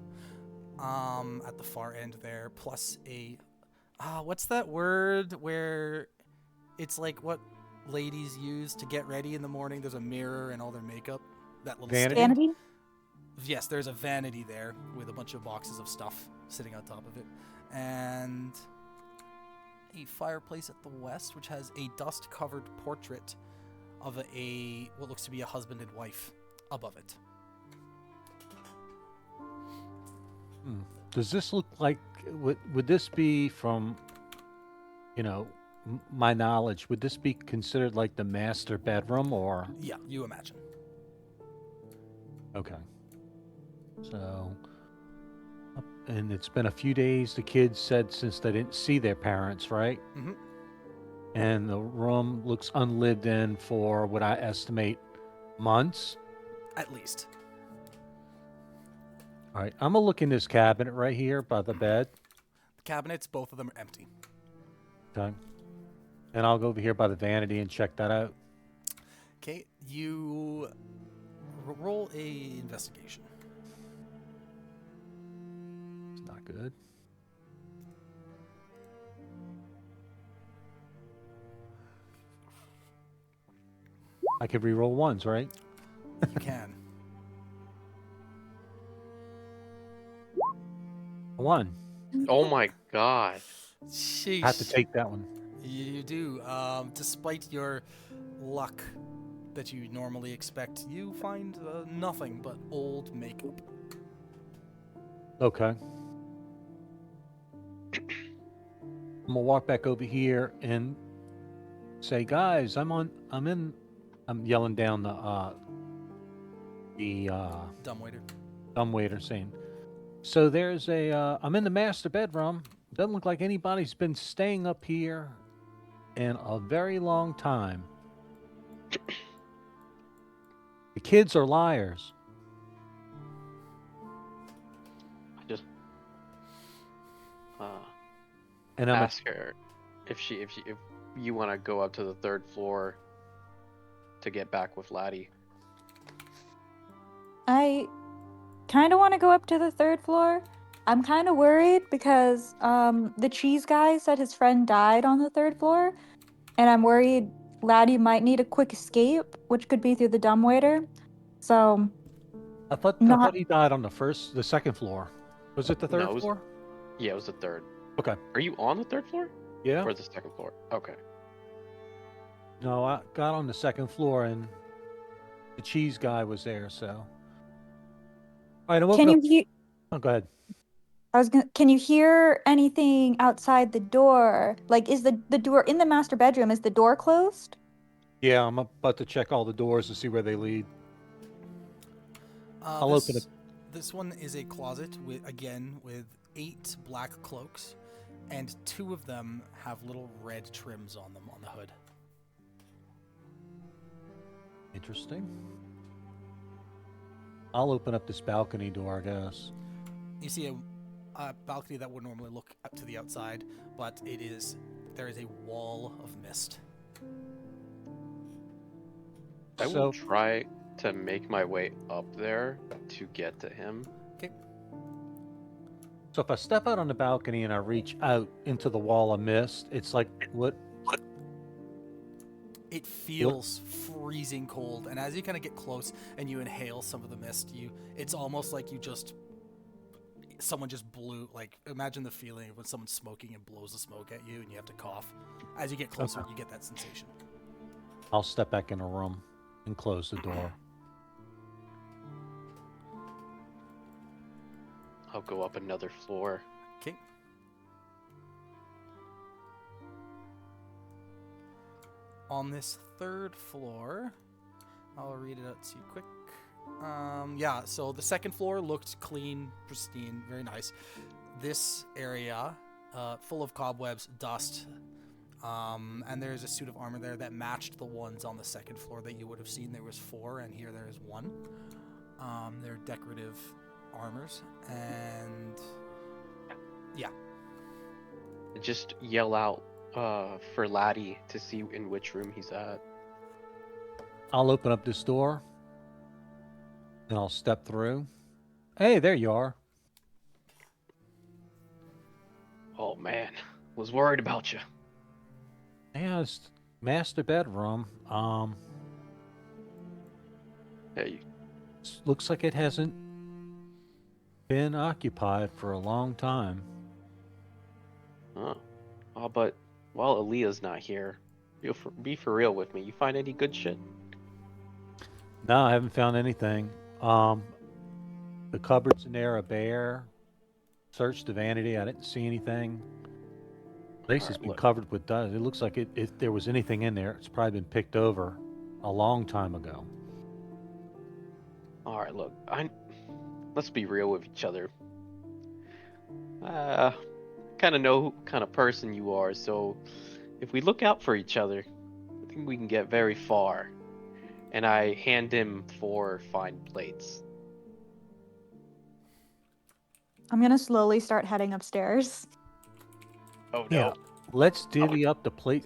at the far end there, plus a... what's that word where it's like what ladies use to get ready in the morning? There's a mirror and all their makeup. That little Vanity? stand. Vanity? Yes, there's a vanity there with a bunch of boxes of stuff sitting on top of it. And a fireplace at the west, which has a dust-covered portrait of a what looks to be a husband and wife above it. Does this look like... Would this be from, my knowledge, would this be considered like the master bedroom or... Yeah, you imagine. Okay. So, and it's been a few days, the kids said, since they didn't see their parents, right? Mm-hmm. And the room looks unlived in for what I estimate months. At least. All right, I'm gonna look in this cabinet right here by the bed. The cabinets, both of them are empty. Okay. And I'll go over here by the vanity and check that out. Okay, you roll a investigation. It's not good. I could re-roll ones, right? You can. 1. Oh my god. Sheesh. I have to take that one. You do. Despite your luck that you normally expect, you find nothing but old makeup. Okay. I'm gonna walk back over here and say, guys, I'm yelling down the Dumbwaiter. dumbwaiter saying, so there's I'm in the master bedroom. Doesn't look like anybody's been staying up here in a very long time. The kids are liars. I just And I'm ask her if you want to go up to the 3rd floor to get back with Laddie. I kind of want to go up to the 3rd floor. I'm kind of worried because the cheese guy said his friend died on the 3rd floor, and I'm worried Laddie might need a quick escape, which could be through the dumbwaiter. So, I thought he died on the 2nd floor. Was it the 3rd No, it was- floor? Yeah, it was the 3rd. Okay. Are you on the 3rd floor? Yeah. Or the 2nd floor? Okay. No, I got on the 2nd floor and the cheese guy was there, so. All right, I'm can opening you up. Oh, go ahead. can you hear anything outside the door? Like, is the door in the master bedroom, is the door closed? Yeah, I'm about to check all the doors to see where they lead. I'll open it. This one is a closet with 8 black cloaks, and 2 of them have little red trims on them on the hood. Interesting. I'll open up this balcony door, I guess. You see a balcony that would normally look up to the outside, but there is a wall of mist. I So will try to make my way up there to get to him. Okay. So if I step out on the balcony and I reach out into the wall of mist, it's like what? It feels freezing cold, and as you kind of get close and you inhale some of the mist, it's almost like someone just blew, like, imagine the feeling of when someone's smoking and blows the smoke at you and you have to cough. As you get closer, Okay. you get that sensation. I'll step back in a room and close the door. I'll go up another floor. Okay. On this 3rd floor, I'll read it out to you quick. Yeah, so the 2nd floor looked clean, pristine, very nice. This area, full of cobwebs, dust, and there's a suit of armor there that matched the ones on the 2nd floor that you would have seen. There was 4, and here there is 1. They're decorative armors, and yeah. Just yell out for Laddie to see in which room he's at. I'll open up this door and I'll step through. Hey, there you are. Oh man, was worried about you. Yeah, it's master bedroom. Hey, Looks like it hasn't been occupied for a long time. but while Aaliyah's not here, be for real with me. You find any good shit? No, I haven't found anything. The cupboards in there are bare. Searched the vanity. I didn't see anything. Place has Alright, been look. covered with dust. It looks like if there was anything in there, it's probably been picked over a long time ago. All right, look. Let's be real with each other. Kind of know what kind of person you are, so if we look out for each other, I think we can get very far. And I hand him 4 fine plates. I'm gonna slowly start heading upstairs. Oh Yeah, no. let's divvy up the plate.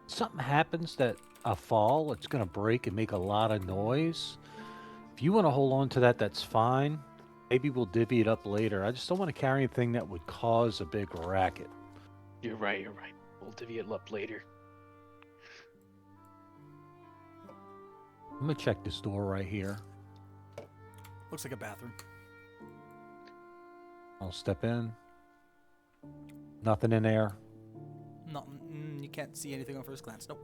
Something happens that a fall, it's gonna break and make a lot of noise. If you want to hold on to that, that's fine. Maybe we'll divvy it up later. I just don't want to carry anything that would cause a big racket. You're right. We'll divvy it up later. I'm gonna check this door right here. Looks like a bathroom. I'll step in. Nothing in there. No, you can't see anything on first glance. Nope.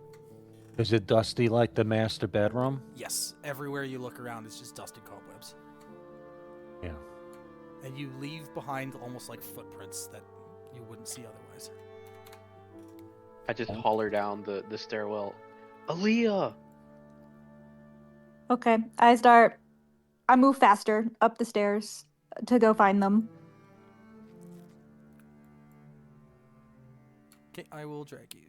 Is it dusty like the master bedroom? Yes, everywhere you look around is just dust and cobwebs. Yeah. And you leave behind almost like footprints that you wouldn't see otherwise. I just holler down the stairwell. Aaliyah! Okay, I move faster up the stairs to go find them. Okay, I will drag you.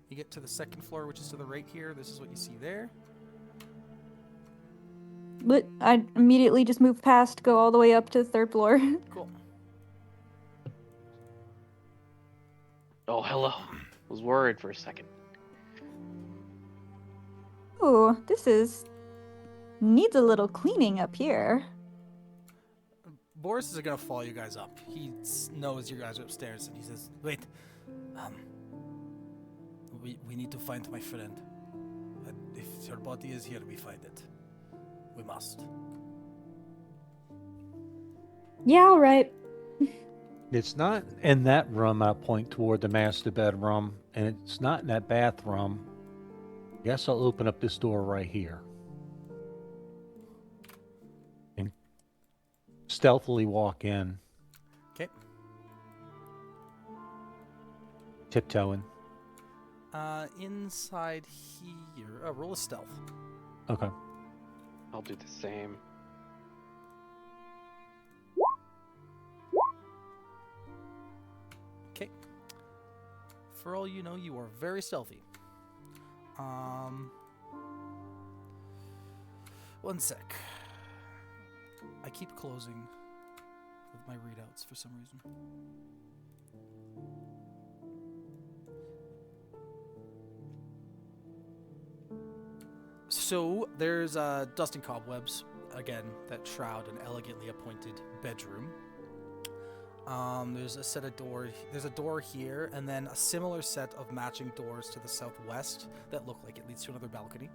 You get to the 2nd floor, which is to the right here. This is what you see there. But I immediately just move past, go all the way up to the 3rd floor. Cool. Oh, hello. Was worried for a second. Ooh, needs a little cleaning up here. Boris is gonna follow you guys up. He knows you guys are upstairs, and he says, "Wait, we need to find my friend. If her body is here, we find it. We must." Yeah, all right. It's not in that room. I point toward the master bedroom, and it's not in that bathroom. Guess I'll open up this door right here. And stealthily walk in. Okay. Tiptoeing. Inside here, roll a stealth. Okay. I'll do the same. Okay. For all you know, you are very stealthy. One sec. I keep closing with my readouts for some reason. So there's dust and cobwebs again that shroud an elegantly appointed bedroom. There's a set of doors. There's a door here, and then a similar set of matching doors to the southwest that look like it leads to another balcony.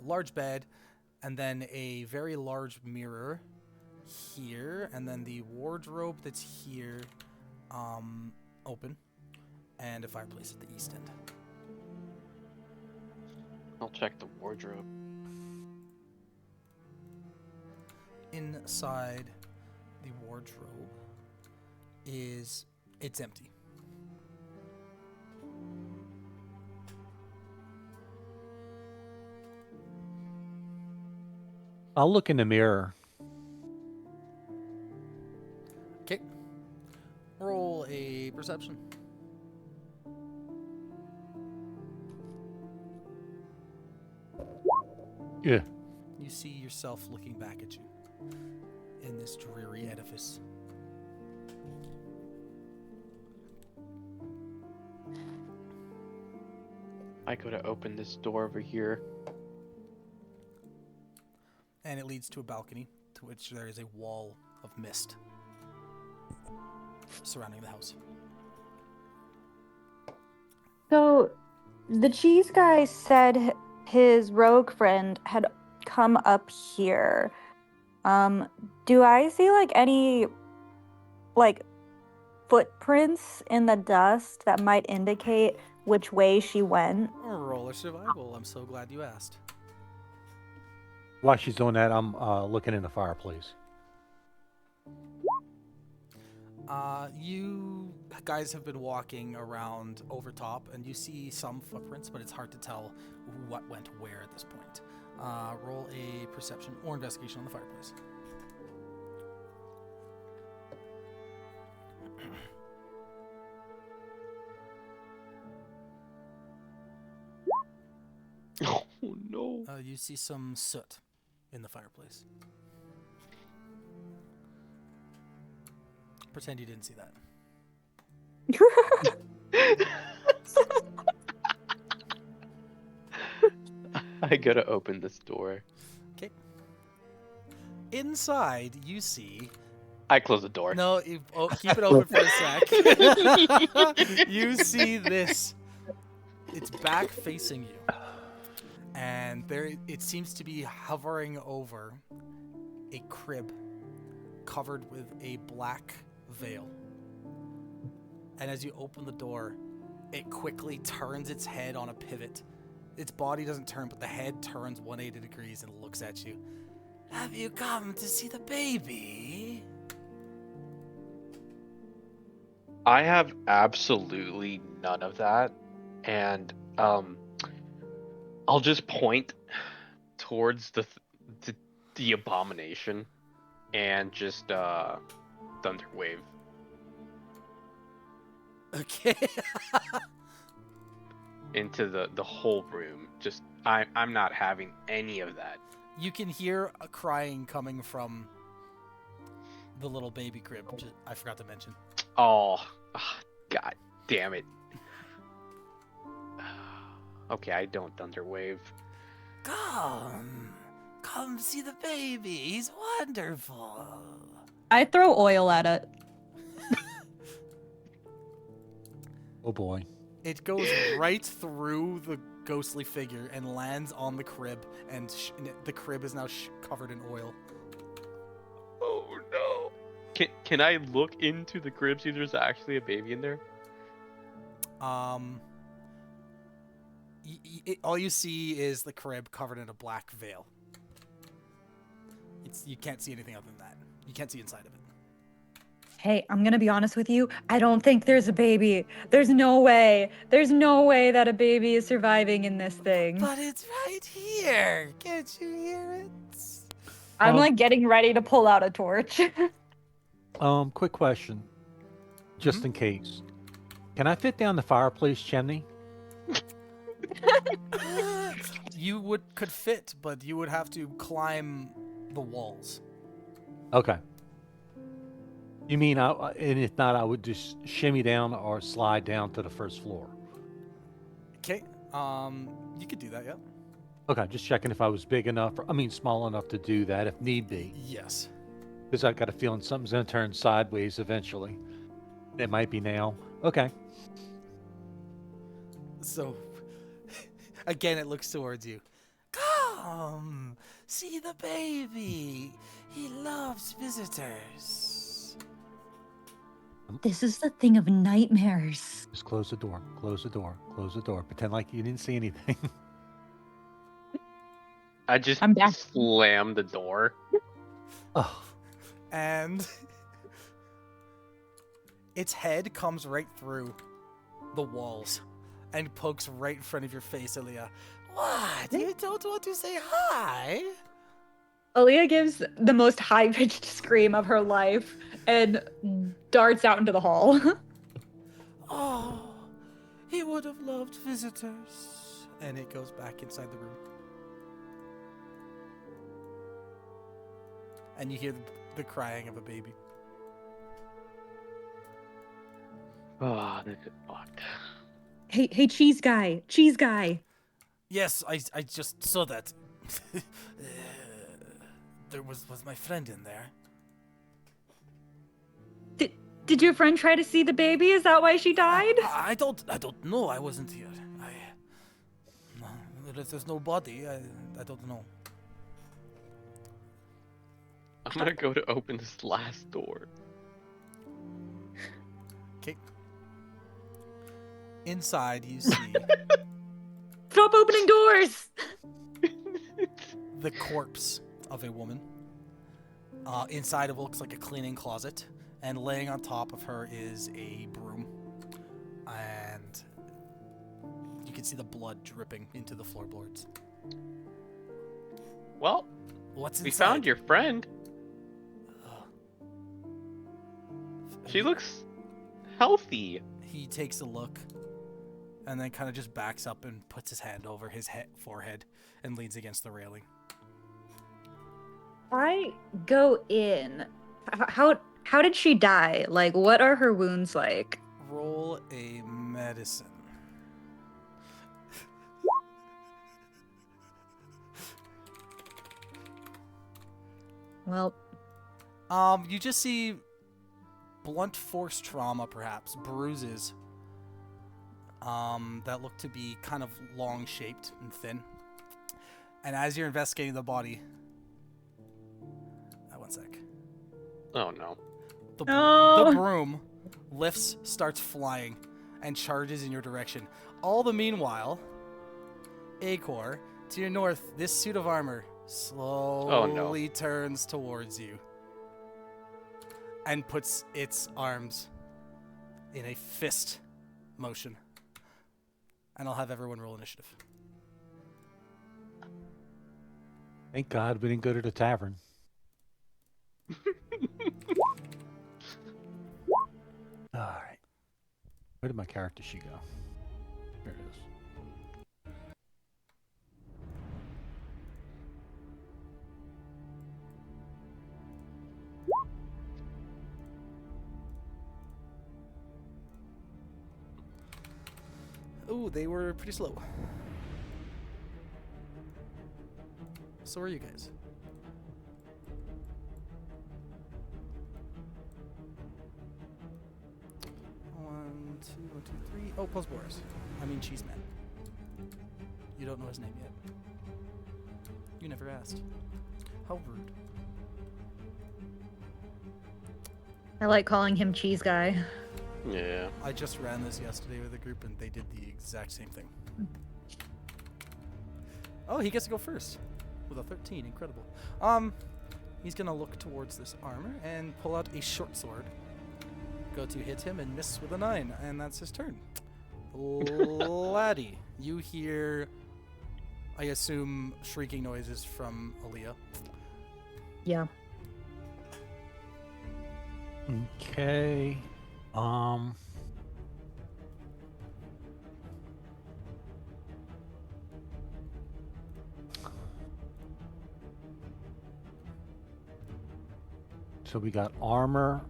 Large bed, and then a very large mirror here, and then the wardrobe that's here, open, and a fireplace at the east end. I'll check the wardrobe. Inside the wardrobe it's empty. I'll look in the mirror. Okay. Roll a perception. Yeah. You see yourself looking back at you in this dreary edifice. I go to open this door over here. And it leads to a balcony to which there is a wall of mist surrounding the house. So, the cheese guy said his rogue friend had come up here. Do I see like any like footprints in the dust that might indicate which way she went? Roll a survival. I'm so glad you asked. While she's doing that, I'm looking in the fireplace. You guys have been walking around over top, and you see some footprints, but it's hard to tell what went where at this point. Roll a perception or investigation on the fireplace. Oh no. You see some soot in the fireplace. Pretend you didn't see that. I gotta open this door. Okay. Inside, you see. I close the door. No, keep it open for a sec. You see this. It's back facing you. And there, it seems to be hovering over a crib covered with a black veil. And as you open the door, it quickly turns its head on a pivot. Its body doesn't turn, but the head turns 180 degrees and looks at you. Have you come to see the baby? I have absolutely none of that. And I'll just point towards the abomination and just thunder wave. Okay. Into the whole room. Just I'm not having any of that. You can hear a crying coming from the little baby crib. I forgot to mention. Oh, god damn it. Okay, I don't thunder wave. Come see the baby. He's wonderful. I throw oil at it. Oh boy. It goes right through the ghostly figure and lands on the crib, and the crib is now covered in oil. Oh no. Can I look into the crib, see if there's actually a baby in there? All you see is the crib covered in a black veil. You can't see anything other than that. You can't see inside of it. Hey, I'm gonna be honest with you. I don't think there's a baby. There's no way. There's no way that a baby is surviving in this thing. But it's right here. Can't you hear it? I'm like getting ready to pull out a torch. Quick question. just in case. Can I fit down the fireplace chimney? You could fit, but you would have to climb the walls. Okay. You mean, and if not, I would just shimmy down or slide down to the first floor. Okay. You could do that, yeah. Okay, just checking if I was big enough, small enough to do that if need be. Yes. Because I got a feeling something's going to turn sideways eventually. It might be now. Okay. So, again, it looks towards you. Come, see the baby. He loves visitors. This is the thing of nightmares. Just close the door. Close the door. Close the door. Pretend like you didn't see anything. I just I'm back. slammed the door. Oh, And its head comes right through the walls and pokes right in front of your face, Aaliyah. What? You don't want to say hi? Aaliyah gives the most high-pitched scream of her life and darts out into the hall. Oh, he would have loved visitors. And it goes back inside the room. And you hear the crying of a baby. Oh, this is fucked. Hey, cheese guy. Cheese guy. Yes, I just saw that. There was my friend in there. Did your friend try to see the baby? Is that why she died? I don't know. I wasn't here. There's no body. I don't know. I'm gonna go to open this last door. Okay. Inside, you see Stop opening doors! the corpse of a woman. Inside of it looks like a cleaning closet, and laying on top of her is a broom. And you can see the blood dripping into the floorboards. Well, What's we inside? found your friend. She looks healthy. He takes a look, and then kind of just backs up and puts his hand over his forehead and leans against the railing. I go in. How did she die? Like, what are her wounds like? Roll a medicine. Well, You just see blunt force trauma, perhaps bruises. That look to be kind of long shaped and thin. And as you're investigating the body, one sec. Oh no. The No. broom lifts, starts flying, and charges in your direction. All the meanwhile, Acor, to your north, this suit of armor slowly turns towards you and puts its arms in a fist motion. And I'll have everyone roll initiative. thank God we didn't go to the tavern. All right. Where did my character sheet go? Here it is. Ooh, they were pretty slow. So are you guys. One, two, three. Oh, plus Boris. I mean, Cheeseman. You don't know his name yet. You never asked. How rude. I like calling him cheese guy. Yeah. I just ran this yesterday with a group and they did the exact same thing. Oh, he gets to go first with a 13. Incredible. He's gonna look towards this armor and pull out a short sword. Go to hit him and miss with a 9, and that's his turn. Laddie, you hear, I assume, shrieking noises from Aaliyah. Yeah. Okay. Um. So we got armor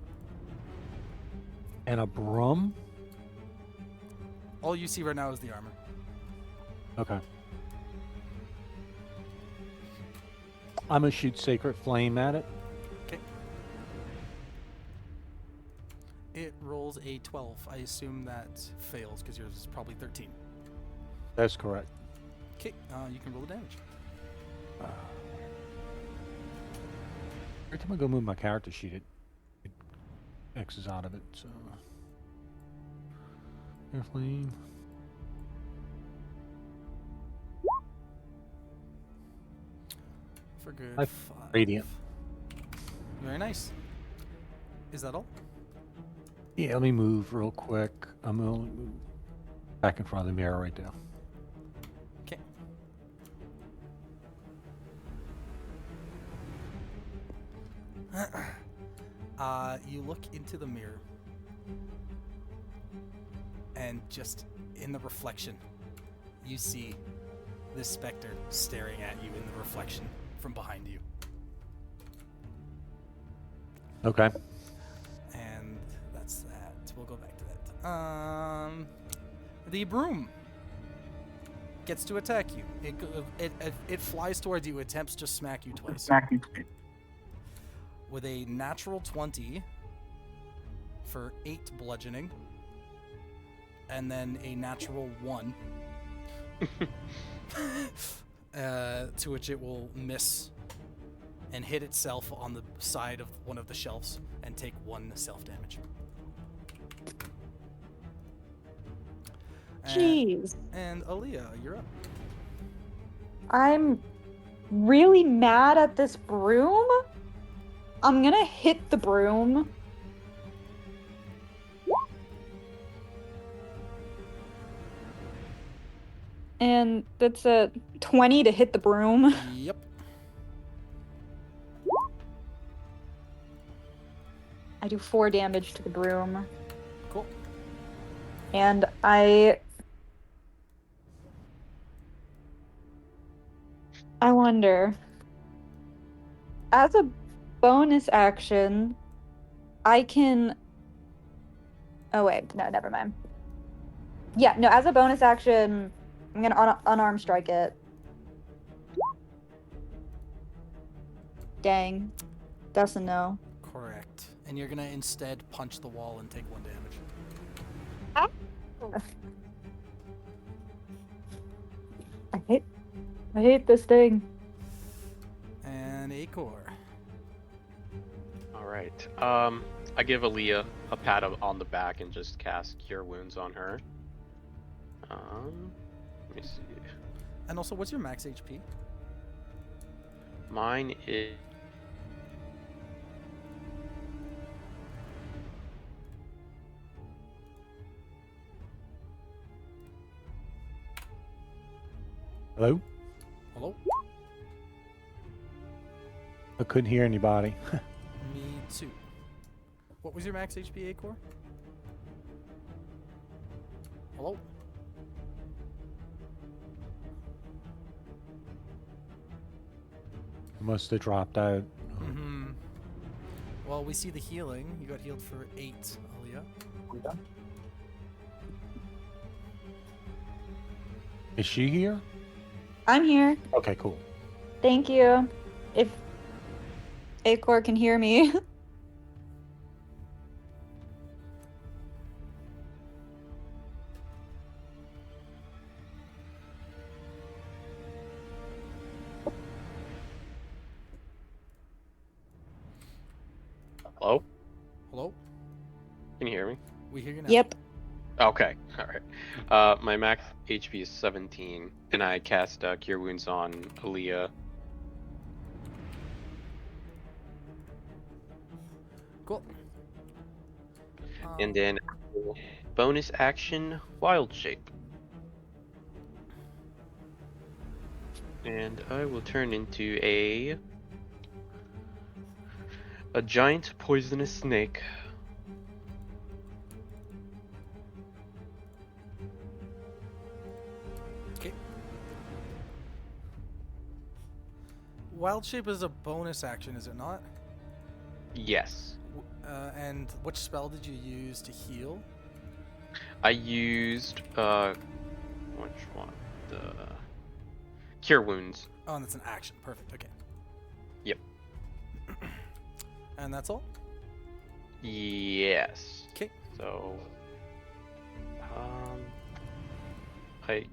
and a broom. All you see right now is the armor. Okay. I'm gonna shoot Sacred Flame at it. Okay. It rolls a 12. I assume that fails because yours is probably 13. That's correct. Okay, you can roll the damage. Every time I go move my character sheet, it X's out of it. So, Air Flame. For good. Five 5. radiant. Very nice. Is that all? Yeah, let me move real quick. I'm gonna move back in front of the mirror right there. Okay. You look into the mirror, and just in the reflection, you see this specter staring at you in the reflection from behind you. Okay. And that's that. We'll go back to that. The broom gets to attack you. It flies towards you, attempts to smack you twice. With a natural 20 for 8 bludgeoning, and then a natural 1 to which it will miss and hit itself on the side of one of the shelves and take 1 self damage. Jeez. And Aaliyah, you're up. I'm really mad at this broom. I'm gonna hit the broom. And that's a 20 to hit the broom. Yep. I do 4 damage to the broom. Cool. And I wonder, as a bonus action, I can. Oh, wait. No, never mind. Yeah, no, as a bonus action, I'm going to unarmed strike it. Dang. That's a no. Correct. And you're gonna instead punch the wall and take 1 damage. I hate this thing. And Acor. All right. I give Aaliyah a pat on the back and just cast Cure Wounds on her. Let me see. And also, what's your max HP? Mine is. Hello? Hello? I couldn't hear anybody. Me too. What was your max HP, Acor? Hello? Must have dropped out. Mm-hmm. Well, we see the healing. You got healed for 8, Aaliyah. Is she here? I'm here. Okay, cool. Thank you. If Acor can hear me. Hello? Hello? Can you hear me? We hear you now. Yep. Okay. All right. My max HP is 17, and I cast Cure Wounds on Aaliyah. Cool. And then bonus action, Wild Shape. And I will turn into a giant poisonous snake. Wild Shape is a bonus action, is it not? Yes. And which spell did you use to heal? I used which one? The Cure Wounds. Oh, and that's an action. Perfect. Okay. Yep. And that's all? Yes. Okay. So I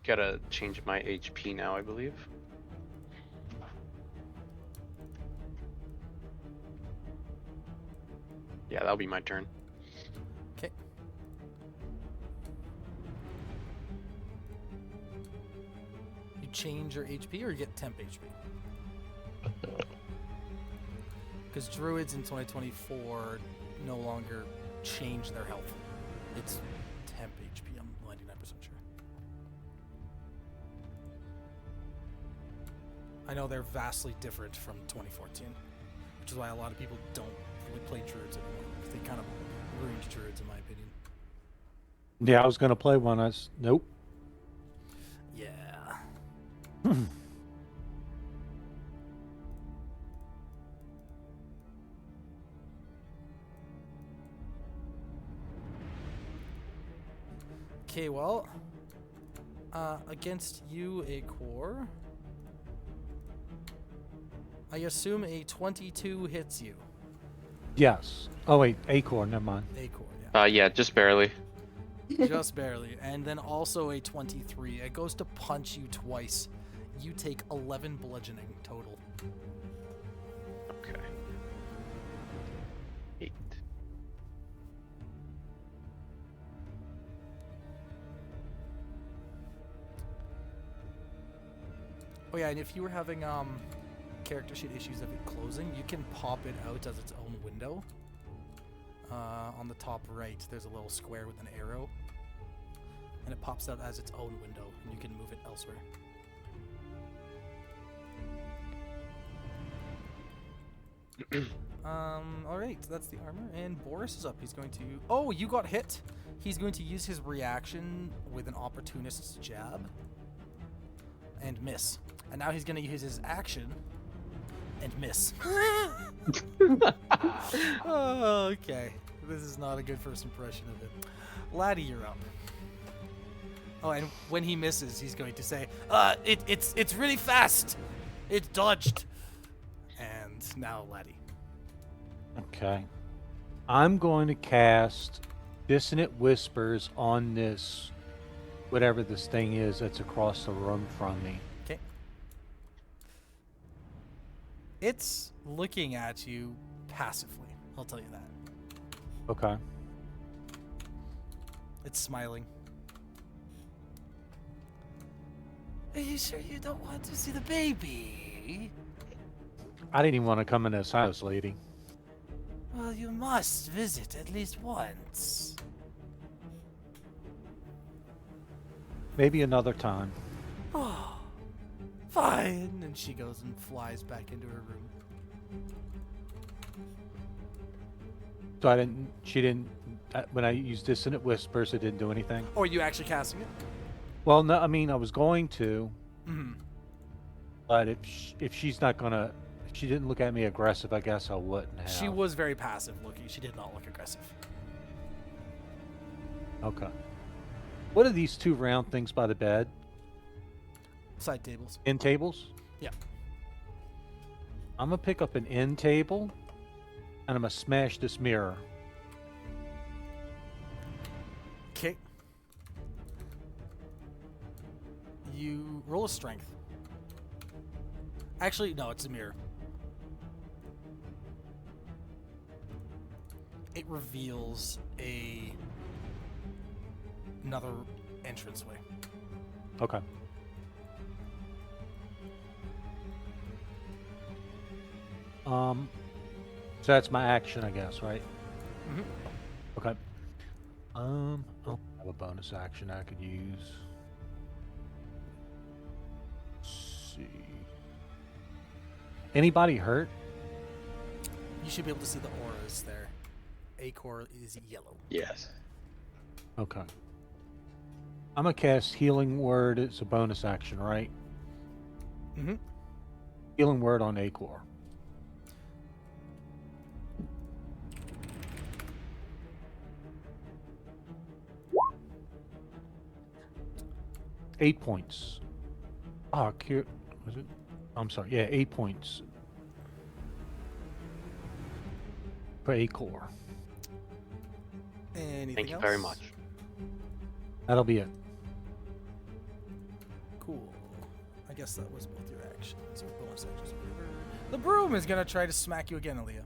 gotta change my HP now, I believe. Yeah, that'll be my turn. Okay. You change your HP or you get temp HP? Because druids in 2024 no longer change their health. It's temp HP, I'm 99% sure. I know they're vastly different from 2014, which is why a lot of people don't really play druids anymore. They kind of ruined druids, in my opinion. Yeah, I was gonna play one. Nope. Yeah. Okay, well, against you, Acor, I assume a 22 hits you. Yes. Oh wait, Acorn. Never mind. Acor, Yeah, just barely. yeah. Just barely. And then also a 23. It goes to punch you twice. You take 11 bludgeoning total. Okay. 8. Oh yeah, and if you were having character sheet issues of it closing, you can pop it out as its own window. On the top right, there's a little square with an arrow, and it pops out as its own window, and you can move it elsewhere. All right, that's the armor, and Boris is up. He's going to. Oh, you got hit. He's going to use his reaction with an opportunist's jab, and miss. And now he's going to use his action and miss. Oh, okay. This is not a good first impression of it. Laddie, you're up. Oh, and when he misses, he's going to say, it's really fast. It dodged. And now Laddie. Okay. I'm going to cast Dissonant Whispers on this, whatever this thing is that's across the room from me. Okay. It's looking at you passively. I'll tell you that. Okay. It's smiling. Are you sure you don't want to see the baby? I didn't even want to come in this house, lady. Well, you must visit at least once. Maybe another time. Oh, fine. And she goes and flies back into her room. So she didn't, when I used Dissonant Whispers, it didn't do anything? Or are you actually casting it? Well, no, I mean, I was going to, Mm-hmm. but if she's not going to, if she didn't look at me aggressive, I guess I wouldn't have. She was very passive looking. She did not look aggressive. Okay. What are these two round things by the bed? Side tables. End tables? Yeah. I'm going to pick up an end table, and I'm going to smash this mirror. Okay. You roll a strength. Actually, no, it's a mirror. It reveals another entranceway. Okay. So that's my action, I guess, right? Mm-hmm. Okay. I have a bonus action I could use. Let's see. Anybody hurt? You should be able to see the auras there. Acor is yellow. Yes. Okay. I'm gonna cast Healing Word. It's a bonus action, right? Mm-hmm. Healing word on Acor. Eight points. Ah, was it? I'm sorry. Yeah, 8 points for Acor. Anything Thank you else? very much. That'll be it. Cool. I guess that was both your actions or bonus actions. Or whatever. The broom is gonna try to smack you again, Aaliyah.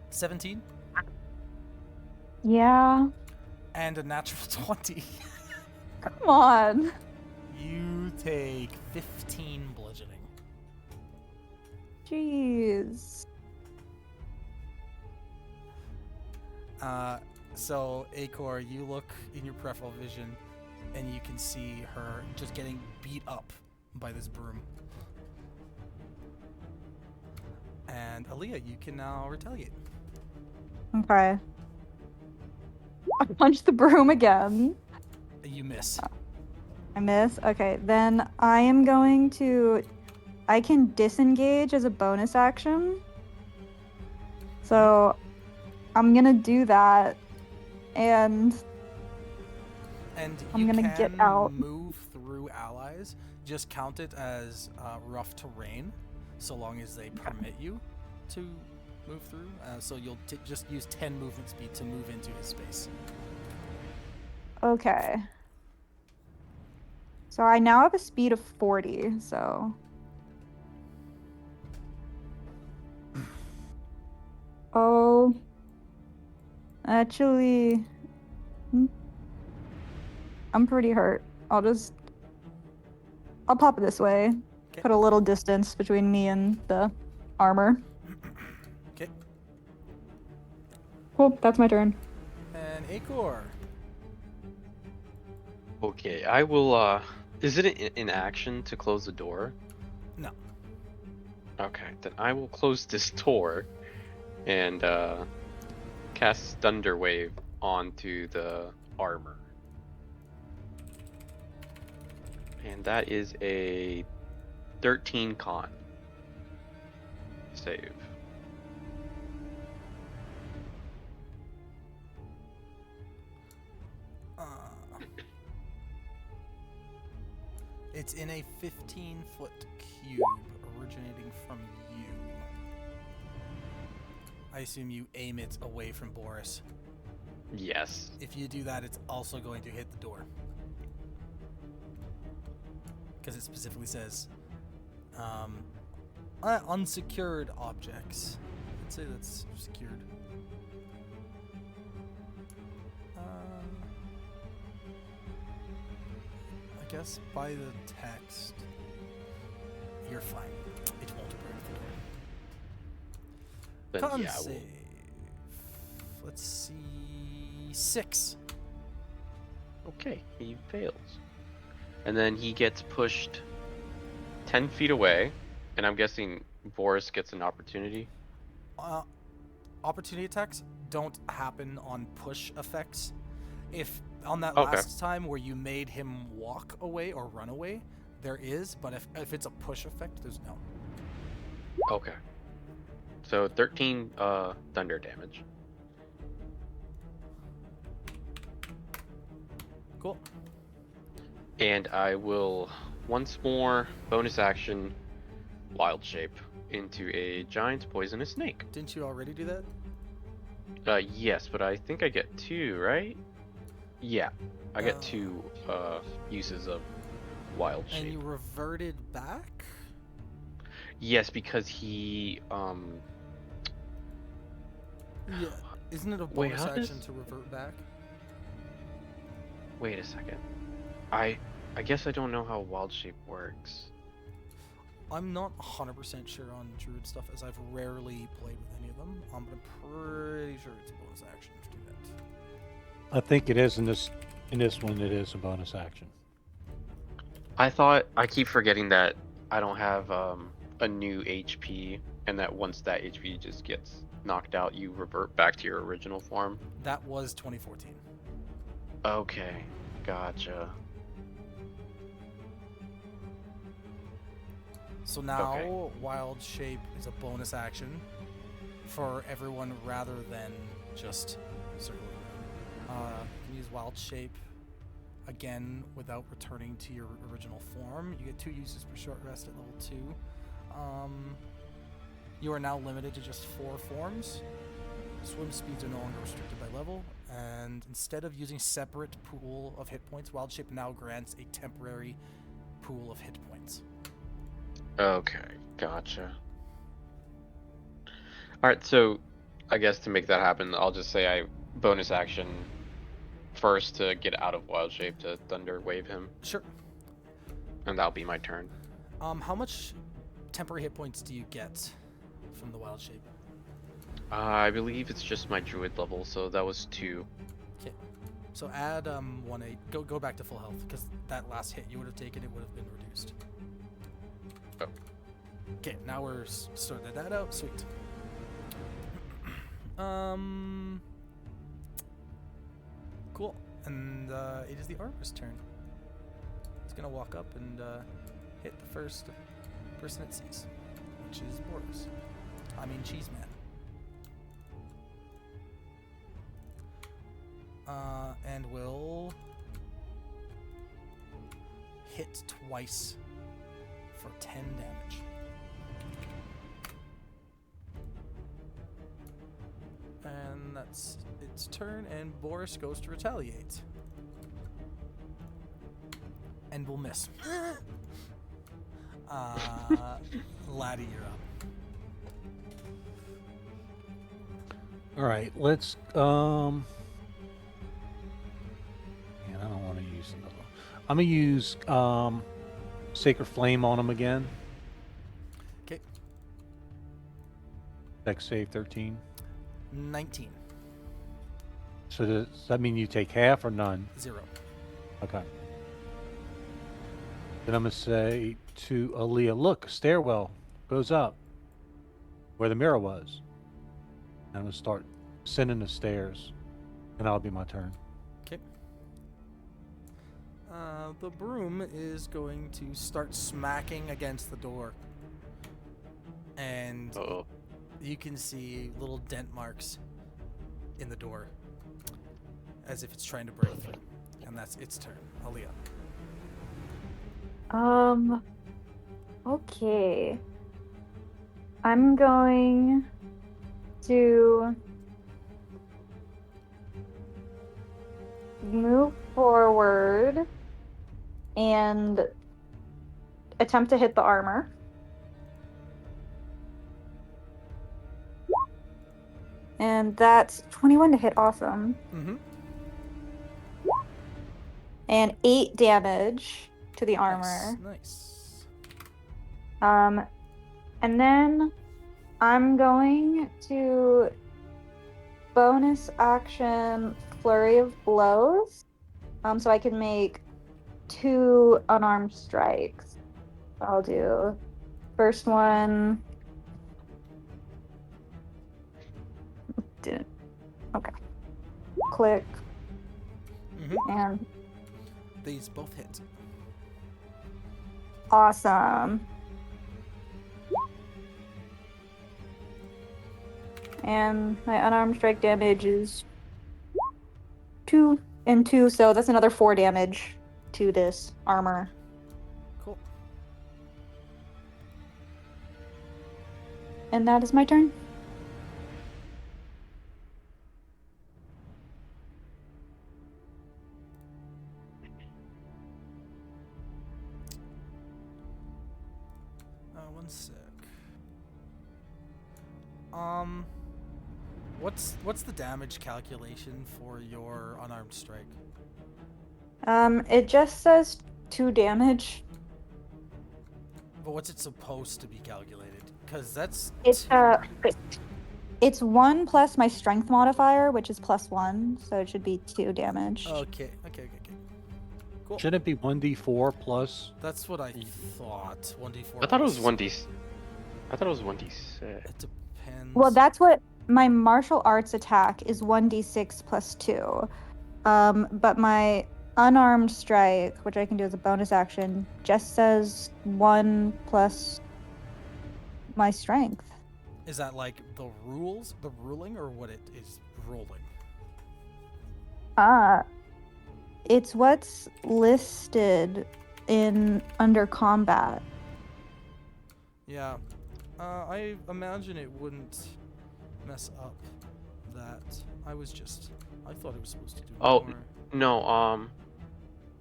17 Yeah. and a natural 20. Come on. You take 15 bludgeoning. Jeez. So Acor, you look in your peripheral vision, and you can see her just getting beat up by this broom. And Aaliyah, you can now retaliate. Okay. I punched the broom again. You miss. I miss. Okay, then I am going to. I can disengage as a bonus action. So I'm gonna do that. And And I'm you gonna can get out. move through allies. Just count it as rough terrain, so long as they permit you to move through. So you'll just use 10 movement speed to move into his space. Okay. So I now have a speed of 40, so. Oh. Actually. I'm pretty hurt. I'll pop it this way. Okay. Put a little distance between me and the armor. Okay. Cool, that's my turn. And Acor. Okay, I will. Is it in action to close the door? No. Okay, then I will close this door and cast Thunder Wave onto the armor. And that is a 13 con save. It's in a 15-foot cube originating from you. I assume you aim it away from Boris. Yes. If you do that, it's also going to hit the door. Because it specifically says unsecured objects. Let's say that's secured. I guess by the text, you're fine. It won't break the door. Then Con yeah, save. Let's see. 6. Okay, he fails. And then he gets pushed 10 feet away, and I'm guessing Boris gets an opportunity. Opportunity attacks don't happen on push effects. If on that Okay. last time where you made him walk away or run away, there is, but if it's a push effect, there's no. Okay. So 13 thunder damage. Cool. And I will once more bonus action wild shape into a giant poisonous snake. Didn't you already do that? Yes, but I think I get 2, right? Yeah, I get 2 uses of wild shape. And you reverted back? Yes, because he Yeah. Isn't it a Wait, bonus how action does- to revert back? Wait a second. I guess I don't know how wild shape works. I'm not 100% sure on druid stuff, as I've rarely played with any of them. But I'm pretty sure it's a bonus action to do that. I think it is in this one. It is a bonus action. I keep forgetting that I don't have a new HP, and that once that HP just gets knocked out, you revert back to your original form. That was 2014. Okay, gotcha. So now Okay. Wild Shape is a bonus action for everyone rather than just circling around. You can use Wild Shape again without returning to your original form. You get 2 uses per short rest at level 2. You are now limited to just 4 forms. Swim speeds are no longer restricted by level, and instead of using separate pool of hit points, Wild Shape now grants a temporary pool of hit points. Okay, gotcha. Alright, so I guess to make that happen, I'll just say I bonus action first to get out of Wild Shape to Thunder Wave him, Sure. and that'll be my turn. How much temporary hit points do you get from the Wild Shape? I believe it's just my Druid level, so that was 2. Okay. So add 1 8. Go back to full health, because that last hit you would have taken, it would have been reduced. Oh. Okay, now we're sorted that out. Sweet. Cool. And it is the Arbor's turn. It's gonna walk up and hit the first person it sees, which is Boris. I mean, Cheeseman. And will hit twice for 10 damage. And that's its turn, and Boris goes to retaliate. And will miss. Laddie, you're up. All right, let's Man, I don't want to use another. I'm gonna use Sacred Flame on him again. Okay. Dex save 13. 19. So does that mean you take half or none? 0. Okay. Then I'm gonna say to Aaliyah, look, stairwell goes up where the mirror was. And I'm gonna start sending the stairs, and that'll be my turn. Okay. The broom is going to start smacking against the door. And Uh-oh. you can see little dent marks in the door as if it's trying to break through. And that's its turn. Aaliyah. Okay. I'm going to move forward and attempt to hit the armor. And that's 21 to hit, awesome. Mm-hmm. And 8 damage to the armor. Nice. And then I'm going to bonus action Flurry of Blows. So I can make 2 unarmed strikes. I'll do first one. Didn't. Okay. Click. Mm-hmm. And These both hit. awesome. And my unarmed strike damage is 2 and 2, so that's another 4 damage to this armor. Cool. And that is my turn. One sec. What's the damage calculation for your unarmed strike? It just says 2 damage. But what's it supposed to be calculated? Because that's It's 1 plus my strength modifier, which is +1, so it should be 2 damage. Okay. Cool. Shouldn't it be 1d4 plus? That's what I thought. 1d4. I thought it was plus- 1d. I thought it was 1d6. It depends. Well, that's what my martial arts attack is 1d6 plus 2. But my unarmed strike, which I can do as a bonus action, just says 1 plus my strength. Is that like the ruling, or what it is rolling? It's what's listed in under combat. Yeah. I imagine it wouldn't mess up that. I thought it was supposed to do Oh, more. no,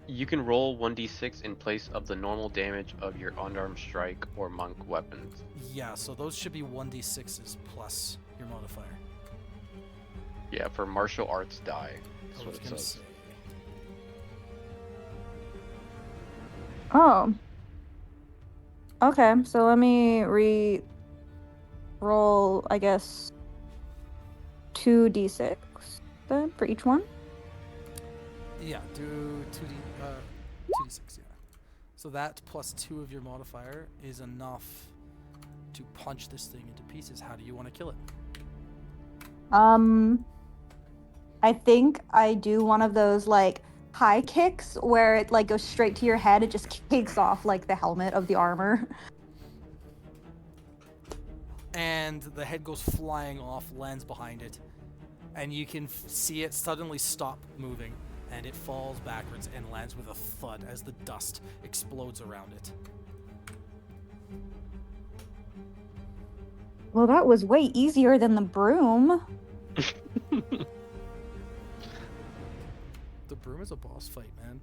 you can roll 1d6 in place of the normal damage of your unarmed strike or monk weapons. Yeah, so those should be 1d6s plus your modifier. Yeah, for martial arts die. I That's what was it gonna says. say. Oh. Okay, so let me roll, I guess, 2d6 then for each one. Yeah, do 2d6, yeah. So that plus 2 of your modifier is enough to punch this thing into pieces. How do you want to kill it? I think I do one of those like high kicks where it like goes straight to your head. It just kicks off like the helmet of the armor. And the head goes flying off, lands behind it, and you can see it suddenly stop moving, and it falls backwards and lands with a thud as the dust explodes around it. Well, that was way easier than the broom. The broom is a boss fight, man.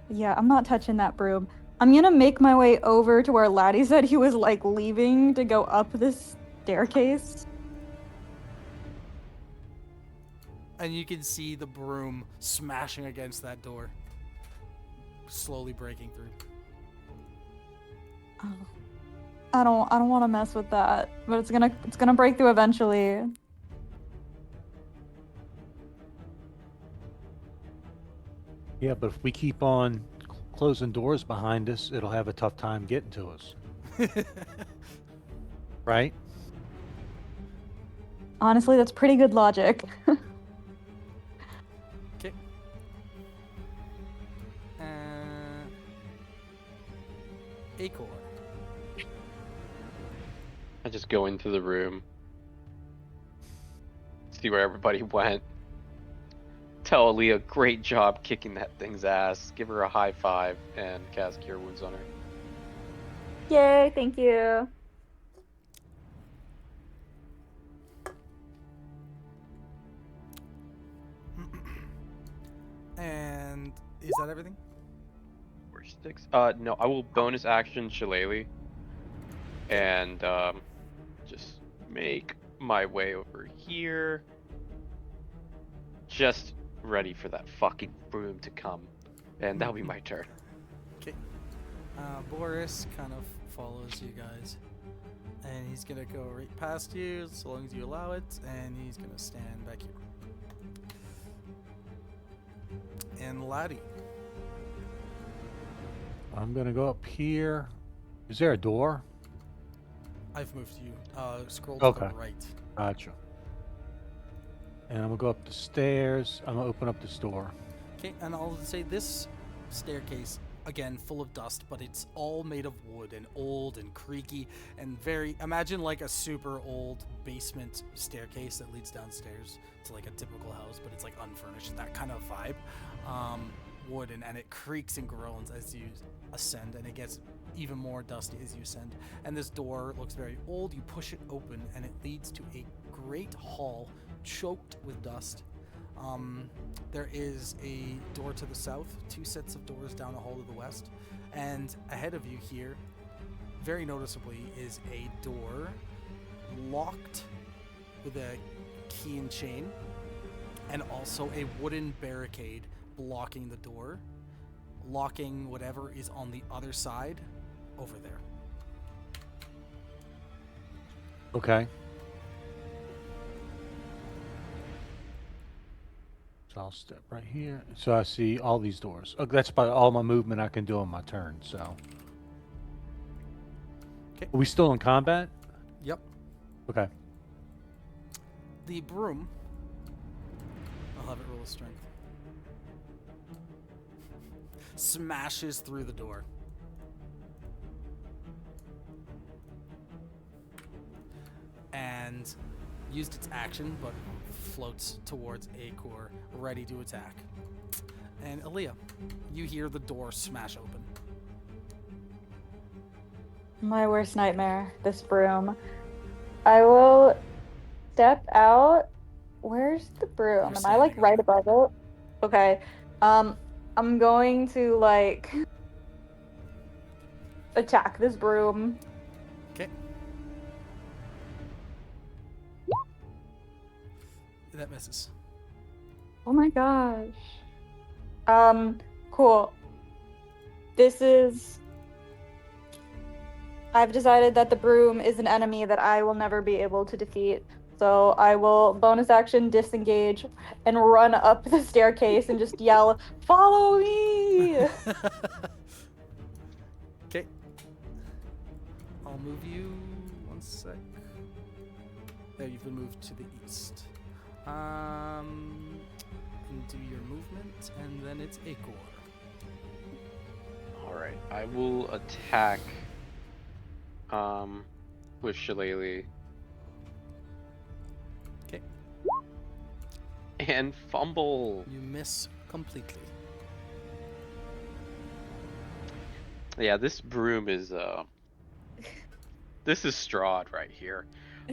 Yeah, I'm not touching that broom. I'm gonna make my way over to where Laddie said he was like leaving to go up this staircase. And you can see the broom smashing against that door, slowly breaking through. Oh. I don't want to mess with that, but it's gonna break through eventually. Yeah, but if we keep on closing doors behind us, it'll have a tough time getting to us. Right? Honestly, that's pretty good logic. Okay. Acor. I just go into the room, see where everybody went. Tell Aaliyah, great job kicking that thing's ass. Give her a high five and cast Cure Wounds on her. Yay, thank you. And is that everything? Where's sticks? No, I will bonus action Shillelagh and just make my way over here. Just ready for that fucking broom to come, and that'll be my turn. Okay. Boris kind of follows you guys, and he's gonna go right past you so long as you allow it, and he's gonna stand back here. And Laddie. I'm gonna go up here. Is there a door? I've moved you. Scroll to Okay. the right. Gotcha. And I'm gonna go up the stairs. I'm gonna open up this door. Okay, and I'll say this staircase, again, full of dust, but it's all made of wood and old and creaky and very, imagine like a super old basement staircase that leads downstairs to like a typical house, but it's like unfurnished, that kind of vibe. Wood, and it creaks and groans as you ascend, and it gets even more dusty as you ascend. And this door looks very old. You push it open, and it leads to a great hall choked with dust. There is a door to the south, 2 sets of doors down a hall to the west, and ahead of you here, very noticeably, is a door locked with a key and chain, and also a wooden barricade blocking the door, locking whatever is on the other side over there. Okay. So I'll step right here. So I see all these doors. Oh, that's about all my movement I can do on my turn, so. Okay. Are we still in combat? Yep. Okay. The broom, I'll have it roll a strength, smashes through the door. and used its action, but floats towards Acor, ready to attack. And Aaliyah, you hear the door smash open. My worst nightmare, this broom. I will step out. Where's the broom? You're Am I like standing right on it. above it? Okay. I'm going to like attack this broom. Okay. That misses. Oh my gosh. Cool. I've decided that the broom is an enemy that I will never be able to defeat. So I will bonus action disengage and run up the staircase and just yell, "Follow me!" Okay. I'll move you 1 sec. There, you've been moved to the east. And do your movement, and then it's Acor. All right, I will attack with Shillelagh. Okay. And fumble. You miss completely. Yeah, this broom is this is Strahd right here.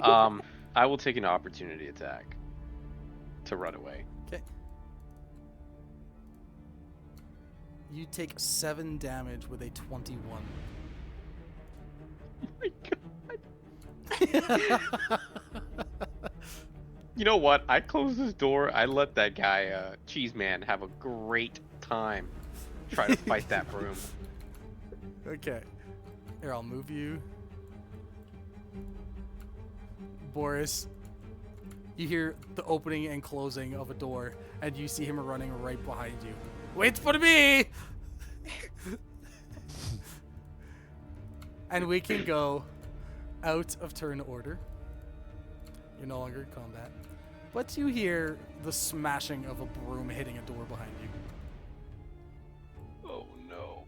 I will take an opportunity attack to run away. Okay. You take 7 damage with a 21. Oh my god. You know what? I close this door. I let that guy, Cheese Man, have a great time trying to fight that broom. Okay. Here, I'll move you. Boris, you hear the opening and closing of a door, and you see him running right behind you. Wait for me! And we can go out of turn order. You're no longer in combat. But you hear the smashing of a broom hitting a door behind you. Oh no.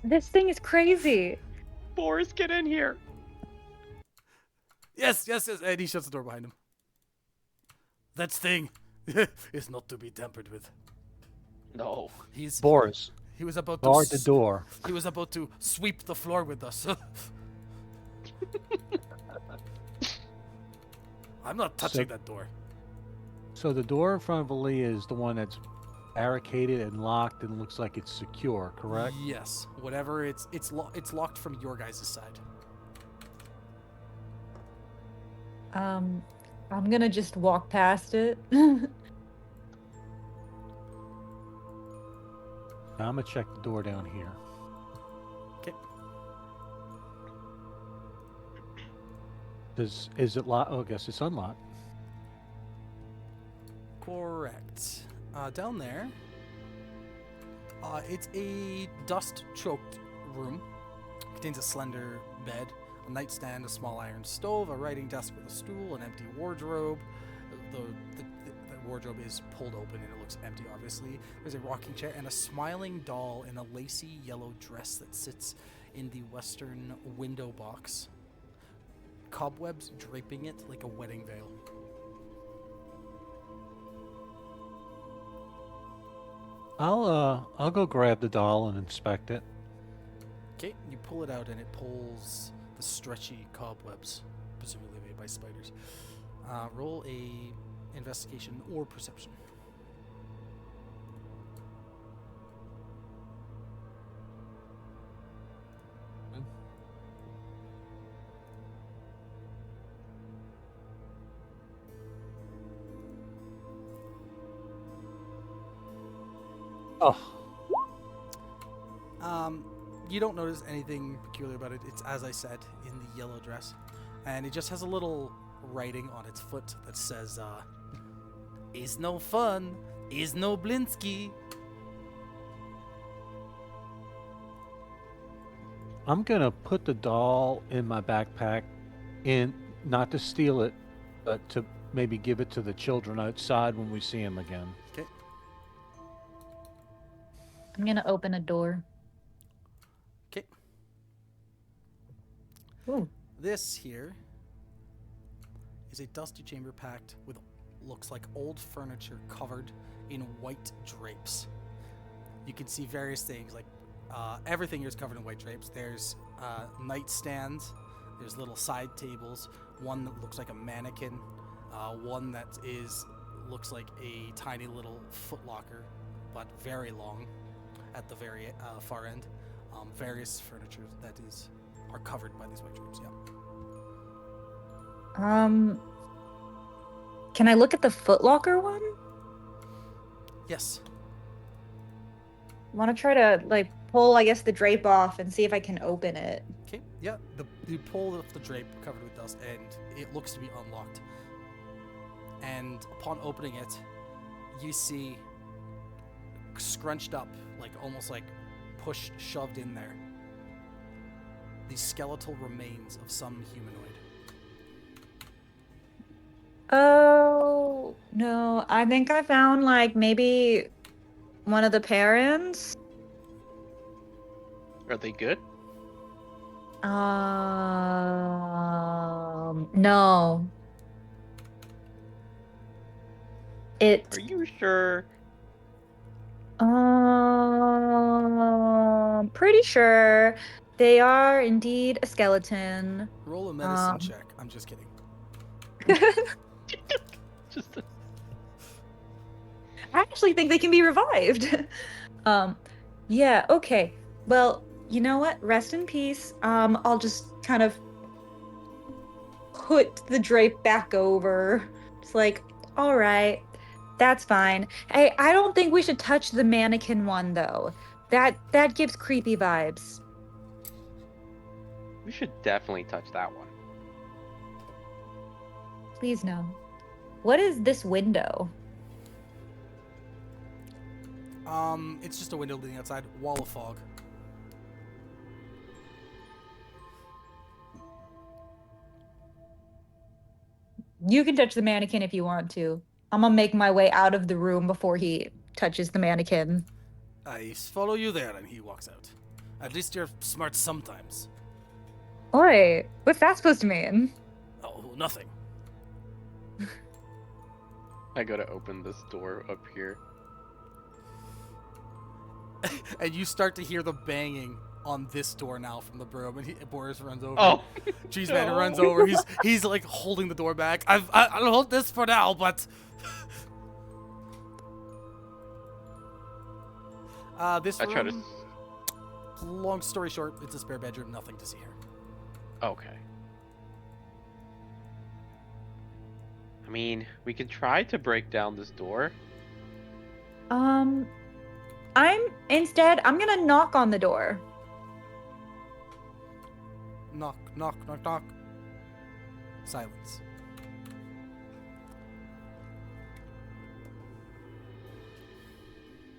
This thing is crazy. Boris, get in here. Yes, yes, yes. And he shuts the door behind him. That thing is not to be tampered with. No. Boris, He was about guard to the door. He was about to sweep the floor with us. I'm not touching that door. So the door in front of Aaliyah is the one that's barricaded and locked and looks like it's secure, correct? Yes. Whatever. It's locked from your guys' side. I'm gonna just walk past it. Now I'm gonna check the door down here. Okay. Is it locked? Oh, I guess it's unlocked. Correct. Down there, it's a dust-choked room. It contains a slender bed, a nightstand, a small iron stove, a writing desk with a stool, an empty wardrobe. The wardrobe is pulled open and it looks empty, obviously. There's a rocking chair and a smiling doll in a lacy yellow dress that sits in the western window box. Cobwebs draping it like a wedding veil. I'll go grab the doll and inspect it. Okay, you pull it out and it pulls the stretchy cobwebs, presumably made by spiders. Roll a investigation or perception. Oh, You don't notice anything peculiar about it. It's, as I said, in the yellow dress. And it just has a little writing on its foot that says, is no fun, is no Blinsky. I'm gonna put the doll in my backpack, not to steal it, but to maybe give it to the children outside when we see them again. Okay. I'm gonna open a door. Okay. Ooh. This here is a dusty chamber packed with looks like old furniture covered in white drapes. You can see various things like everything here is covered in white drapes. There's nightstands, there's little side tables, one that looks like a mannequin, one that looks like a tiny little footlocker, but very long at the very far end. Various furniture that are covered by these white drapes. Yeah. Can I look at the footlocker one? Yes. Want to try to like pull, I guess, the drape off and see if I can open it. Okay. Yeah. You pull off the drape covered with dust, and it looks to be unlocked. And upon opening it, you see scrunched up, like almost like shoved in there, the skeletal remains of some humanoid. Oh, no. I think I found like maybe one of the parents. Are they good? No. Are you sure? Pretty sure they are indeed a skeleton. Roll a medicine check. I'm just kidding. Just I actually think they can be revived. Yeah, okay. Well, you know what? Rest in peace. I'll just kind of put the drape back over. It's like, all right, that's fine. Hey, I don't think we should touch the mannequin one though. That gives creepy vibes. we should definitely touch that one. Please no. What is this window? It's just a window leading outside. Wall of fog. You can touch the mannequin if you want to. I'm gonna make my way out of the room before he touches the mannequin. I follow you there, and he walks out. At least you're smart sometimes. Oi, what's that supposed to mean? Oh, nothing. I gotta open this door up here. And you start to hear the banging on this door now from the broom, and Boris runs over. Oh, Cheese Man runs over. He's like holding the door back. I'll hold this for now, but this I try to. room. Long story short, it's a spare bedroom. Nothing to see here. Okay. I mean, we can try to break down this door. I'm gonna knock on the door. Knock, knock, knock, knock. Silence.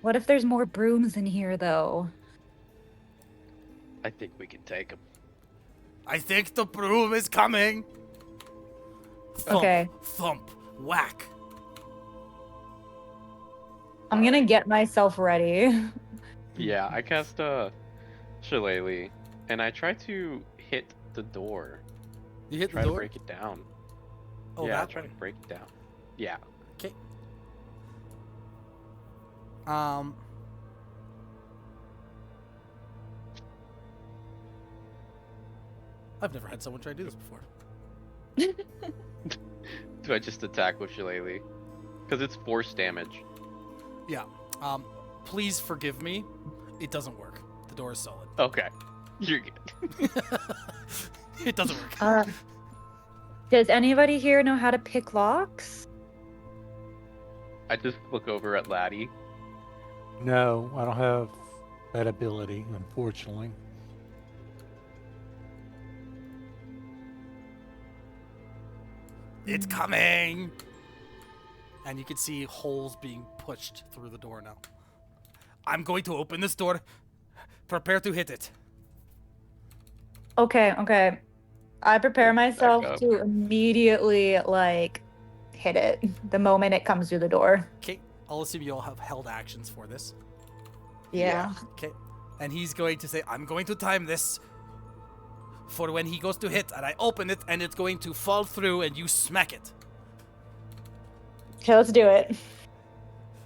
What if there's more brooms in here though? I think we can take them. I think the broom is coming. Thump, Okay. Thump. Whack. I'm gonna get myself ready. Yeah, I cast Shillelagh, and I try to hit the door. You hit Try the to door. break it down. Oh, yeah, that try way. to break it down. Yeah. Okay. I've never had someone try to do this before. Do I just attack with Shillelagh? Because it's force damage. Yeah. Please forgive me. It doesn't work. The door is solid. Okay. You're good. It doesn't work. Does anybody here know how to pick locks? I just look over at Laddie. No, I don't have that ability, unfortunately. It's coming! And you can see holes being pushed through the door now. I'm going to open this door. Prepare to hit it. Okay. I prepare Back myself up. to immediately like hit it the moment it comes through the door. Okay, I'll assume you all have held actions for this. Yeah. Okay, and he's going to say, I'm going to time this. for when he goes to hit, and I open it, and it's going to fall through, and you smack it. Okay, let's do it.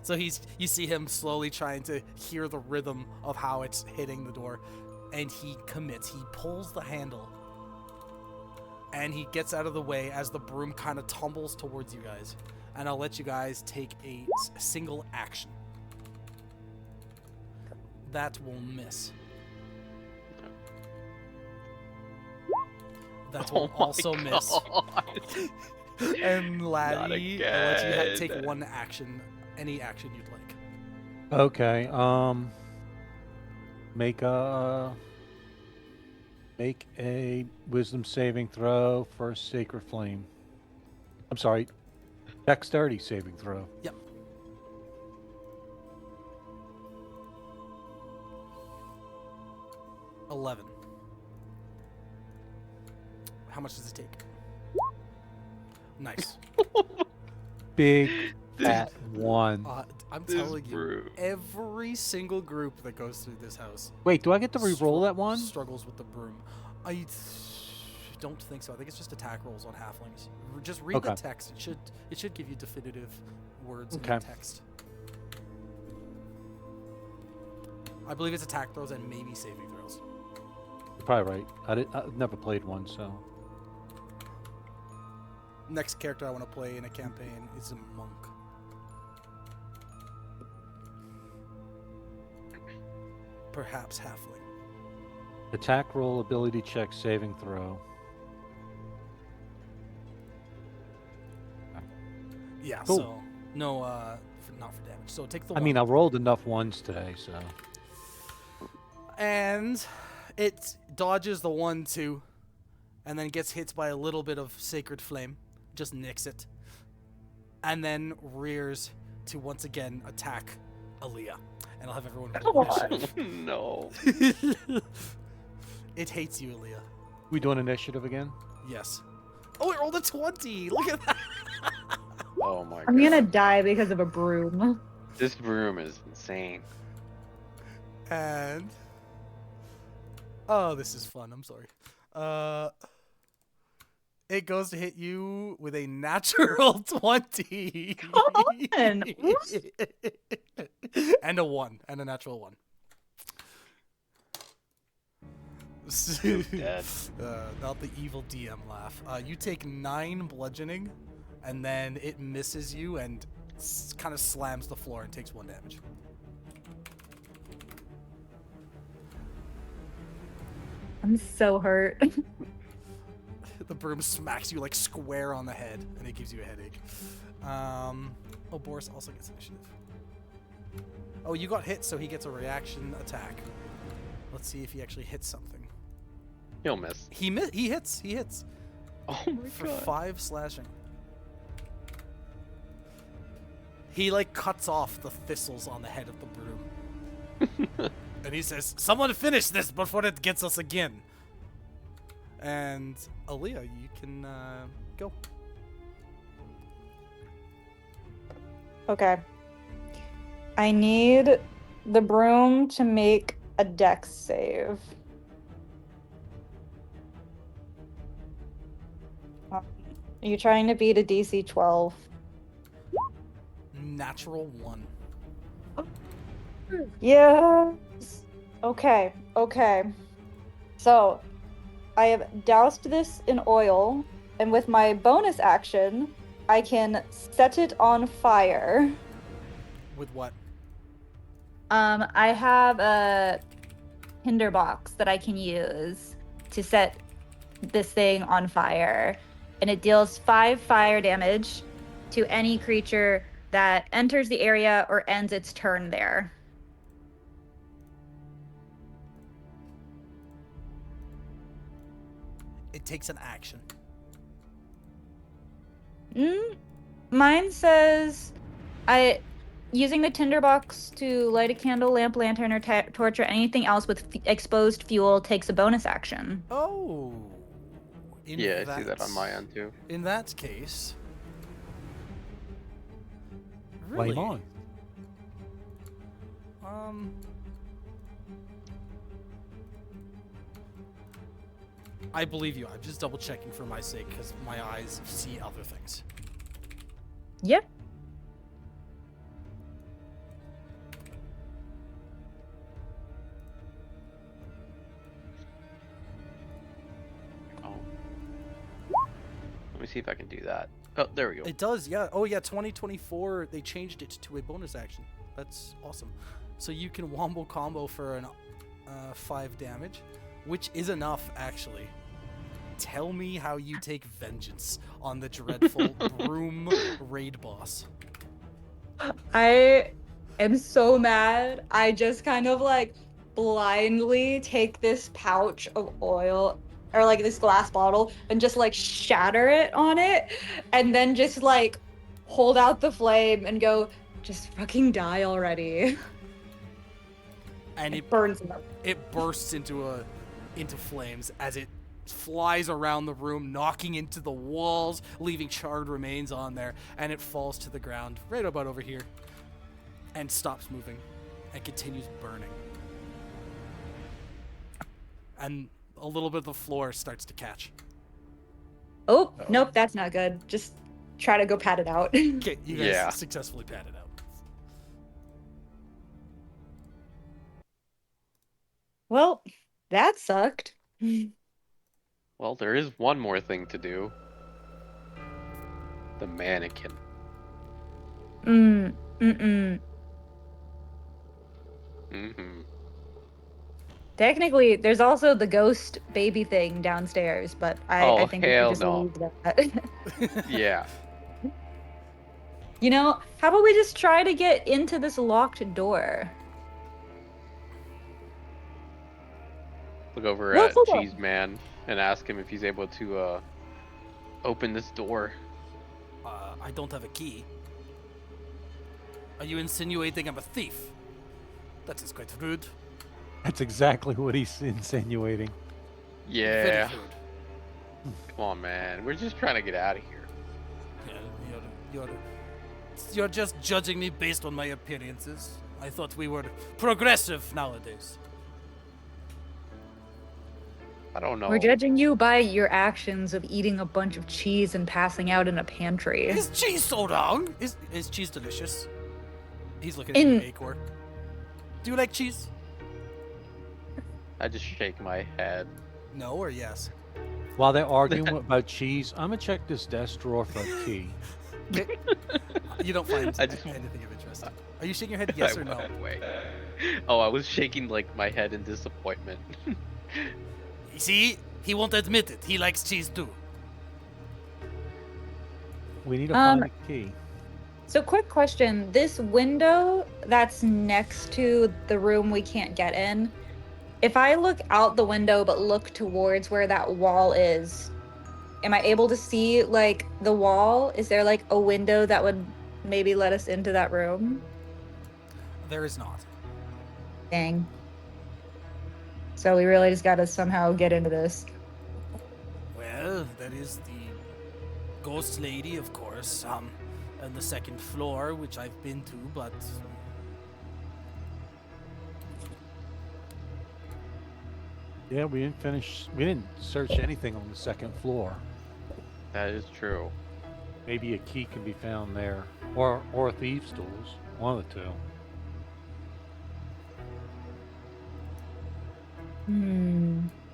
So you see him slowly trying to hear the rhythm of how it's hitting the door, and he commits. He pulls the handle, and he gets out of the way as the broom kind of tumbles towards you guys. And I'll let you guys take a single action. That will miss. That will also miss. And Laddie, I'll let you take one action, any action you'd like. Okay. Make a wisdom saving throw for Sacred Flame. I'm sorry. Dexterity saving throw. Yep. $11. How much does it take? Nice. Big fat one. I'm telling you, every single group that goes through this house. Wait, do I get to re-roll that one? Struggles with the broom. I don't think so. I think it's just attack rolls on halflings. Just read the text. It should give you definitive words in the text. I believe it's attack throws and maybe saving throws. You're probably right. I've never played one, so. Next character I want to play in a campaign is a monk. Perhaps halfling. Attack roll, ability check, saving throw. Yeah, cool. So no, not for damage. So take the one. I mean, I rolled enough ones today, so. And it dodges the 1-2, and then gets hit by a little bit of Sacred Flame. Just nicks it. And then rears to once again attack Aaliyah. And I'll have everyone roll initiative. No. It hates you, Aaliyah. We doing initiative again? Yes. Oh, it rolled a 20! Look at that! Oh my god. I'm gonna die because of a broom. This broom is insane. And... oh, this is fun. I'm sorry. It goes to hit you with a natural 20. Come on. And a 1. And a natural 1. Dead. Not the evil DM laugh. You take 9 bludgeoning, and then it misses you and kind of slams the floor and takes 1 damage. I'm so hurt. The broom smacks you like square on the head, and it gives you a headache. Oh, Boris also gets initiative. Oh, you got hit, so he gets a reaction attack. Let's see if he actually hits something. He'll miss. He hits. He hits. Oh my For god. 5 slashing. He like cuts off the thistles on the head of the broom. And he says, "Someone finish this before it gets us again." And Aaliyah, you can go. Okay. I need the broom to make a dex save. Are you trying to beat a DC 12? Natural 1. Yes. Okay. So, I have doused this in oil, and with my bonus action, I can set it on fire. With what? I have a tinderbox that I can use to set this thing on fire, and it deals 5 fire damage to any creature that enters the area or ends its turn there. It takes an action. Mine says using the tinderbox to light a candle, lamp, lantern, or torch, or anything else with exposed fuel takes a bonus action. Oh. Yeah, I see that on my end too. In that case. Flame Really? on. I believe you. I'm just double checking for my sake because my eyes see other things. Yep. Oh. Let me see if I can do that. Oh, there we go. It does, yeah. Oh, yeah, 2024, they changed it to a bonus action. That's awesome. So you can wombo combo for an 5 damage, which is enough, actually. Tell me how you take vengeance on the dreadful broom raid boss. I am so mad. I just kind of like blindly take this pouch of oil or like this glass bottle and just like shatter it on it and then just like hold out the flame and go, just fucking die already. And It burns them up. it bursts into flames as it flies around the room, knocking into the walls, leaving charred remains on there, and it falls to the ground right about over here and stops moving and continues burning. And a little bit of the floor starts to catch. Oh, nope, that's not good. Just try to go pat it out. Okay, you guys Yeah. successfully pat it out. Well, that sucked. Well, there is one more thing to do. The mannequin. Mm-mm. Mm-hmm. Technically, there's also the ghost baby thing downstairs, but Oh, I think we hell should just no. leave that. Yeah. You know, how about we just try to get into this locked door? Look over Well, at hold on. Cheese Man and ask him if he's able to open this door. I don't have a key. Are you insinuating I'm a thief? That is quite rude. That's exactly what he's insinuating. Yeah. Very rude. Come on, man. We're just trying to get out of here. Yeah, you're just judging me based on my appearances. I thought we were progressive nowadays. I don't know. We're judging you by your actions of eating a bunch of cheese and passing out in a pantry. Is cheese so wrong? Is cheese delicious? He's looking In- at you, Acor. Do you like cheese? I just shake my head. No or yes? While they're arguing about cheese, I'm gonna check this desk drawer for a key. You don't find I just- anything of interest. Are you shaking your head yes I or no? went away. Oh, I was shaking like my head in disappointment. You see, he won't admit it. He likes cheese too. We need to find a key. So, quick question. This window that's next to the room we can't get in, if I look out the window but look towards where that wall is, am I able to see, like, the wall? Is there, like, a window that would maybe let us into that room? There is not. Dang. So, we really just gotta somehow get into this. Well, there is the ghost lady, of course, on the second floor, which I've been to, but Yeah, we didn't search anything on the second floor. That is true. Maybe a key can be found there. Or thieves' tools. One of the two.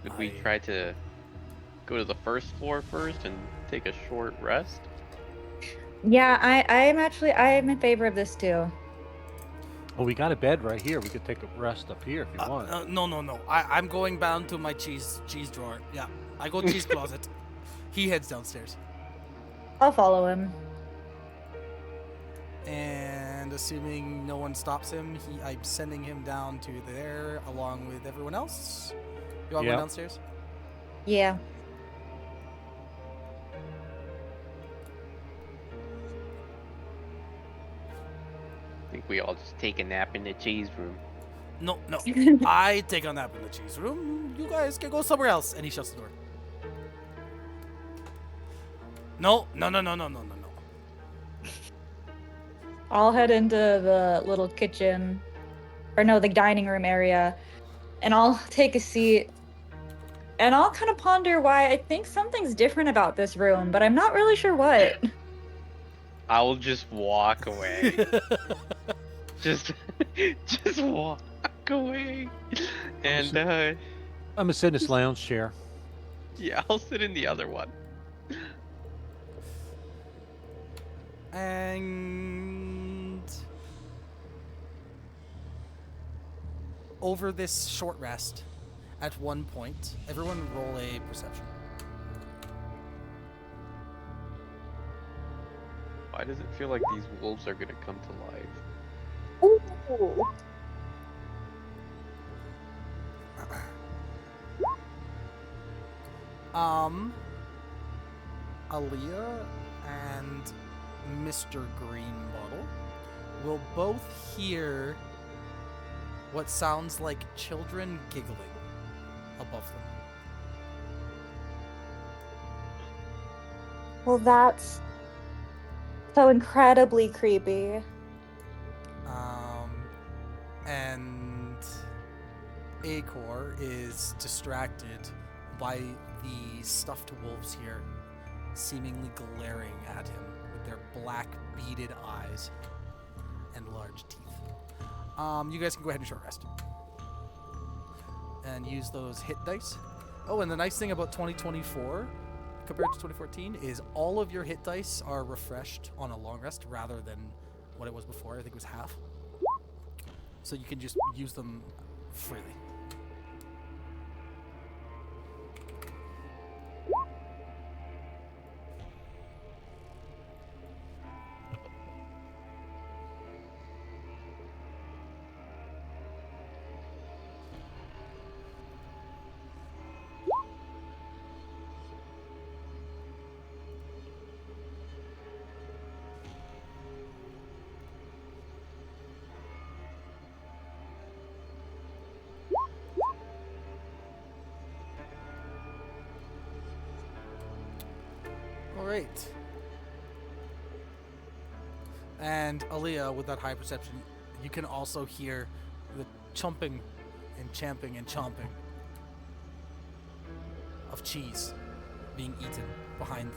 Could we I- try to go to the first floor first and take a short rest? Yeah, I'm in favor of this too. Oh, we got a bed right here. We could take a rest up here if you want. no. I'm going down to my cheese drawer. Yeah, I go cheese closet. He heads downstairs, I'll follow him. and assuming no one stops him, I'm sending him down to there along with everyone else. You all Yep. going downstairs? Yeah. I think we all just take a nap in the cheese room. No. I take a nap in the cheese room. You guys can go somewhere else. And he shuts the door. No. I'll head into the little kitchen, or no, the dining room area, and I'll take a seat And I'll kind of ponder why I think something's different about this room, but I'm not really sure what. I will just walk away. just walk away. And I'm gonna sit in this lounge chair. yeah, I'll sit in the other one. And over this short rest, at one point, everyone roll a perception. Why does it feel like these wolves are gonna come to life? Ooh. Aaliyah and Mr. Greenbottle will both hear what sounds like children giggling above them. Well, that's so incredibly creepy. And Acor is distracted by the stuffed wolves here, seemingly glaring at him with their black beaded eyes and large teeth. You guys can go ahead and short rest and use those hit dice. Oh, and the nice thing about 2024 compared to 2014 is all of your hit dice are refreshed on a long rest rather than what it was before. I think it was half. So you can just use them freely. All right. And Aaliyah, with that high perception, you can also hear the chomping and champing and chomping of cheese being eaten behind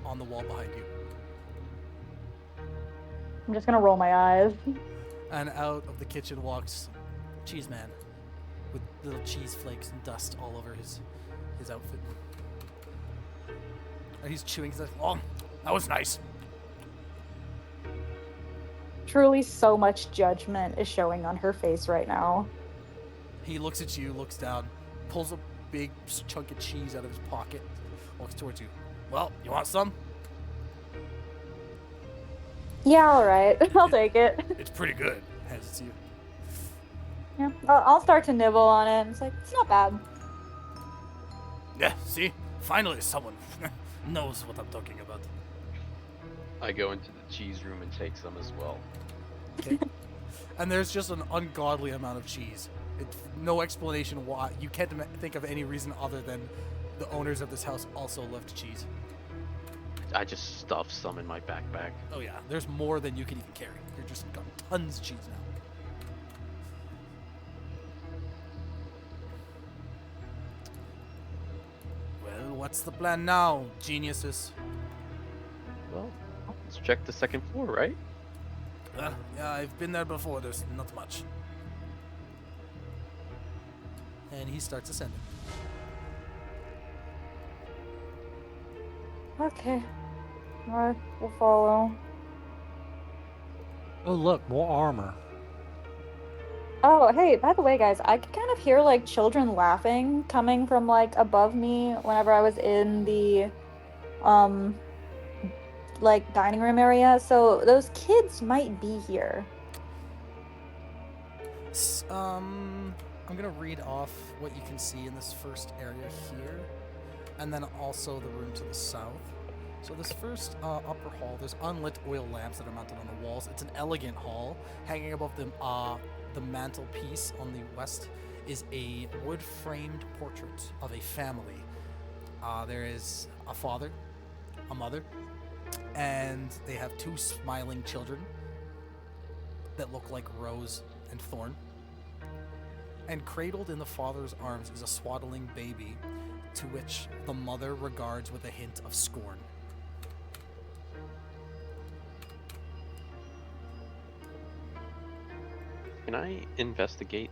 on the wall behind you. I'm just gonna roll my eyes. And out of the kitchen walks Cheese Man with little cheese flakes and dust all over his outfit. And he's chewing. He's like, "Oh, that was nice." Truly, so much judgment is showing on her face right now. He looks at you, looks down, pulls a big chunk of cheese out of his pocket, walks towards you. "Well, you want some?" Yeah, all right. I'll take it. "It's pretty good." Hands it to you. Yeah, I'll start to nibble on it. It's like, it's not bad. "Yeah, see? Finally someone knows what I'm talking about." I go into the cheese room and take some as well. Okay. And there's just an ungodly amount of cheese. It's no explanation why. You can't think of any reason other than the owners of this house also loved cheese. I just stuff some in my backpack. Oh yeah, there's more than you can even carry. You're just got tons of cheese now. Well, what's the plan now, geniuses? Well, let's check the second floor, right? Yeah, I've been there before. There's not much. And he starts ascending. Okay. Alright, we'll follow. Oh, look, more armor. Oh, hey, by the way, guys, I could kind of hear like children laughing coming from like above me whenever I was in the like dining room area. So those kids might be here. I'm gonna read off what you can see in this first area here, and then also the room to the south. So this first upper hall, there's unlit oil lamps that are mounted on the walls. It's an elegant hall. Hanging above the mantelpiece on the west is a wood-framed portrait of a family. There is a father, a mother, and they have two smiling children that look like Rose and Thorn. And cradled in the father's arms is a swaddling baby, to which the mother regards with a hint of scorn. Can I investigate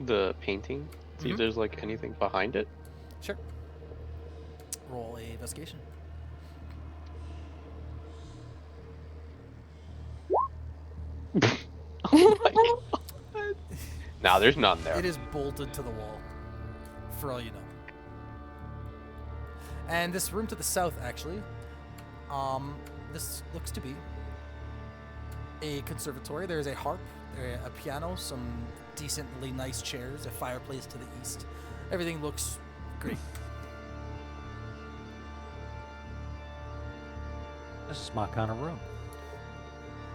the painting? See if there's like anything behind it? Sure. Roll a investigation. Oh my god. Nah, there's none there. It is bolted to the wall, for all you know. And this room to the south, actually, this looks to be a conservatory. There is a harp, a piano, some decently nice chairs, a fireplace to the east. Everything looks great. This is my kind of room.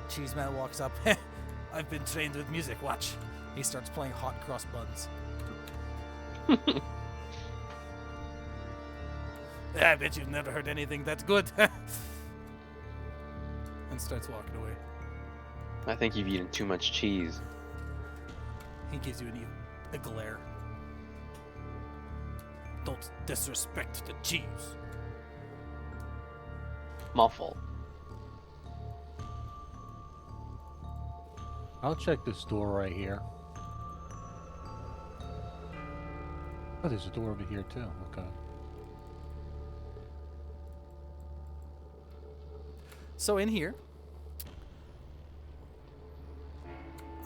Cheeseman walks up. I've been trained with music. Watch. He starts playing hot cross buns. I bet you've never heard anything that's good. And starts walking away. I think you've eaten too much cheese. He gives you a glare. Don't disrespect the cheese. Muffle. I'll check this door right here. Oh, there's a door over here too. Okay. So in here,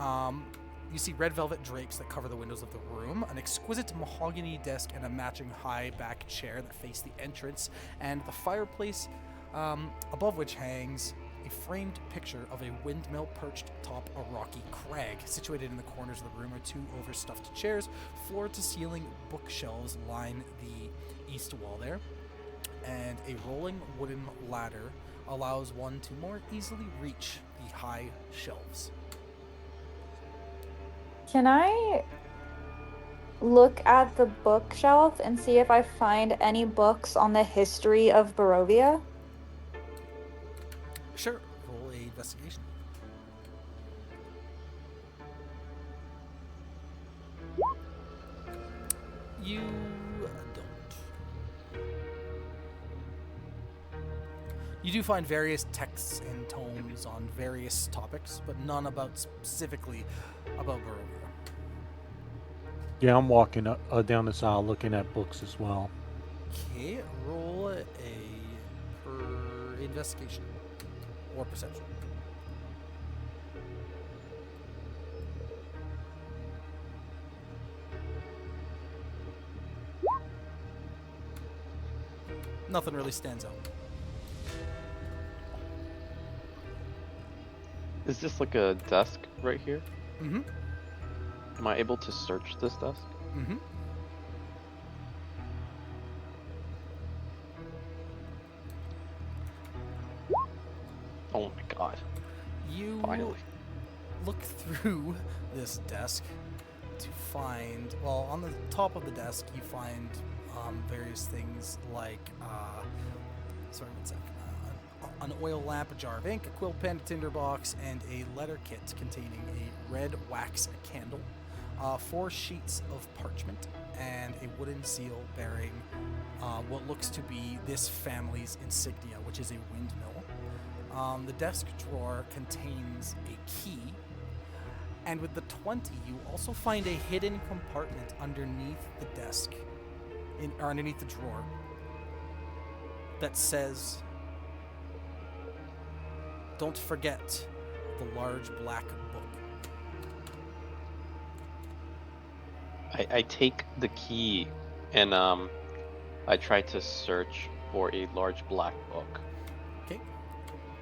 you see red velvet drapes that cover the windows of the room, an exquisite mahogany desk and a matching high back chair that face the entrance, and the fireplace above which hangs a framed picture of a windmill perched atop a rocky crag. Situated in the corners of the room are two overstuffed chairs. Floor to ceiling bookshelves line the east wall there, and a rolling wooden ladder allows one to more easily reach the high shelves. Can I look at the bookshelf and see if I find any books on the history of Barovia? Sure, roll a investigation. You don't. You do find various texts and tomes on various topics, but none about specifically about Barovia. Yeah, I'm walking up, down this aisle looking at books as well. Okay, roll a investigation or perception. Nothing really stands out. Is this like a desk right here? Mm-hmm. Am I able to search this desk? Mm-hmm. Oh my god. You Finally. look through this desk to find, well, on the top of the desk you find various things like, sorry, one sec. An oil lamp, a jar of ink, a quill pen, a tinder box, and a letter kit containing a red wax candle, 4 sheets of parchment, and a wooden seal bearing what looks to be this family's insignia, which is a windmill. The desk drawer contains a key, and with the 20, you also find a hidden compartment underneath the desk, or underneath the drawer, that says, "Don't forget the large black book." I take the key and I try to search for a large black book. Okay.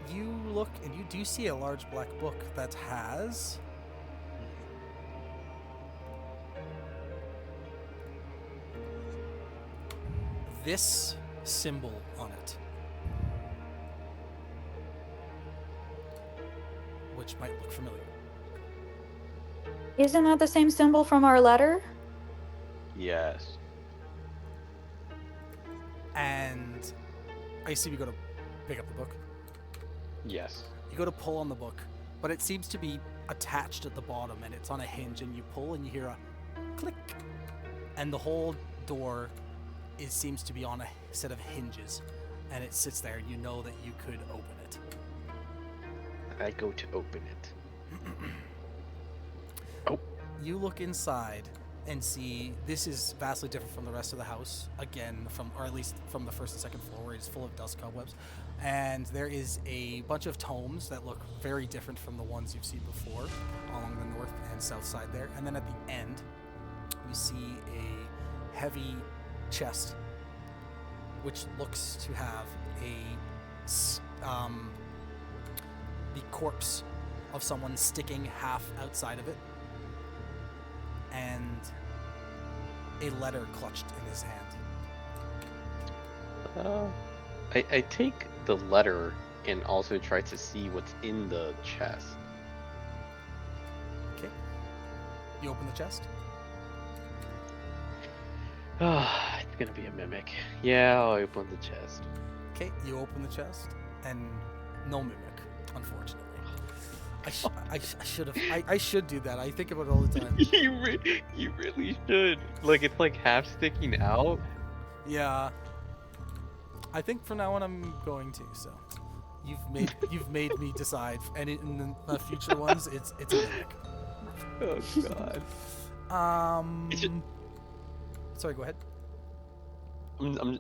You look and you do see a large black book that has this symbol on it, which might look familiar. Isn't that the same symbol from our letter? Yes. And I assume you go to pick up the book. Yes. You go to pull on the book, but it seems to be attached at the bottom, and it's on a hinge, and you pull and you hear a click, and the whole door seems to be on a set of hinges, and it sits there, and you know that you could open it. I go to open it. Oh, You look inside and see this is vastly different from the rest of the house. Again, or at least from the first and second floor, where it's full of dust cobwebs. And there is a bunch of tomes that look very different from the ones you've seen before along the north and south side there. And then at the end, you see a heavy chest, which looks to have the corpse of someone sticking half outside of it, and a letter clutched in his hand. I take the letter and also try to see what's in the chest. Okay. You open the chest. It's gonna be a mimic. Yeah, I'll open the chest. Okay, you open the chest, and no mimic, unfortunately. I should have. I should do that. I think about it all the time. You really should. Like, it's like half sticking out. Yeah. I think from now on I'm going to. So, you've made me decide. And in the future ones, it's a mimic. Oh God. Sorry. Go ahead. I'm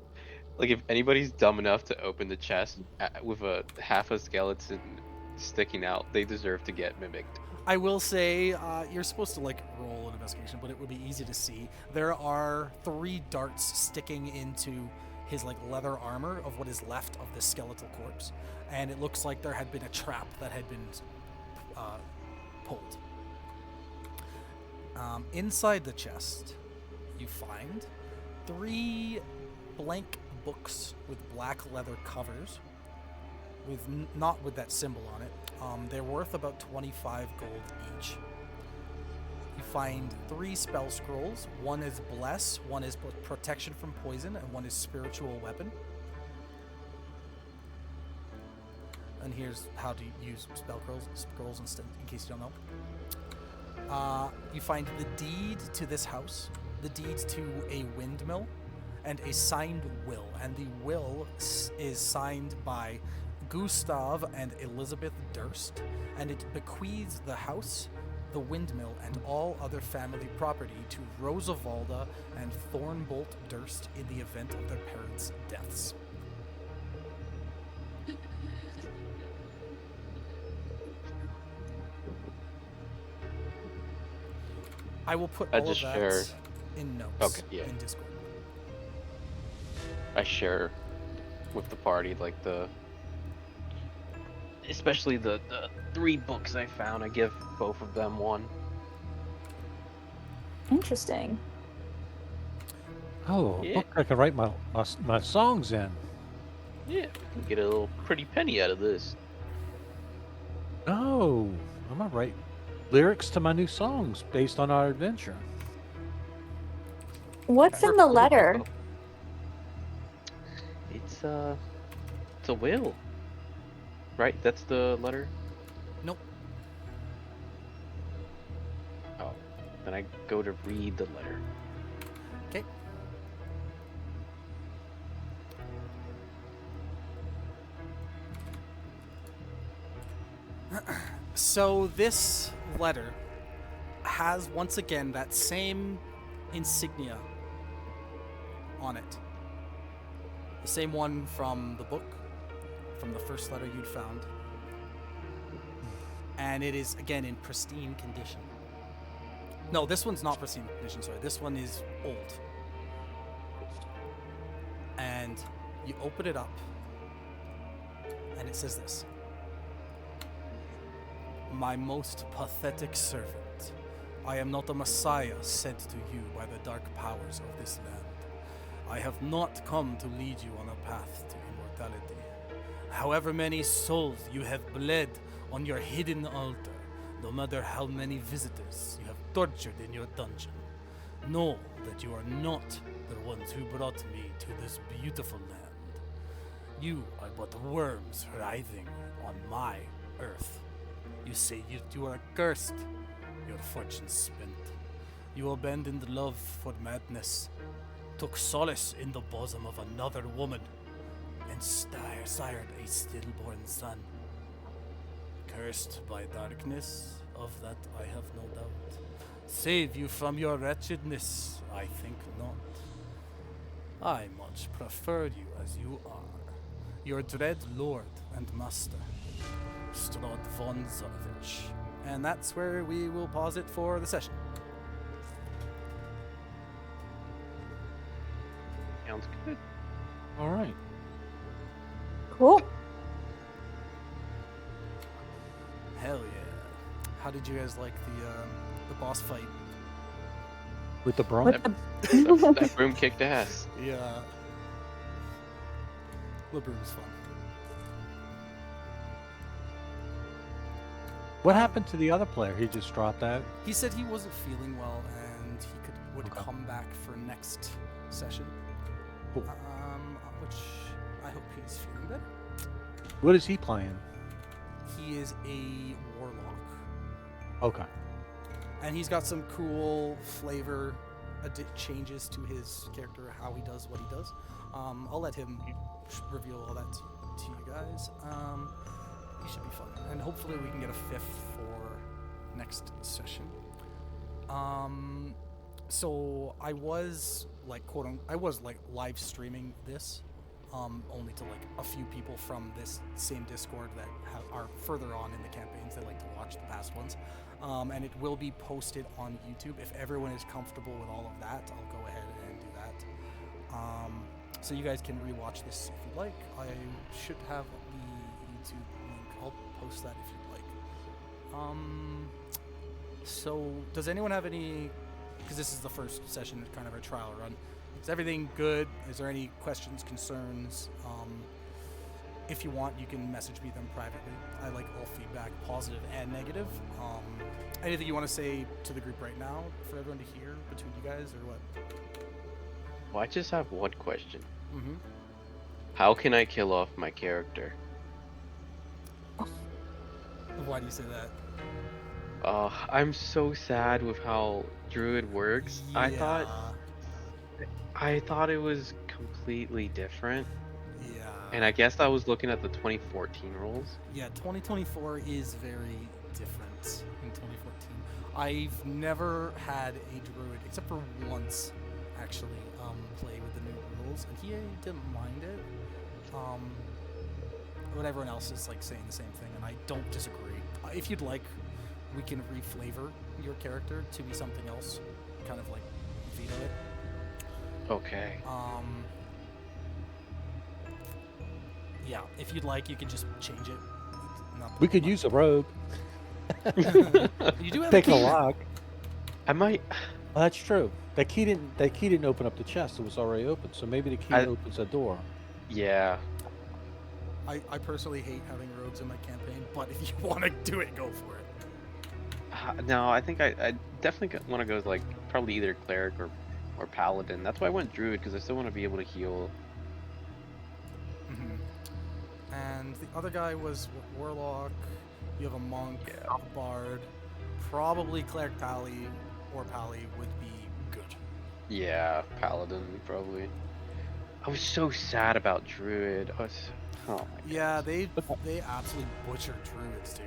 like, if anybody's dumb enough to open the chest with a half a skeleton sticking out, they deserve to get mimicked. I will say you're supposed to roll an investigation, but it would be easy to see. There are 3 darts sticking into his leather armor of what is left of this skeletal corpse, and it looks like there had been a trap that had been pulled. Inside the chest, you find 3 blank books with black leather covers, with not with that symbol on it. They're worth about 25 gold each. You find 3 spell scrolls. One is Bless, one is Protection from Poison, and one is Spiritual Weapon. And here's how to use scrolls in case you don't know. You find the deed to this house, the deed to a windmill, and a signed will. And the will is signed by Gustav and Elizabeth Durst, and it bequeaths the house, the windmill, and all other family property to Rosavalda and Thornbolt Durst in the event of their parents' deaths. I will put all of that in notes in Discord. I share with the party, especially the 3 books I found. I give both of them one. Interesting. Oh, Yeah. book I can write my songs in. Yeah, we can get a little pretty penny out of this. Oh, I'm gonna write lyrics to my new songs based on our adventure. What's in the letter? It's a will. Right? That's the letter? Nope. Oh. Then I go to read the letter. Okay. So this letter has once again that same insignia on it. The same one from the book, from the first letter you'd found. And it is, again, in pristine condition. No, this one's not pristine condition, sorry. This one is old. And you open it up, and it says this. My most pathetic servant, I am not a messiah sent to you by the dark powers of this land. I have not come to lead you on a path to immortality. However many souls you have bled on your hidden altar, no matter how many visitors you have tortured in your dungeon, know that you are not the ones who brought me to this beautiful land. You are but worms writhing on my earth. You say you are cursed, your fortune spent. You abandoned love for madness, took solace in the bosom of another woman, and sired a stillborn son. Cursed by darkness, of that I have no doubt. Save you from your wretchedness, I think not. I much prefer you as you are, your dread lord and master, Strahd von Zorvich. And that's where we will pause it for the session. Sounds good. All right. Cool. Hell yeah. How did you guys like the boss fight? With the broom? With the That broom kicked ass. Yeah. The broom was fun. What happened to the other player? He just dropped out? He said he wasn't feeling well and would Okay. come back for next session. Cool. Which I hope he's feeling better. What is he playing? He is a warlock, Okay. and he's got some cool flavor changes to his character, how he does what he does. I'll let him reveal all that to you guys. It should be fun, and hopefully we can get a fifth for next session. So I was like live streaming this, only to like a few people from this same Discord that are further on in the campaigns. They like to watch the past ones, and it will be posted on YouTube. If everyone is comfortable with all of that, I'll go ahead and do that. So you guys can rewatch this if you'd like. I should have the YouTube link. I'll post that if you'd like. So does anyone have any? Because this is the first session, kind of a trial run. Is everything good? Is there any questions, concerns? If you want, you can message me them privately. I like all feedback, positive and negative. Anything you want to say to the group right now for everyone to hear between you guys, or what? Well, I just have one question. Mm-hmm. How can I kill off my character? Why do you say that? I'm so sad with how Druid works. Yeah. I thought it was completely different. Yeah. And I guess I was looking at the 2014 rules. Yeah, 2024 is very different in 2014. I've never had a druid, except for once, actually, play with the new rules, and he didn't mind it. But everyone else is like saying the same thing, and I don't disagree. If you'd like, we can reflavor your character to be something else, kind of like veto it. Okay. Yeah, if you'd like, you can just change it. We could use a rogue. You do have Pick a a key. lock. I might. Well, that's true. That key didn't open up the chest. It was already open. So maybe the key opens a door. Yeah. I personally hate having rogues in my campaign, but if you want to do it, go for it. No, I think I definitely want to go with like probably either cleric or paladin. That's why I went druid, because I still want to be able to heal. Mm-hmm. And the other guy was warlock. You have a monk, a bard, probably cleric pally or pally would be good. Yeah, paladin probably. I was so sad about druid. Oh my Yeah, they absolutely butchered druids, dude.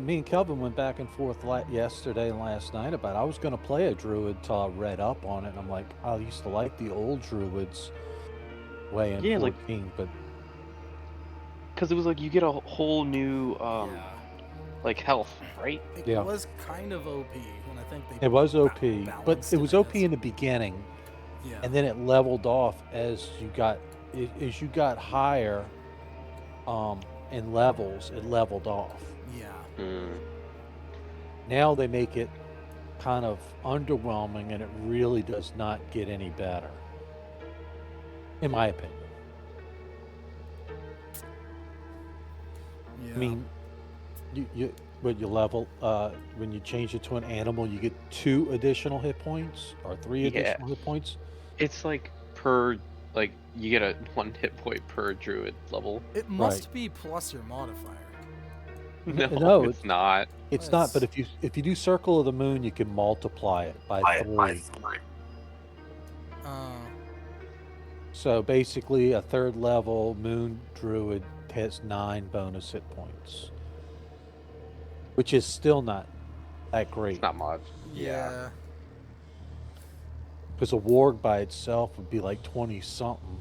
Me and Kelvin went back and forth yesterday and last night about I was going to play a druid till I read up on it, and I'm like, I used to like the old druids way in 14, but because it was like you get a whole new like health, right? It was kind of OP, and I think they it was OP, but balanced it was OP as- in the beginning, Yeah. and then it leveled off as you got higher in levels. It leveled off. Yeah. Mm. Now they make it kind of underwhelming, and it really does not get any better, in my opinion. Yeah. I mean, you level when you change it to an animal, you get 2 additional hit points or 3 additional hit points. It's like per like you get a 1 hit point per druid level. It must be plus your modifier. No, No, it's not. it's not. But It's- if you do Circle of the Moon, you can multiply it by 3. Uh, So basically, a 3rd level Moon Druid has 9 bonus hit points, which is still not that It's great. not much. yeah. Because a Warg by itself would be like 20 something.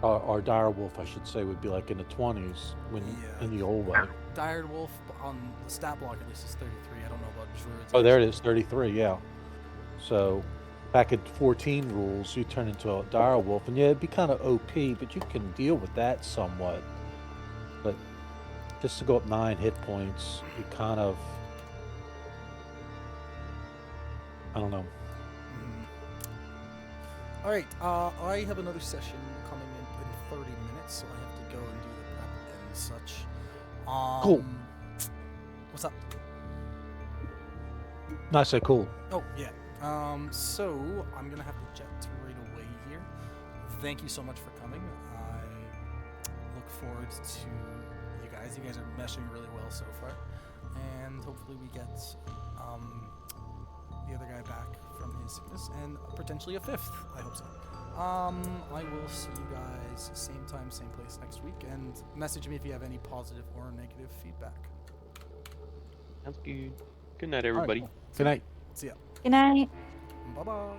Or Dire Wolf, I should say, would be like in the 20s when Yeah. in the old way. Dire Wolf on the stat block at least is 33. I don't know about Druids. Oh, there it is, 33. Yeah. So back at 14 rules, you turn into a Dire Wolf, and yeah, it'd be kind of OP, but you can deal with that somewhat. But just to go up 9 hit points, you kind of, I don't know. All right. I have another session coming in 30 minutes, so I have to go and do the prep and such. Cool. What's up? Not so cool. Oh yeah. So I'm gonna have to jet right away here. Thank you so much for coming. I look forward to you guys. You guys are meshing really well so far, and hopefully we get the other guy back from his sickness and potentially a 5th. I hope so. I will see you guys same time, same place next week, and message me if you have any positive or negative feedback. Sounds good. Good night, everybody. Good night. See ya. Good night. Bye bye.